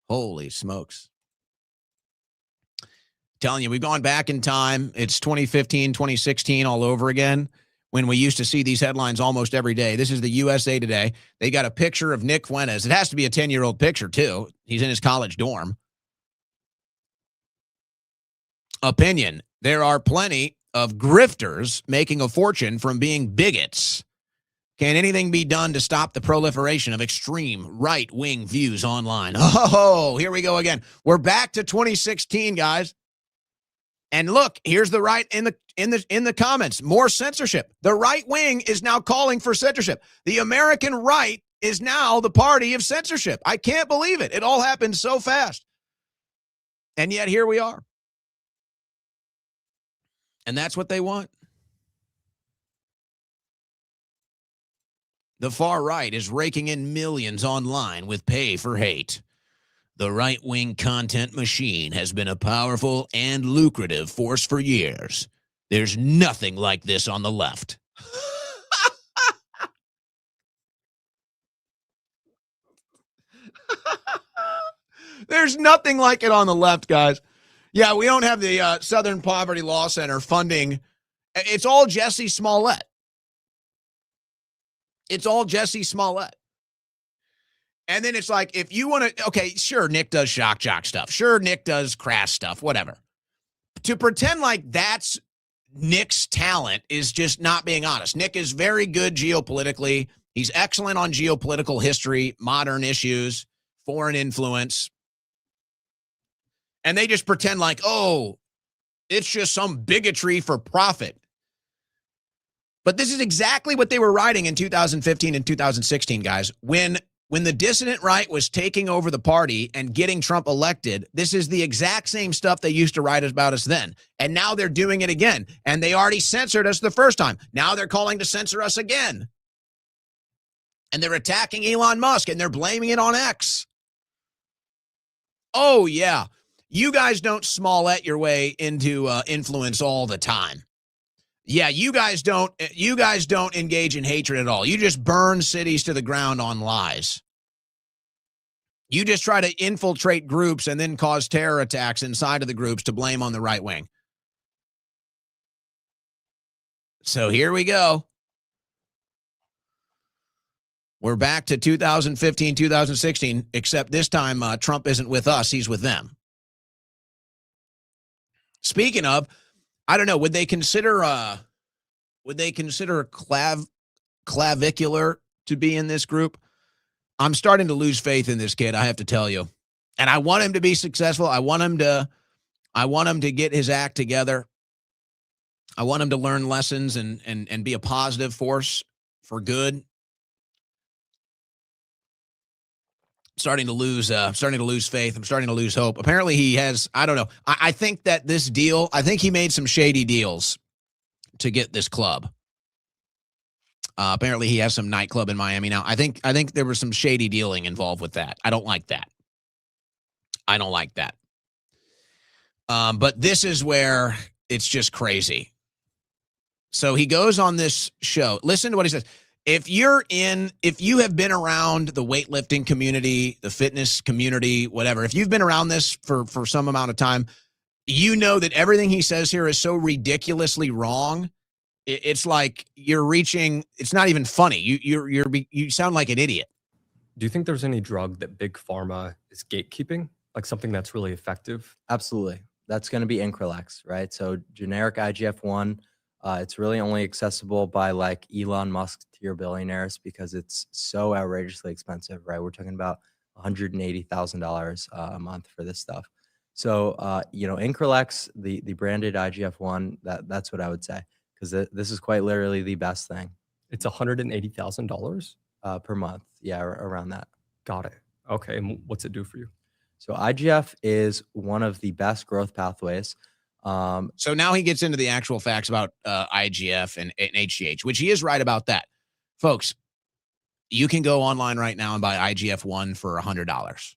Holy smokes. Telling you, we've gone back in time. It's 2015, 2016 all over again when we used to see these headlines almost every day. This is the USA Today. They got a picture of Nick Fuentes. It has to be a 10-year-old picture, too. He's in his college dorm. Opinion. There are plenty of grifters making a fortune from being bigots. Can anything be done to stop the proliferation of extreme right-wing views online? Oh, here we go again. We're back to 2016, guys. And look, here's the right in the comments. More censorship. The right wing is now calling for censorship. The American right is now the party of censorship. I can't believe it. It all happened so fast. And yet here we are. And that's what they want. The far right is raking in millions online with pay for hate. The right-wing content machine has been a powerful and lucrative force for years. There's nothing like this on the left. There's nothing like it on the left, guys. Yeah, we don't have the Southern Poverty Law Center funding. It's all Jesse Smollett. It's all Jesse Smollett. And then it's like, if you want to, okay, sure, Nick does shock jock stuff. Sure, Nick does crass stuff, whatever. To pretend like that's Nick's talent is just not being honest. Nick is very good geopolitically. He's excellent on geopolitical history, modern issues, foreign influence. And they just pretend like, oh, it's just some bigotry for profit. But this is exactly what they were writing in 2015 and 2016, guys. When the dissident right was taking over the party and getting Trump elected, this is the exact same stuff they used to write about us then. And now they're doing it again. And they already censored us the first time. Now they're calling to censor us again. And they're attacking Elon Musk and they're blaming it on X. Oh, yeah. You guys don't Smollett your way into influence all the time. Yeah, you guys don't engage in hatred at all. You just burn cities to the ground on lies. You just try to infiltrate groups and then cause terror attacks inside of the groups to blame on the right wing. So here we go. We're back to 2015, 2016, except this time Trump isn't with us, he's with them. Speaking of, I don't know, would they consider clavicular to be in this group? I'm starting to lose faith in this kid, I have to tell you. And I want him to be successful. I want him to get his act together. I want him to learn lessons and be a positive force for good. Starting to lose faith. I'm starting to lose hope. Apparently he has, I don't know. I think that this deal, I think he made some shady deals to get this club. Apparently he has some nightclub in Miami now. I think there was some shady dealing involved with that. I don't like that. But this is where it's just crazy. So he goes on this show. Listen to what he says. If you have been around the weightlifting community, the fitness community, whatever, if you've been around this for some amount of time, you know that everything he says here is so ridiculously wrong. It's like you're reaching, it's not even funny. You sound like an idiot. Do you think there's any drug that big pharma is gatekeeping? Like something that's really effective? Absolutely. That's going to be Increlex, right? So generic IGF-1, it's really only accessible by like Elon Musk tier billionaires because it's so outrageously expensive, right? We're talking about $180,000 a month for this stuff. So, Increlex, the branded IGF-1, that's what I would say, because this is quite literally the best thing. It's $180,000 per month. Yeah, around that. Got it. Okay. And what's it do for you? So IGF is one of the best growth pathways. So now he gets into the actual facts about IGF and HGH, which he is right about that. Folks, you can go online right now and buy IGF-1 for $100.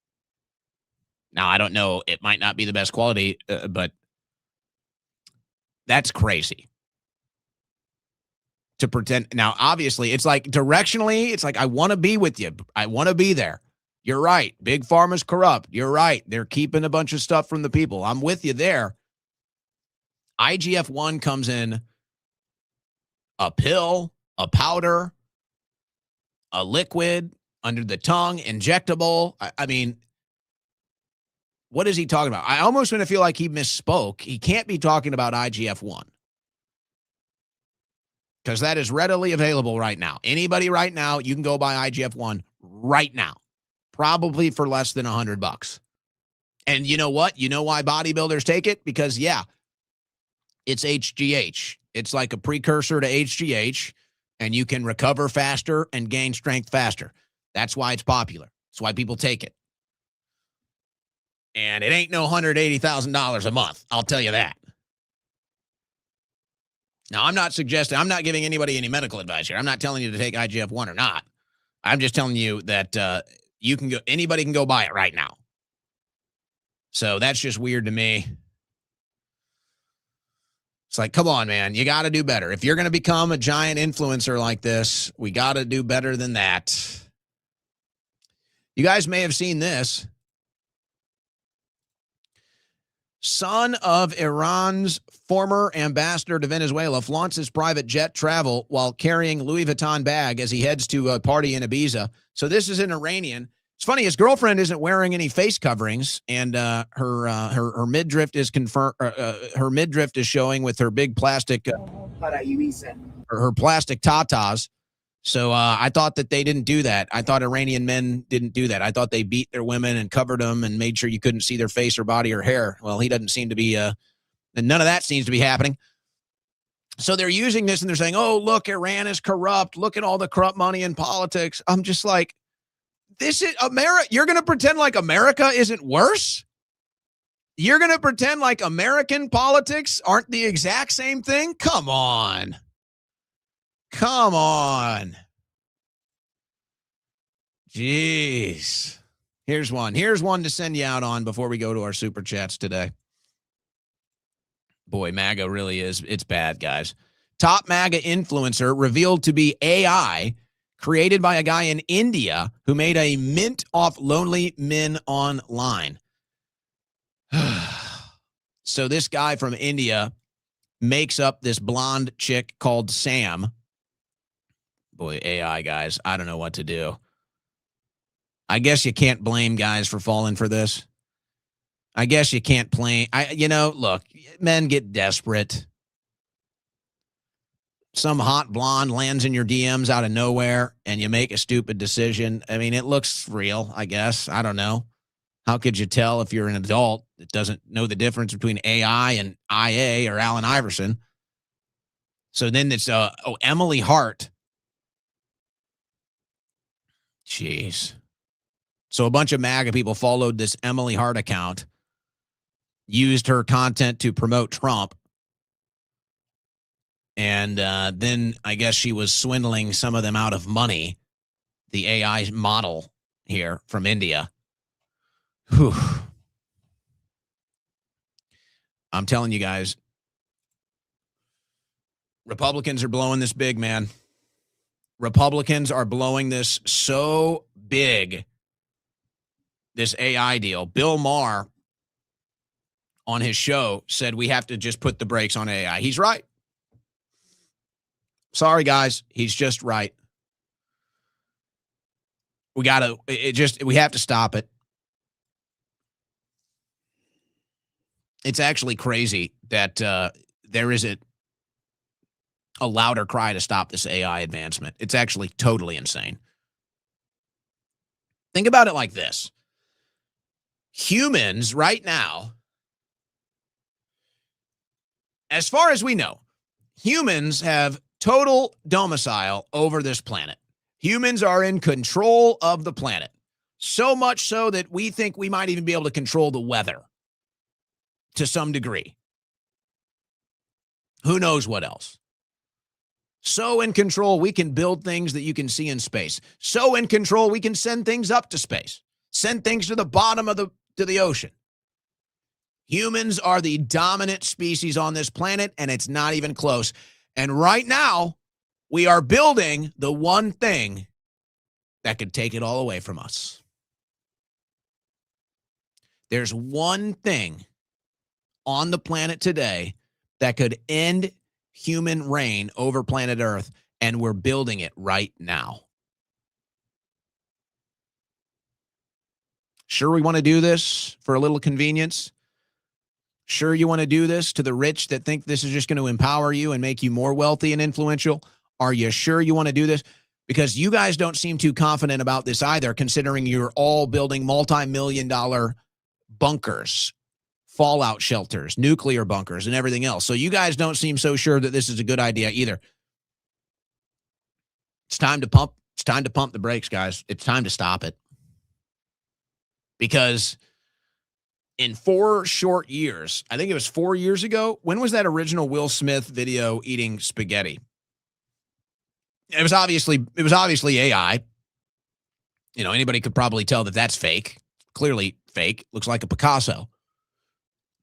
Now, I don't know. It might not be the best quality, but that's crazy. To pretend. Now, obviously, it's like directionally, it's like, I want to be with you. I want to be there. You're right. Big Pharma's corrupt. You're right. They're keeping a bunch of stuff from the people. I'm with you there. IGF-1 comes in a pill, a powder, a liquid, under the tongue, injectable. I mean, what is he talking about? I almost want to feel like he misspoke. He can't be talking about IGF-1. because that is readily available right now. Anybody right now, you can go buy IGF-1 right now, probably for less than $100. And you know what? You know why bodybuilders take it? Because, yeah, it's HGH. It's like a precursor to HGH, and you can recover faster and gain strength faster. That's why it's popular. That's why people take it. And it ain't no $180,000 a month. I'll tell you that. Now, I'm not giving anybody any medical advice here. I'm not telling you to take IGF-1 or not. I'm just telling you that anybody can go buy it right now. So that's just weird to me. It's like, come on, man. You got to do better. If you're going to become a giant influencer like this, we got to do better than that. You guys may have seen this. Son of Iran's former ambassador to Venezuela flaunts his private jet travel while carrying Louis Vuitton bag as he heads to a party in Ibiza. So this is an Iranian. It's funny, his girlfriend isn't wearing any face coverings, and her midriff is confirmed. Her midriff is showing with her big plastic, her plastic tatas. So I thought that they didn't do that. I thought Iranian men didn't do that. I thought they beat their women and covered them and made sure you couldn't see their face or body or hair. Well, he doesn't seem to be, and none of that seems to be happening. So they're using this and they're saying, oh, look, Iran is corrupt. Look at all the corrupt money in politics. I'm just like, this is America. You're going to pretend like America isn't worse? You're going to pretend like American politics aren't the exact same thing? Come on. Come on. Jeez. Here's one. Here's one to send you out on before we go to our super chats today. Boy, MAGA really is. It's bad, guys. Top MAGA influencer revealed to be AI created by a guy in India who made a mint off lonely men online. So this guy from India makes up this blonde chick called Sam. Boy, AI, guys, I don't know what to do. I guess you can't blame guys for falling for this. I guess you can't blame. Look, men get desperate. Some hot blonde lands in your DMs out of nowhere, and you make a stupid decision. I mean, it looks real, I guess. I don't know. How could you tell if you're an adult that doesn't know the difference between AI and IA or Allen Iverson? So then it's, Emily Hart. Jeez. So a bunch of MAGA people followed this Emily Hart account, used her content to promote Trump, and then I guess she was swindling some of them out of money, the AI model here from India. Whew. I'm telling you guys, Republicans are blowing this big, man. Republicans are blowing this so big, this AI deal. Bill Maher on his show said we have to just put the brakes on AI. He's right. Sorry, guys. He's just right. We have to stop it. It's actually crazy that there isn't a louder cry to stop this AI advancement. It's actually totally insane. Think about it like this. Humans right now, as far as we know, humans have total domicile over this planet. Humans are in control of the planet. So much so that we think we might even be able to control the weather to some degree. Who knows what else? So in control, we can build things that you can see in space. So in control, we can send things up to space, send things to the bottom of the ocean. Humans are the dominant species on this planet, and it's not even close. And right now, we are building the one thing that could take it all away from us. There's one thing on the planet today that could end human reign over planet Earth, and we're building it right now. Sure, we want to do this for a little convenience. Sure, you want to do this to the rich that think this is just going to empower you and make you more wealthy and influential. Are you sure you want to do this? Because you guys don't seem too confident about this either, considering you're all building multi-million-dollar bunkers, fallout shelters, nuclear bunkers, and everything else. So you guys don't seem so sure that this is a good idea either. It's time to pump. It's time to pump the brakes, guys. It's time to stop it. Because in 4 short years, I think it was 4 years ago, when was that original Will Smith video eating spaghetti? It was obviously AI. You know, anybody could probably tell that that's fake. Clearly fake. Looks like a Picasso.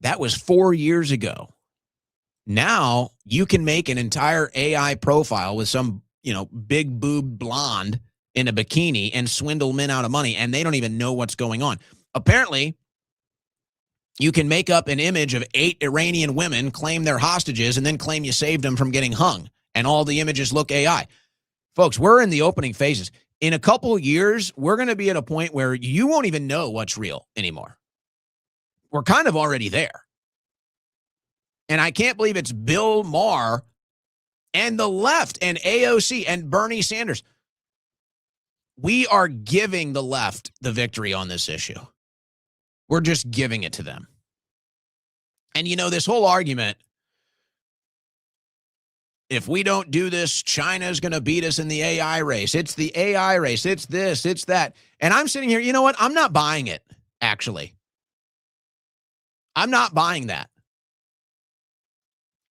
That was 4 years ago. Now you can make an entire AI profile with some, big boob blonde in a bikini and swindle men out of money, and they don't even know what's going on. Apparently, you can make up an image of 8 Iranian women, claim they're hostages, and then claim you saved them from getting hung, and all the images look AI. Folks, we're in the opening phases. In a couple of years, we're going to be at a point where you won't even know what's real anymore. We're kind of already there. And I can't believe it's Bill Maher and the left and AOC and Bernie Sanders. We are giving the left the victory on this issue. We're just giving it to them. And this whole argument, if we don't do this, China's going to beat us in the AI race. It's the AI race. It's this, it's that. And I'm sitting here, you know what? I'm not buying it, actually. I'm not buying that.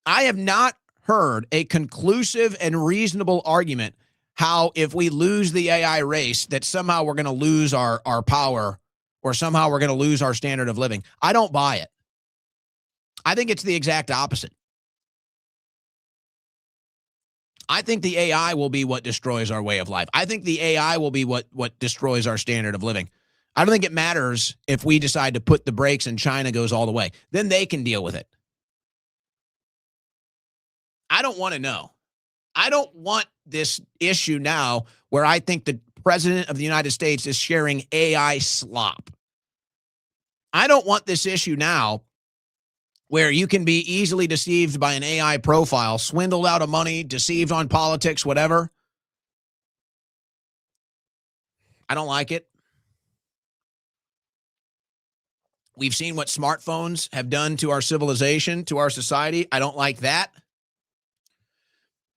I have not heard a conclusive and reasonable argument how if we lose the AI race that somehow we're going to lose our power or somehow we're going to lose our standard of living. I don't buy it. I think it's the exact opposite. I think the AI will be what destroys our way of life. I think the AI will be what destroys our standard of living. I don't think it matters if we decide to put the brakes and China goes all the way. Then they can deal with it. I don't want to know. I don't want this issue now where I think the president of the United States is sharing AI slop. I don't want this issue now where you can be easily deceived by an AI profile, swindled out of money, deceived on politics, whatever. I don't like it. We've seen what smartphones have done to our civilization, to our society. I don't like that.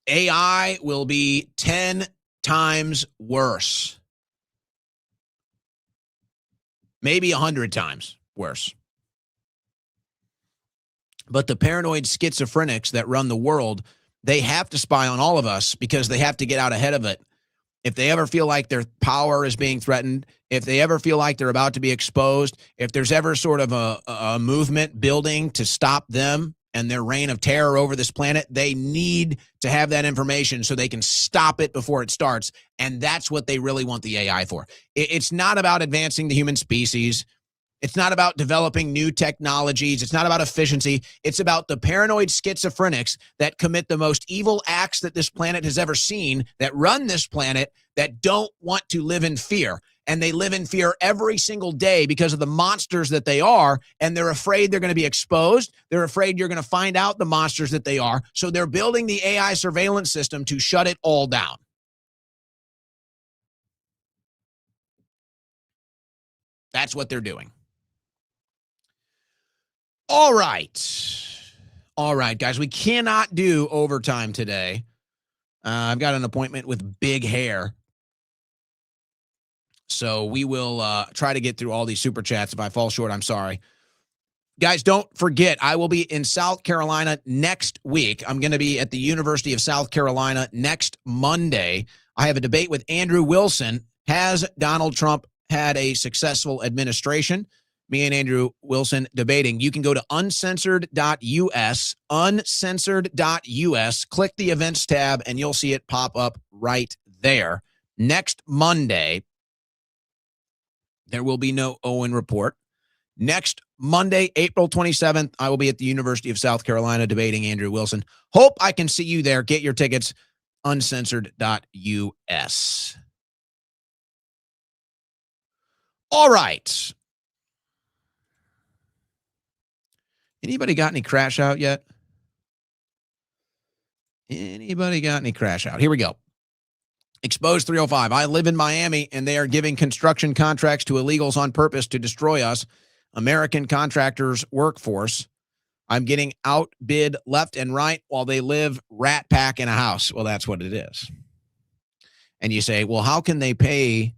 AI will be 10 times worse. Maybe 100 times worse. But the paranoid schizophrenics that run the world, they have to spy on all of us because they have to get out ahead of it. If they ever feel like their power is being threatened, if they ever feel like they're about to be exposed, if there's ever sort of a movement building to stop them and their reign of terror over this planet, they need to have that information so they can stop it before it starts. And that's what they really want the AI for. It's not about advancing the human species. It's not about developing new technologies. It's not about efficiency. It's about the paranoid schizophrenics that commit the most evil acts that this planet has ever seen, that run this planet, that don't want to live in fear. And they live in fear every single day because of the monsters that they are. And they're afraid they're going to be exposed. They're afraid you're going to find out the monsters that they are. So they're building the AI surveillance system to shut it all down. That's what they're doing. All right, guys, we cannot do overtime today. I've got an appointment with Big Hair. So we will try to get through all these super chats. If I fall short, I'm sorry. Guys, don't forget, I will be in South Carolina next week. I'm going to be at the University of South Carolina next Monday. I have a debate with Andrew Wilson. Has Donald Trump had a successful administration? Me and Andrew Wilson debating. You can go to uncensored.us, uncensored.us, click the events tab, and you'll see it pop up right there. Next Monday, there will be no Owen Report. Next Monday, April 27th, I will be at the University of South Carolina debating Andrew Wilson. Hope I can see you there. Get your tickets, uncensored.us. All right. Anybody got any crash out yet? Anybody got any crash out? Here we go. Exposed 305. I live in Miami, and they are giving construction contracts to illegals on purpose to destroy us, American contractors' workforce. I'm getting outbid left and right while they live rat pack in a house. Well, that's what it is. And you say, well, how can they pay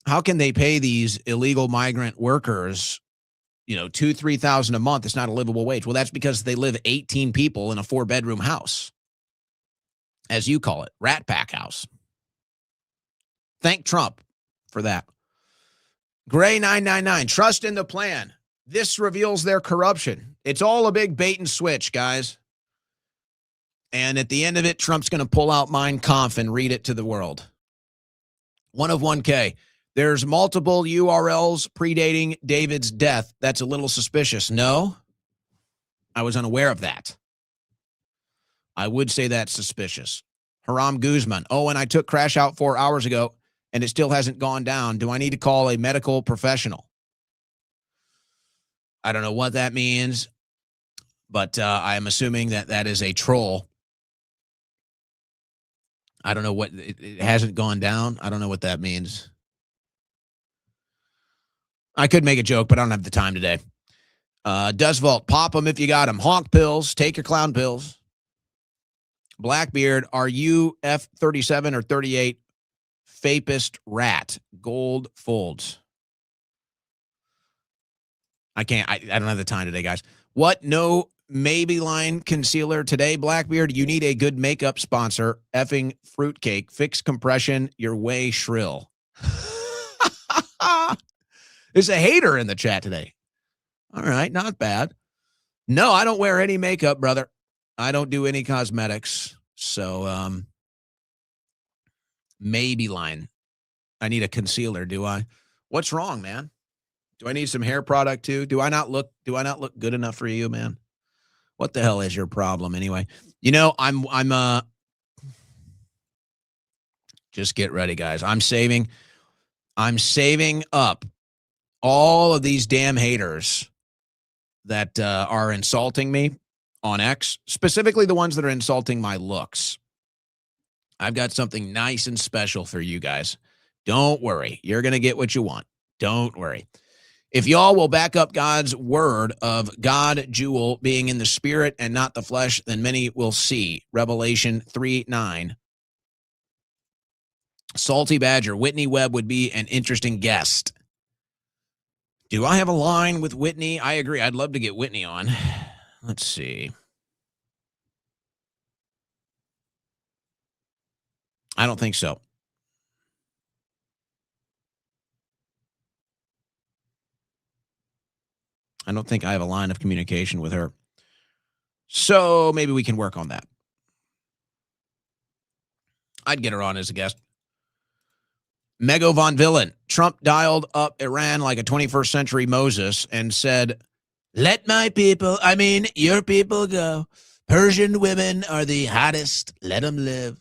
these illegal migrant workers, $2,000-$3,000 a month? It's not a livable wage. Well, that's because they live 18 people in a 4-bedroom house, as you call it, rat pack house. Thank Trump for that. Gray 999, trust in the plan. This reveals their corruption. It's all a big bait and switch, guys. And at the end of it, Trump's going to pull out Mein Kampf and read it to the world. 1 of 1K. There's multiple URLs predating David's death. That's a little suspicious. No, I was unaware of that. I would say that's suspicious. Haram Guzman. Oh, and I took crash out 4 hours ago, and it still hasn't gone down. Do I need to call a medical professional? I don't know what that means, but I am assuming that is a troll. I don't know what, it hasn't gone down. I don't know what that means. I could make a joke, but I don't have the time today. Dusvault, pop them if you got them. Honk pills, take your clown pills. Blackbeard, are you F37 or 38? Fapist rat, gold folds. I don't have the time today, guys. What? No maybe line concealer today, Blackbeard? You need a good makeup sponsor. Effing fruitcake. Fix compression. You're way shrill. There's a hater in the chat today. All right, not bad. No, I don't wear any makeup, brother. I don't do any cosmetics. So, maybe line. I need a concealer, do I? What's wrong, man? Do I need some hair product too? Do I not look good enough for you, man? What the hell is your problem anyway? I'm just get ready, guys. I'm saving up all of these damn haters that are insulting me on X, specifically the ones that are insulting my looks. I've got something nice and special for you guys. Don't worry. You're going to get what you want. Don't worry. If y'all will back up God's word of God jewel being in the spirit and not the flesh, then many will see. Revelation 3:9. Salty Badger, Whitney Webb would be an interesting guest. Do I have a line with Whitney? I agree. I'd love to get Whitney on. Let's see. I don't think so. I don't think I have a line of communication with her. So maybe we can work on that. I'd get her on as a guest. Mego Von Villain. Trump dialed up Iran like a 21st century Moses and said, let my people, your people go. Persian women are the hottest. Let them live.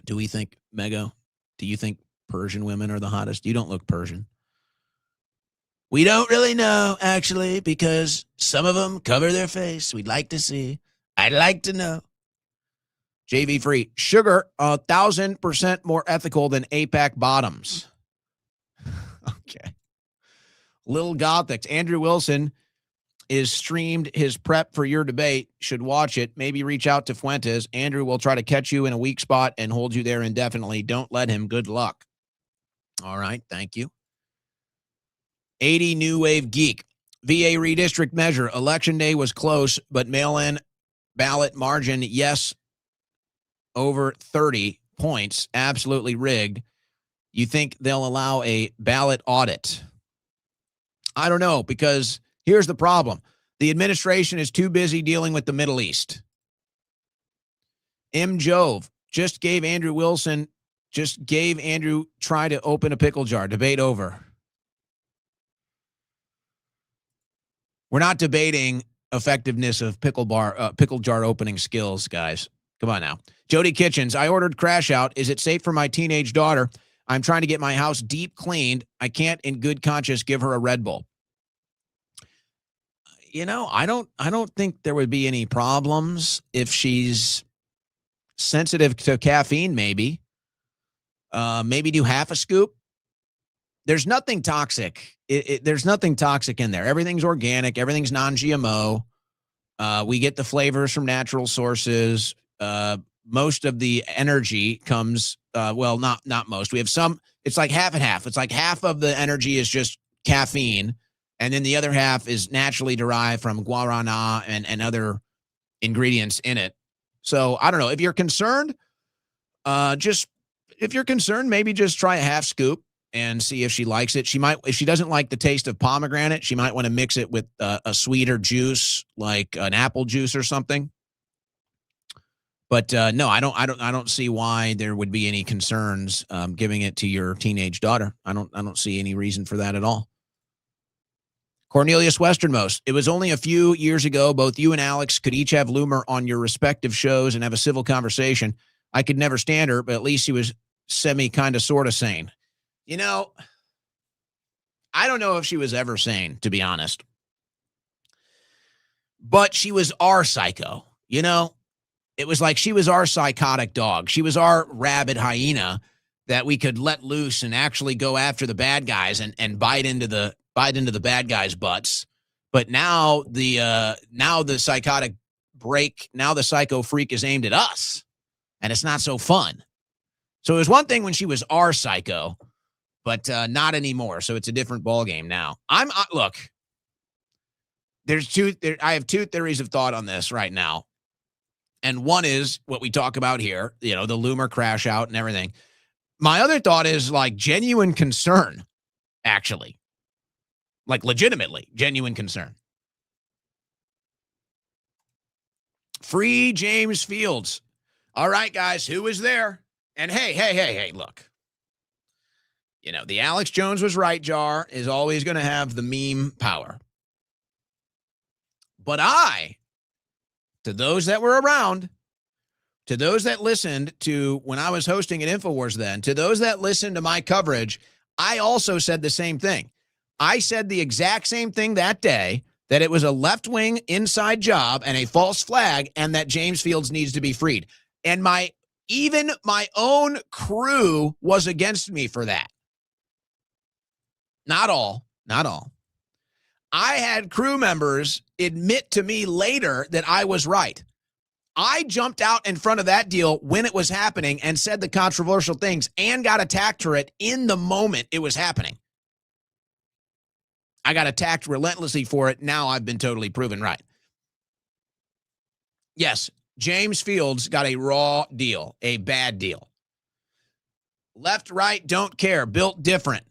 Do we think, Mego, do you think Persian women are the hottest? You don't look Persian. We don't really know, actually, because some of them cover their face. We'd like to see. I'd like to know. JV Free. Sugar, 1,000% more ethical than APAC bottoms. Okay. Little Gothics. Andrew Wilson is streamed his prep for your debate. Should watch it. Maybe reach out to Fuentes. Andrew will try to catch you in a weak spot and hold you there indefinitely. Don't let him. Good luck. All right. Thank you. 80 New Wave Geek. VA redistrict measure. Election day was close, but mail-in ballot margin, yes, over 30 points. Absolutely rigged. You think they'll allow a ballot audit? I don't know, because here's the problem. The administration is too busy dealing with the Middle East. M. Jove just gave Andrew try to open a pickle jar. Debate over. We're not debating effectiveness of pickle jar opening skills, guys. Come on now. Jody Kitchens, I ordered crash out. Is it safe for my teenage daughter? I'm trying to get my house deep cleaned. I can't in good conscience give her a Red Bull. I don't think there would be any problems if she's sensitive to caffeine. Maybe do half a scoop. There's nothing toxic. There's nothing toxic in there. Everything's organic. Everything's non-GMO. We get the flavors from natural sources. Most of the energy comes, not most. We have some, it's like half and half. It's like half of the energy is just caffeine, and then the other half is naturally derived from guarana and other ingredients in it. So I don't know. If you're concerned, maybe just try a half scoop and see if she likes it. If she doesn't like the taste of pomegranate, she might want to mix it with a sweeter juice, like an apple juice or something. But no, I don't see why there would be any concerns giving it to your teenage daughter. I don't see any reason for that at all. Cornelius Westernmost, it was only a few years ago, both you and Alex could each have Loomer on your respective shows and have a civil conversation. I could never stand her, but at least she was kind of, sort of sane. I don't know if she was ever sane, to be honest. But she was our psycho, It was like she was our psychotic dog. She was our rabid hyena that we could let loose and actually go after the bad guys and bite into the bad guys' butts. But now the psychotic break, now the psycho freak is aimed at us, and it's not so fun. So it was one thing when she was our psycho, but not anymore. So it's a different ballgame now. Look, I have two theories of thought on this right now. And one is what we talk about here, the Loomer crash out and everything. My other thought is like genuine concern, actually. Like legitimately genuine concern. Free James Fields. All right, guys, who was there? And hey, look. The Alex Jones was right jar is always going to have the meme power. But to those that were around, to those that listened to when I was hosting at InfoWars then, to those that listened to my coverage, I also said the same thing. I said the exact same thing that day, that it was a left-wing inside job and a false flag, and that James Fields needs to be freed. And even my own crew was against me for that. Not all. I had crew members admit to me later that I was right. I jumped out in front of that deal when it was happening and said the controversial things and got attacked for it in the moment it was happening. I got attacked relentlessly for it. Now I've been totally proven right. Yes, James Fields got a raw deal, a bad deal. Left, right, don't care. Built different.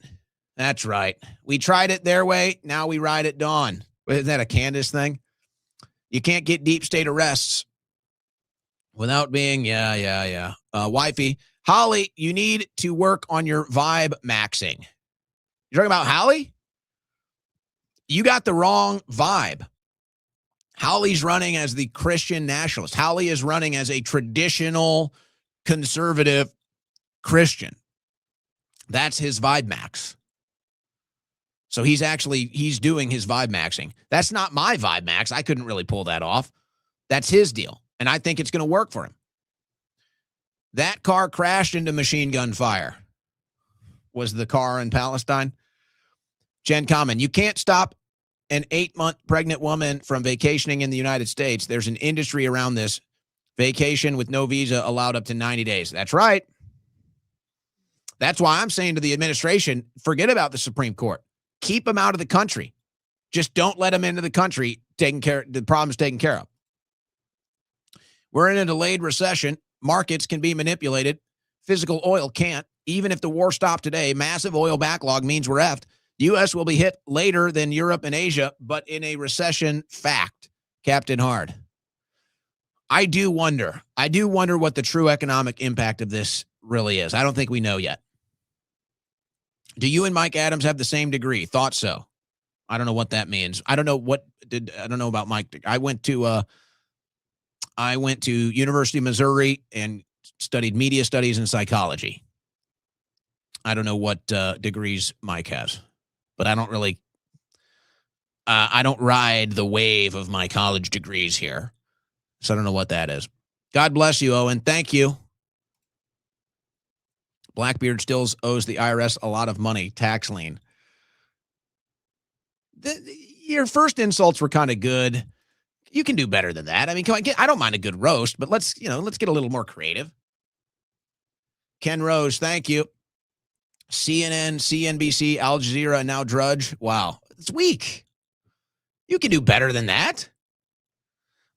That's right. We tried it their way. Now we ride at dawn. Isn't that a Candace thing? You can't get deep state arrests without being, wifey. Hawley, you need to work on your vibe maxing. You're talking about Hawley? You got the wrong vibe. Hawley's running as the Christian nationalist. Hawley is running as a traditional conservative Christian. That's his vibe max. So he's doing his vibe maxing. That's not my vibe max. I couldn't really pull that off. That's his deal. And I think it's going to work for him. That car crashed into machine gun fire. Was the car in Palestine? Jen Common, you can't stop an 8-month pregnant woman from vacationing in the United States. There's an industry around this. Vacation with no visa allowed up to 90 days. That's right. That's why I'm saying to the administration, forget about the Supreme Court. Keep them out of the country. Just don't let them into the country. The problem's taken care of. We're in a delayed recession. Markets can be manipulated. Physical oil can't. Even if the war stopped today, massive oil backlog means we're effed. The U.S. will be hit later than Europe and Asia, but in a recession, fact. Captain Hard. I do wonder what the true economic impact of this really is. I don't think we know yet. Do you and Mike Adams have the same degree? Thought so. I don't know what that means. I don't know about Mike. I went to University of Missouri and studied media studies and psychology. I don't know what degrees Mike has, but I don't really I don't ride the wave of my college degrees here. So I don't know what that is. God bless you, Owen. Thank you. Blackbeard still owes the IRS a lot of money. Tax lien. Your first insults were kind of good. You can do better than that. I mean, come on, I don't mind a good roast, but let's get a little more creative. Ken Rose, thank you. CNN, CNBC, Al Jazeera, and now Drudge. Wow, it's weak. You can do better than that.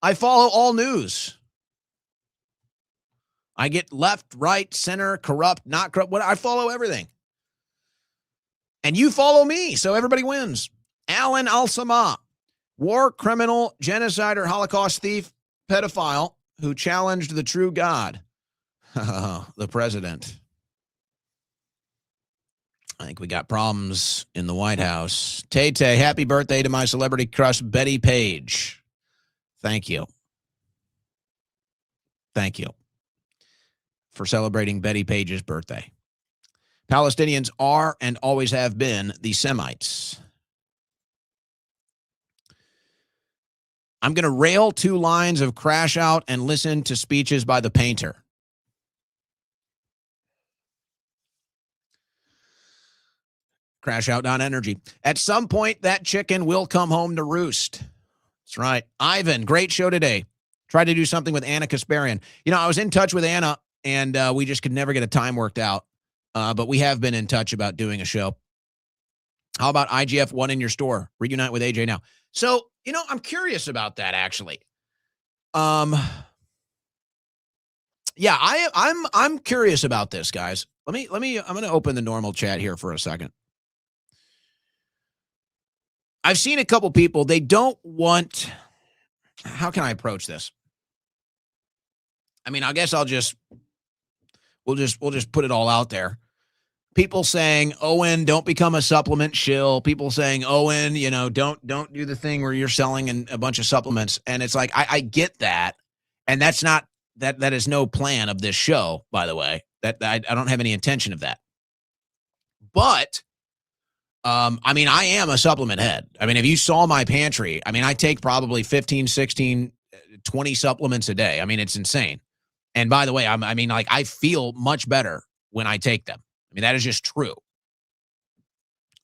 I follow all news. I get left, right, center, corrupt, not corrupt. I follow everything. And you follow me, so everybody wins. Alan Al-Sama, war criminal, genocider, Holocaust thief, pedophile who challenged the true God. The president. I think we got problems in the White House. Tay-Tay, happy birthday to my celebrity crush, Betty Page. Thank you. Thank you for celebrating Betty Page's birthday. Palestinians are and always have been the Semites. I'm going to rail 2 lines of Crash Out and listen to speeches by the painter. Crash Out on energy. At some point, that chicken will come home to roost. That's right. Ivan, great show today. Tried to do something with Anna Kasparian. I was in touch with Anna, and we just could never get a time worked out. But we have been in touch about doing a show. How about IGF-1 in your store? Reunite with AJ now. So, I'm curious about that, actually. Yeah, I'm curious about this, guys. I'm going to open the normal chat here for a second. I've seen a couple people, they don't want, how can I approach this? I mean, I guess we'll just put it all out there. People saying, Owen, don't become a supplement shill. People saying, Owen, don't do the thing where you're selling a bunch of supplements. And it's like, I get that. And that's not, that is no plan of this show, by the way. That I don't have any intention of that. But I mean, I am a supplement head. I mean, if you saw my pantry, I mean, I take probably 15, 16, 20 supplements a day. I mean, it's insane. And by the way, I feel much better when I take them. I mean, that is just true.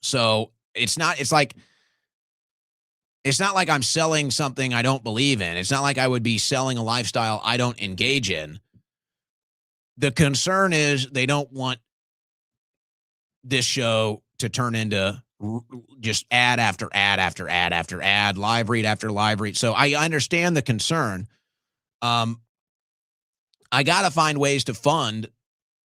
So it's not like I'm selling something I don't believe in. It's not like I would be selling a lifestyle I don't engage in. The concern is they don't want this show to turn into just ad after ad after ad after ad, live read after live read. So I understand the concern. I got to find ways to fund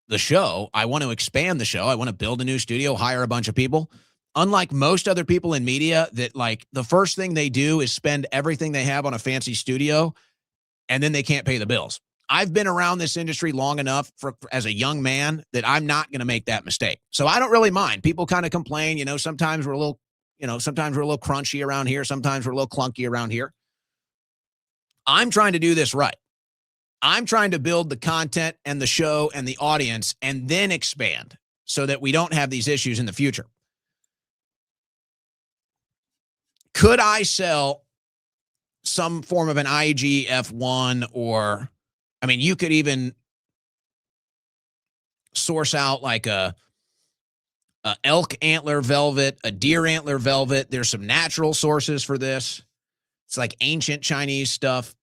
the show. I want to expand the show. I want to build a new studio, hire a bunch of people. Unlike most other people in media that the first thing they do is spend everything they have on a fancy studio and then they can't pay the bills. I've been around this industry long enough as a young man that I'm not going to make that mistake. So I don't really mind. People kind of complain, sometimes we're a little crunchy around here. Sometimes we're a little clunky around here. I'm trying to do this right. I'm trying to build the content and the show and the audience and then expand so that we don't have these issues in the future. Could I sell some form of an IGF-1 or, I mean, you could even source out like a elk antler velvet, a deer antler velvet. There's some natural sources for this. It's like ancient Chinese stuff.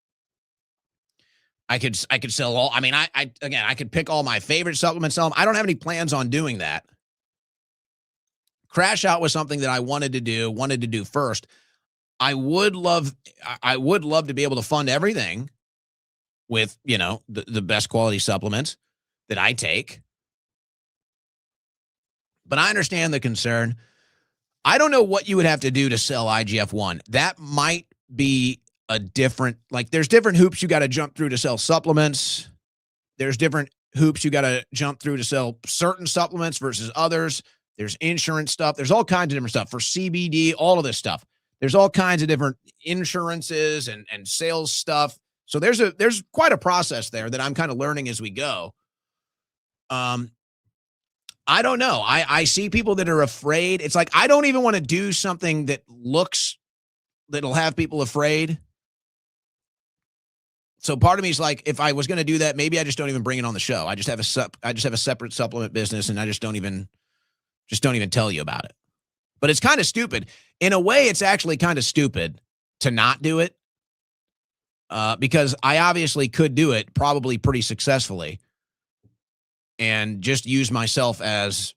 I could sell all, I mean, I could pick all my favorite supplements, sell them. I don't have any plans on doing that. Crash Out was something that I wanted to do first. I would love to be able to fund everything with, the best quality supplements that I take. But I understand the concern. I don't know what you would have to do to sell IGF-1. That might be a different, there's different hoops you got to jump through to sell supplements. There's different hoops you got to jump through to sell certain supplements versus others. There's insurance stuff. There's all kinds of different stuff for CBD, all of this stuff. There's all kinds of different insurances and sales stuff. So there's quite a process there that I'm kind of learning as we go. I don't know. I see people that are afraid. It's like, I don't even want to do something that looks that'll have people afraid. So part of me is like, if I was going to do that, maybe I just don't even bring it on the show. I just have a separate supplement business, and I just don't even tell you about it. But it's kind of stupid. In a way, it's actually kind of stupid to not do it, because I obviously could do it probably pretty successfully and just use myself as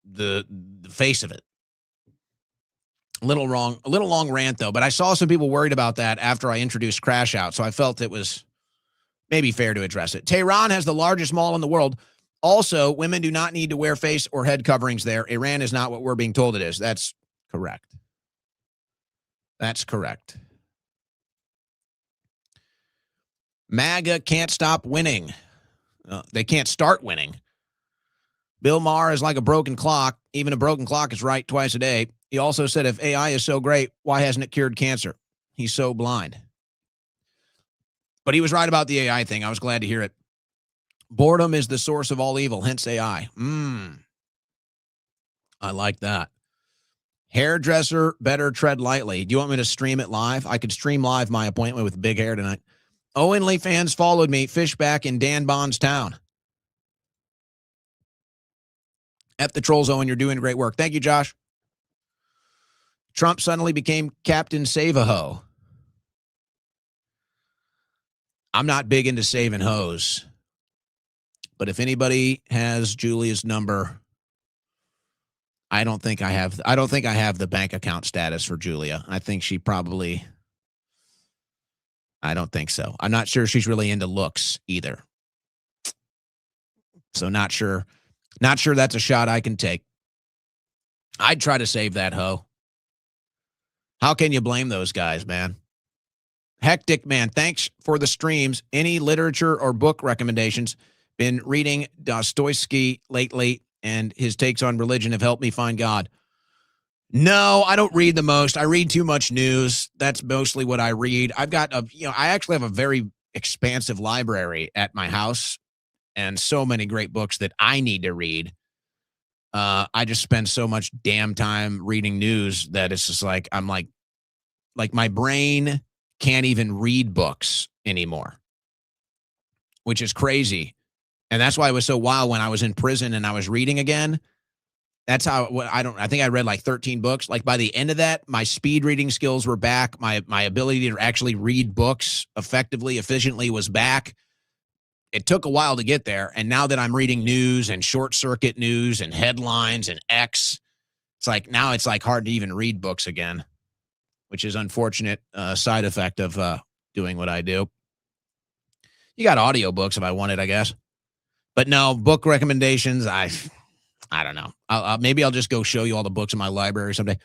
the face of it. A little long rant though, but I saw some people worried about that after I introduced Crash Out, so I felt it was maybe fair to address it. Tehran has the largest mall in the world. Also, women do not need to wear face or head coverings there. Iran is not what we're being told it is. That's correct. That's correct. MAGA can't stop winning. They can't start winning. Bill Maher is like a broken clock. Even a broken clock is right twice a day. He also said, if AI is so great, why hasn't it cured cancer? He's so blind. But he was right about the AI thing. I was glad to hear it. Boredom is the source of all evil, hence AI. I like that. Hairdresser, better tread lightly. Do you want me to stream it live? I could stream live my appointment with big hair tonight. Owenly fans followed me. Fish back in Dan Bond's town. F the trolls, Owen. You're doing great work. Thank you, Josh. Trump suddenly became Captain Save-A-Ho. I'm not big into saving hoes. But if anybody has Julia's number, I don't think I have the bank account status for Julia. I think she probably, I don't think so. I'm not sure she's really into looks either. So not sure that's a shot I can take. I'd try to save that hoe. How can you blame those guys, man? Hectic Man, thanks for the streams. Any literature or book recommendations? Been reading Dostoevsky lately, and his takes on religion have helped me find God. No, I don't read the most. I read too much news. That's mostly what I read. I actually have a very expansive library at my house and so many great books that I need to read. I just spend so much damn time reading news that it's just like, I'm like my brain can't even read books anymore, which is crazy. And that's why it was so wild when I was in prison and I was reading again. That's how I think I read like 13 books. Like by the end of that, my speed reading skills were back. My ability to actually read books effectively, efficiently was back. It took a while to get there. And now that I'm reading news and short circuit news and headlines and X, it's like now it's like hard to even read books again, which is unfortunate side effect of doing what I do. You got audiobooks if I wanted, I guess. But no, book recommendations, I don't know. Maybe I'll just go show you all the books in my library someday.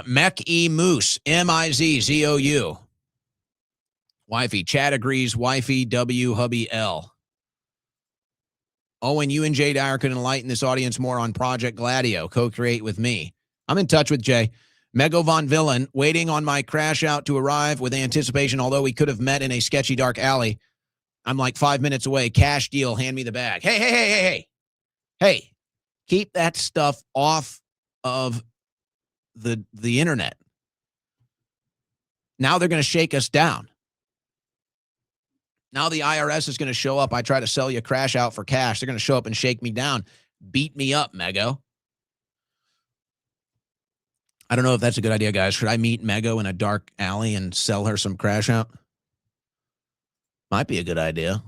Mech E Moose, Mizzou. Wifey, Chad agrees. Wifey, W, hubby, L. Owen, you and Jay Dyer could enlighten this audience more on Project Gladio. Co-create with me. I'm in touch with Jay. Mego Von Villain, waiting on my crash out to arrive with anticipation, although we could have met in a sketchy dark alley. I'm like 5 minutes away. Cash deal, hand me the bag. Hey, keep that stuff off of the internet. Now they're going to shake us down. Now the IRS is going to show up. I try to sell you crash out for cash. They're going to show up and shake me down. Beat me up, Mego. I don't know if that's a good idea, guys. Should I meet Mego in a dark alley and sell her some crash out? Might be a good idea.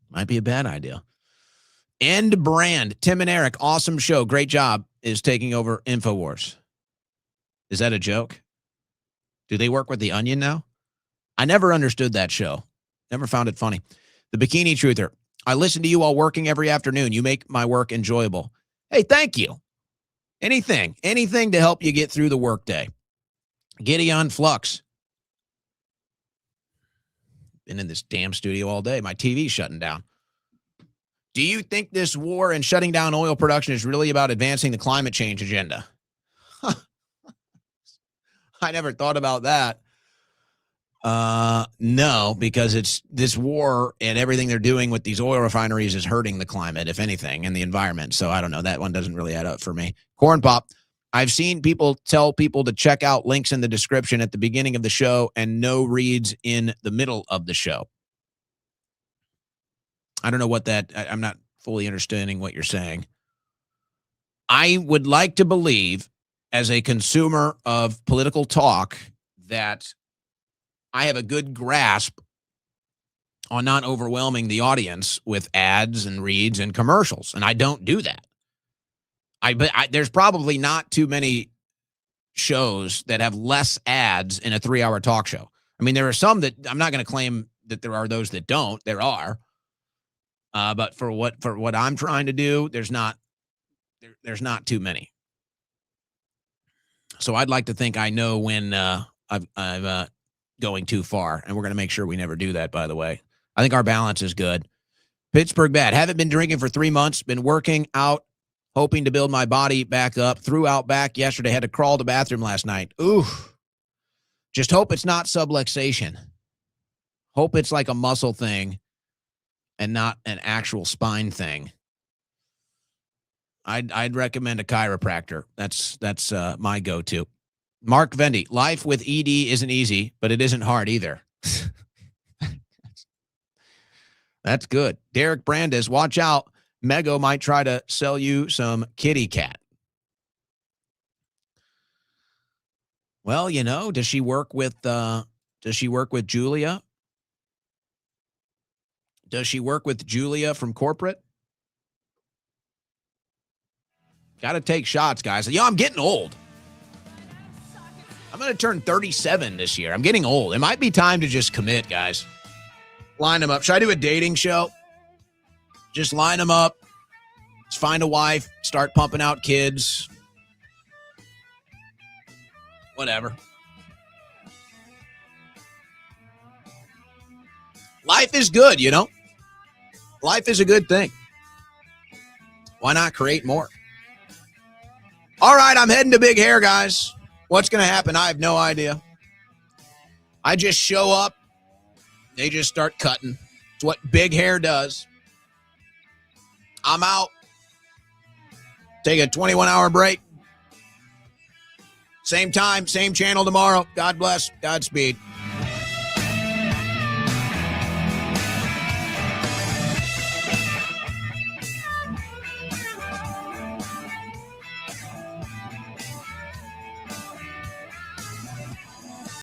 Might be a bad idea. End Brand. Tim and Eric, awesome show. Great job. Is taking over InfoWars. Is that a joke? Do they work with The Onion now? I never understood that show. Never found it funny. The Bikini Truther. I listen to you while working every afternoon. You make my work enjoyable. Hey, thank you. Anything to help you get through the workday. Gideon Flux. Been in this damn studio all day. My TV's shutting down. Do you think this war and shutting down oil production is really about advancing the climate change agenda? I never thought about that. No, because it's this war and everything they're doing with these oil refineries is hurting the climate, if anything, and the environment. So I don't know. That one doesn't really add up for me. Corn Pop. I've seen people tell people to check out links in the description at the beginning of the show and no reads in the middle of the show. I don't know what that, I'm not fully understanding what you're saying. I would like to believe, as a consumer of political talk, that I have a good grasp on not overwhelming the audience with ads and reads and commercials, and I don't do that. There's probably not too many shows that have less ads in a 3-hour talk show. I mean, there are some that I'm not going to claim that there are those that don't. There are, but for what I'm trying to do, there's not too many. So I'd like to think I know when I've going too far, and we're going to make sure we never do that. By the way, I think our balance is good. Pittsburgh bad. Haven't been drinking for 3 months. Been working out, hoping to build my body back up. Threw out back yesterday. Had to crawl to the bathroom last night. Ooh. Just hope it's not subluxation. Hope it's like a muscle thing and not an actual spine thing. I'd recommend a chiropractor. That's my go-to. Mark Vendy, life with ED isn't easy, but it isn't hard either. That's good. Derek Brandes, watch out. Mego might try to sell you some kitty cat. Well, you know, does she work with Julia? Does she work with Julia from corporate? Got to take shots, guys. I'm getting old. I'm going to turn 37 this year. I'm getting old. It might be time to just commit, guys. Line them up. Should I do a dating show? Just line them up. Let's find a wife. Start pumping out kids. Whatever. Life is good, you know? Life is a good thing. Why not create more? All right, I'm heading to Big Hair, guys. What's going to happen? I have no idea. I just show up. They just start cutting. It's what Big Hair does. I'm out. Take a 21-hour break. Same time, same channel tomorrow. God bless. Godspeed.